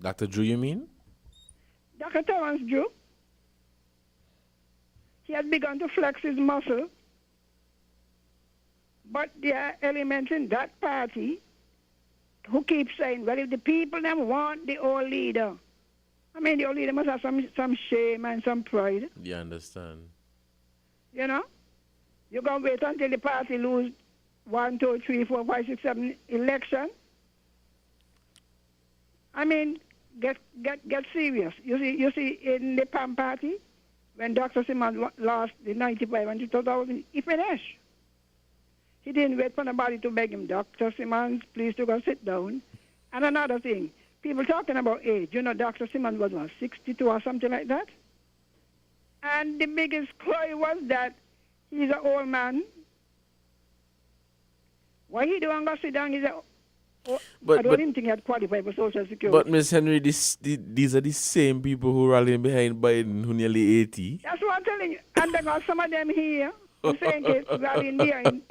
Dr. Drew, you mean? Dr. Terence Drew. He has begun to flex his muscle. But there are elements in that party who keep saying, well, if the people them want the old leader, I mean, the old leader must have some shame and some pride. You understand? You know? You're going to wait until the party lose 1, 2, 3, 4, 5, 6, 7 election. I mean, get serious. You see, in the PAM party, when Dr. Simmons lost the 95 and 2000, he finished. He didn't wait for nobody to beg him, Dr. Simmons, please to go sit down. And another thing, people talking about age. You know, Dr. Simmons was, 62 or something like that? And the biggest cry was that he's an old man. Why he don't go sit down? He's a, I don't even think he had qualified for Social Security. But, Miss Henry, these are the same people who rallying behind Biden who nearly 80. That's what I'm telling you. And they got some of them here who saying it's rallying behind.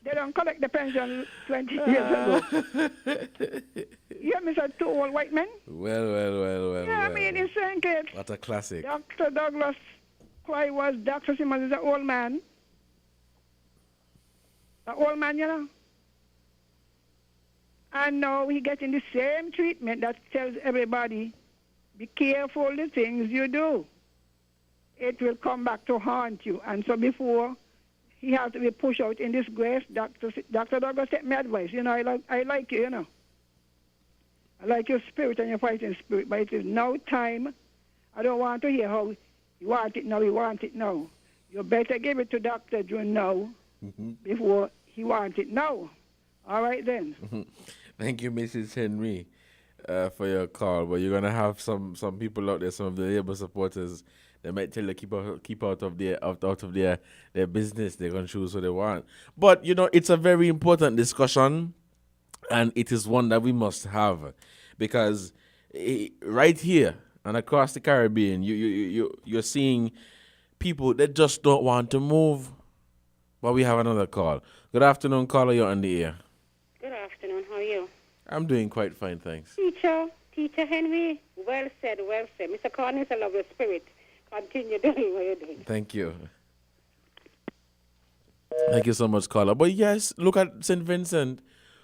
They don't collect the pension 20 years ago. You have me said 2 old white men? Well. Yeah, I mean, it's saying it. What a classic. Dr. Douglas Clay was Dr. Simmons is an old man. An old man, you know. And now he getting the same treatment that tells everybody, be careful the things you do. It will come back to haunt you. And so before he has to be pushed out in disgrace, Dr. Douglas take my advice. You know, I like you, you know. I like your spirit and your fighting spirit, but it is now time. I don't want to hear how you want it now. You better give it to Dr. Drew now before he wants it now. All right, then. Thank you, Mrs. Henry, for your call. But you're going to have some people out there, some of the Labour supporters, they might tell you keep out of their business. They're going to choose what they want. But, you know, it's a very important discussion, and it is one that we must have. Because right here and across the Caribbean, you're seeing people that just don't want to move. But we have another call. Good afternoon, caller. You're on the air. Good afternoon. How are you? I'm doing quite fine, thanks. Teacher Henry, well said. Mr. Collins, I love your spirit. Continue doing what you're doing. Thank you. Thank you so much, caller. But yes, look at St. Vincent.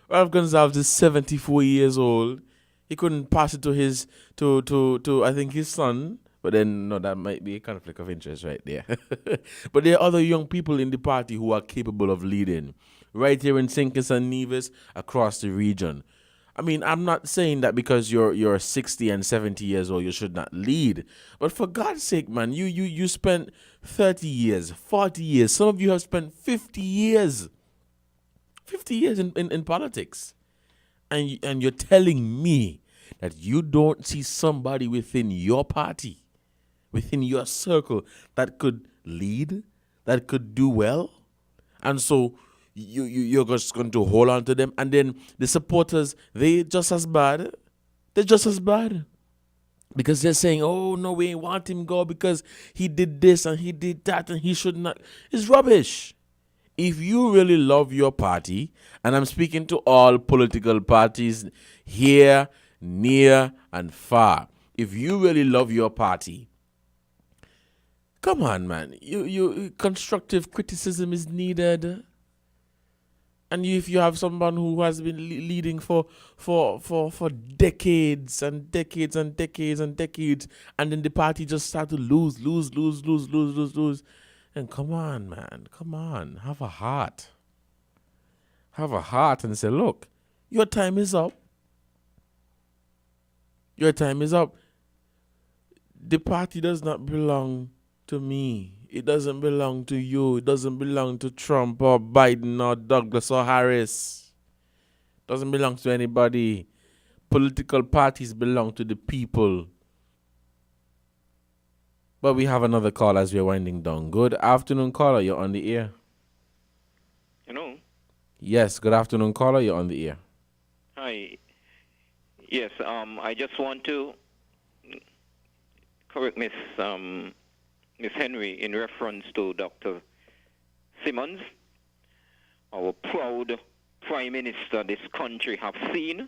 Ralph Gonzalez is 74 years old. He couldn't pass it to I think his son. But then, no, that might be a conflict of interest right there. But there are other young people in the party who are capable of leading. Right here in St. Kitts and Nevis, across the region. I mean, I'm not saying that because you're 60 and 70 years old, you should not lead. But for God's sake, man, you spent 30 years, 40 years. Some of you have spent 50 years. 50 years in politics. And you're telling me that you don't see somebody within your party, within your circle, that could lead, that could do well. And so you're just going to hold on to them. And then the supporters, they're just as bad. Because they're saying, oh, no, we ain't want him go because he did this and he did that and he should not. It's rubbish. If you really love your party, and I'm speaking to all political parties here, near, and far. If you really love your party, come on, man. You constructive criticism is needed. And if you have someone who has been leading for decades and decades and decades and decades, and then the party just start to lose. And come on, man. Come on. Have a heart. Have a heart and say, look, your time is up. Your time is up. The party does not belong to me. It doesn't belong to you. It doesn't belong to Trump or Biden or Douglas or Harris. It doesn't belong to anybody. Political parties belong to the people. But we have another call as we're winding down. Good afternoon, caller. You're on the air. Hello. Yes, good afternoon, caller. You're on the air. Hi. Yes, I just want to correct Miss Henry in reference to Dr. Simmons, our proud Prime Minister this country have seen.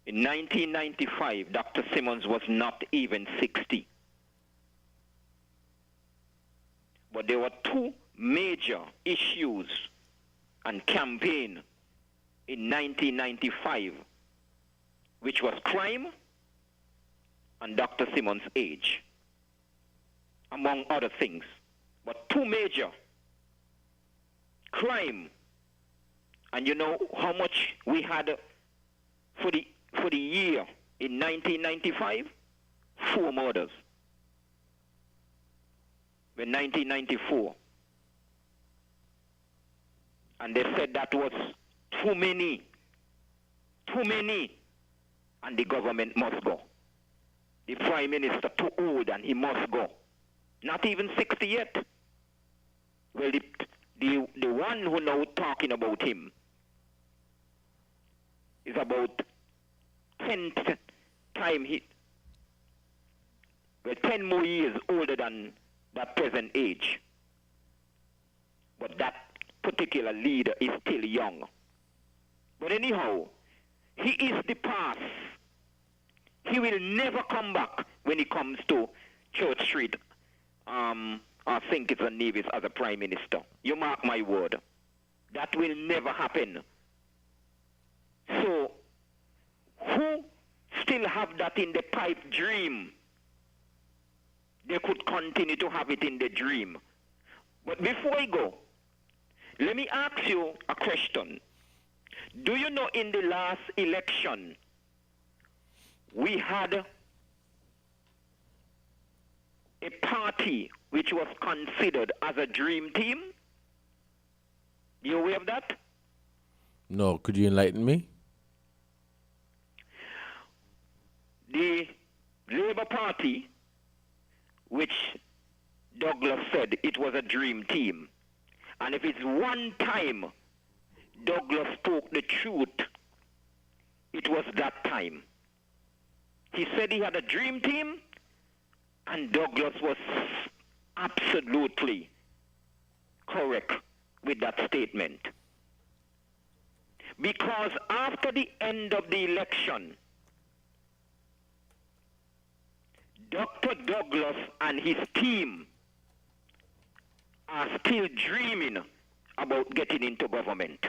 In 1995, Dr. Simmons was not even 60. But there were two major issues and campaign in 1995, which was crime and Dr. Simmons' age, among other things. But two major: crime, and you know how much we had for the year in 1995? 4 murders. In 1994. And they said that was too many, and the government must go. The Prime Minister too old and he must go. Not even 60 yet. Well, the one who now talking about him is about 10 more years older than that present age. But that particular leader is still young. But anyhow, he is the past. He will never come back when it comes to Church Street, or St. Kitts and Nevis as a Prime Minister. You mark my word. That will never happen. So, who still have that in the pipe dream? They could continue to have it in the dream. But before I go, let me ask you a question. Do you know in the last election, we had a party which was considered as a dream team? You aware of that? No, could you enlighten me? The Labour Party, which Douglas said it was a dream team. And if it's one time Douglas spoke the truth, it was that time. He said he had a dream team, and Douglas was absolutely correct with that statement. Because after the end of the election, Dr. Douglas and his team are still dreaming about getting into government.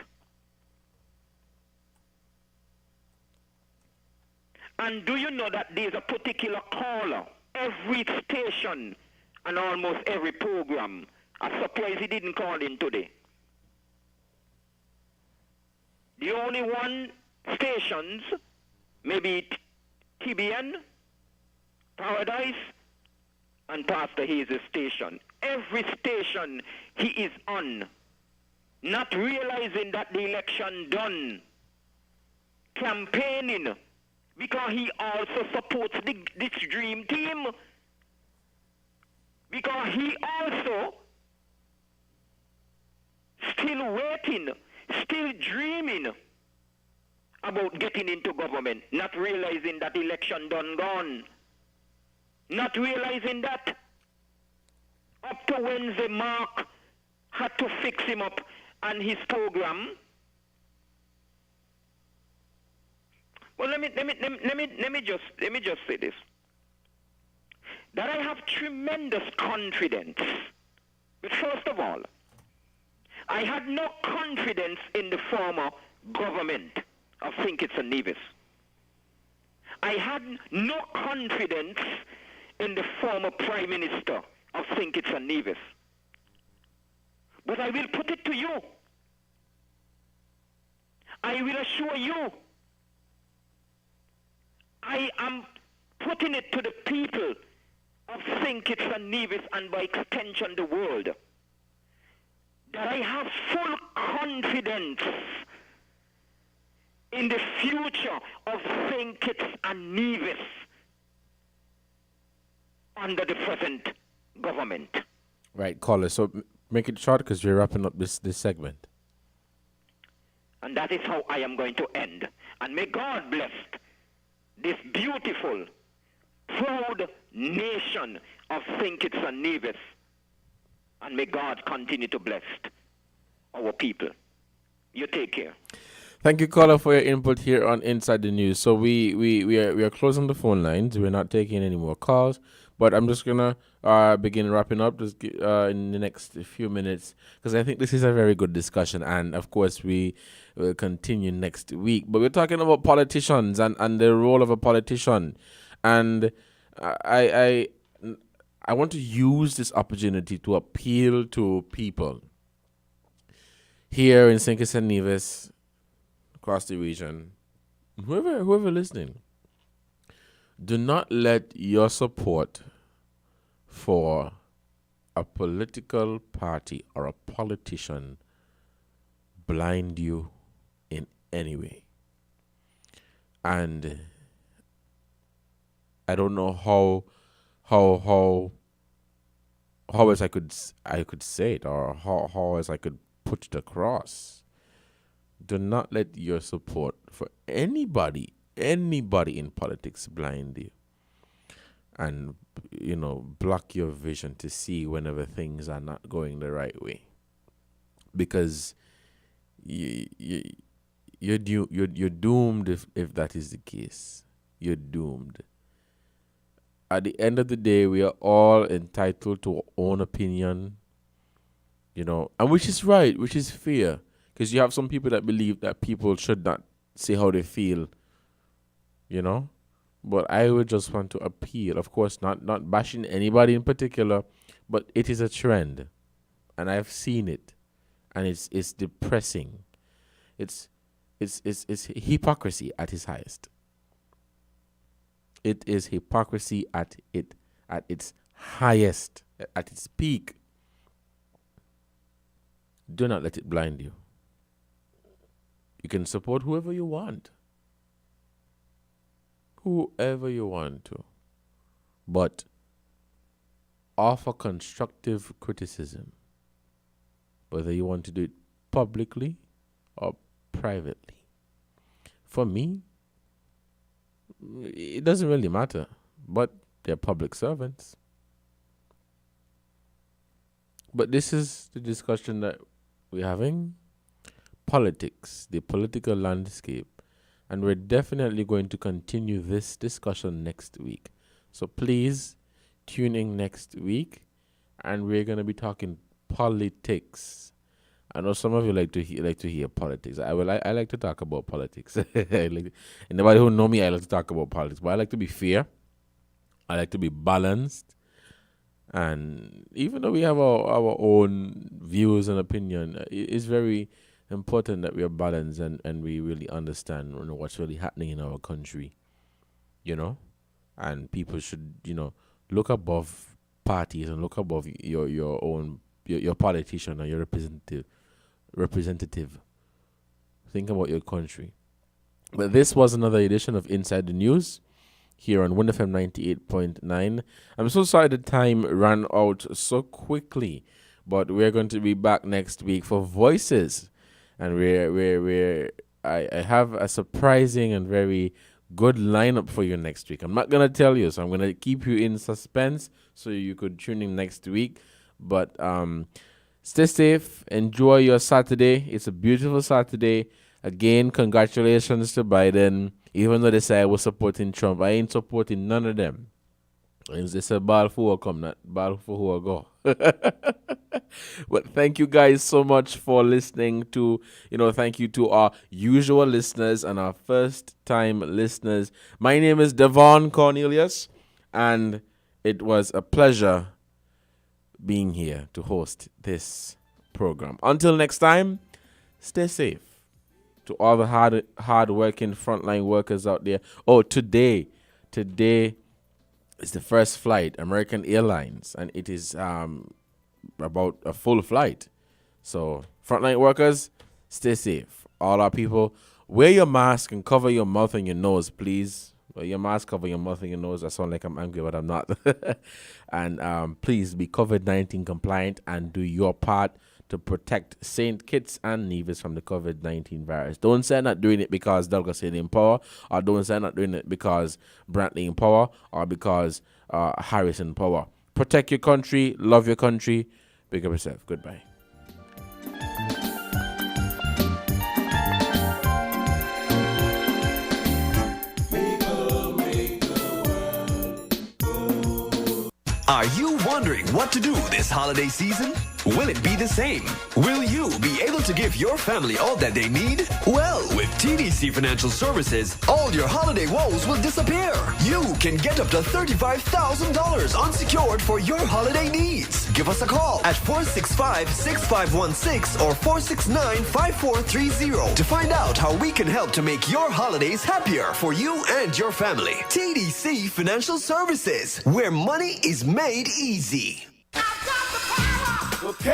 And do you know that there's a particular caller, every station and almost every program? I'm surprised he didn't call in today. The only one stations, maybe TBN, Paradise, and Pastor Hayes' station. Every station he is on, not realizing that the election done, campaigning, because he also supports this dream team, because he also still waiting, still dreaming about getting into government, not realizing that election done gone. Not realizing that. Up to Wednesday, Mark had to fix him up and his program. Well, let me just say this. That I have tremendous confidence. But first of all, I had no confidence in the former government of St. Kitts and Nevis. I had no confidence in the former Prime Minister of St. Kitts and Nevis. But I will put it to you. I will assure you. I am putting it to the people of St. Kitts and Nevis and by extension the world that I have full confidence in the future of St. Kitts and Nevis under the present government. Right, caller. So make it short because we're wrapping up this segment. And that is how I am going to end. And may God bless this beautiful, proud nation of St. Kitts and Nevis. And may God continue to bless our people. You take care. Thank you, caller, for your input here on Inside the News. So we are closing the phone lines. We're not taking any more calls. But I'm just going to begin wrapping up just in the next few minutes because I think this is a very good discussion. And, of course, we will continue next week. But we're talking about politicians and the role of a politician. And I want to use this opportunity to appeal to people here in St. Kitts and Nevis, across the region, whoever listening. Do not let your support for a political party or a politician blind you in any way. And I don't know how else I could say it or how else I could put it across. Do not let your support for anybody in politics blind you and, block your vision to see whenever things are not going the right way. Because you're doomed if that is the case. You're doomed. At the end of the day, we are all entitled to our own opinion, and which is right, which is fair. Because you have some people that believe that people should not say how they feel, But I would just want to appeal, of course, not bashing anybody in particular, but it is a trend. And I've seen it. And it's depressing. It's hypocrisy at its highest. It is hypocrisy at its highest, at its peak. Do not let it blind you. You can support whoever you want. Whoever you want to. But offer constructive criticism. Whether you want to do it publicly or privately. For me, it doesn't really matter. But they're public servants. But this is the discussion that we're having. Politics, the political landscape. And we're definitely going to continue this discussion next week. So please tune in next week. And we're going to be talking politics. I know some of you like to hear politics. I like to talk about politics. Anybody who know me, I like to talk about politics. But I like to be fair. I like to be balanced. And even though we have our own views and opinion, it's very important that we are balanced and we really understand what's really happening in our country, and people should, look above parties and look above your own your politician or your representative. Think about your country. But this was another edition of Inside the News here on Wind FM 98.9. I'm so sorry the time ran out so quickly, but we're going to be back next week for Voices. And we're I have a surprising and very good lineup for you next week. I'm not going to tell you, so I'm going to keep you in suspense so you could tune in next week. But stay safe. Enjoy your Saturday. It's a beautiful Saturday. Again, congratulations to Biden. Even though they say I was supporting Trump, I ain't supporting none of them. And they say ball for who come, not ball for who go. But thank you guys so much for listening to, thank you to our usual listeners and our first time listeners. My name is Devon Cornelius, and it was a pleasure being here to host this program. Until next time, stay safe. To all the hard-working frontline workers out there. Oh, today is the first flight, American Airlines, and it is about a full flight. So, frontline workers, stay safe. All our people, wear your mask and cover your mouth and your nose, please. Wear your mask, cover your mouth and your nose. I sound like I'm angry, but I'm not. And please be COVID-19 compliant and do your part to protect St. Kitts and Nevis from the COVID-19 virus. Don't say not doing it because Douglas is in power, or don't say not doing it because Brantley in power, or because Harris in power. Protect your country, love your country, big up yourself. Goodbye. Are you wondering what to do this holiday season? Will it be the same? Will you be able to give your family all that they need? Well, with TDC Financial Services, all your holiday woes will disappear. You can get up to $35,000 unsecured for your holiday needs. Give us a call at 465-6516 or 469-5430 to find out how we can help to make your holidays happier for you and your family. TDC Financial Services, where money is made easy.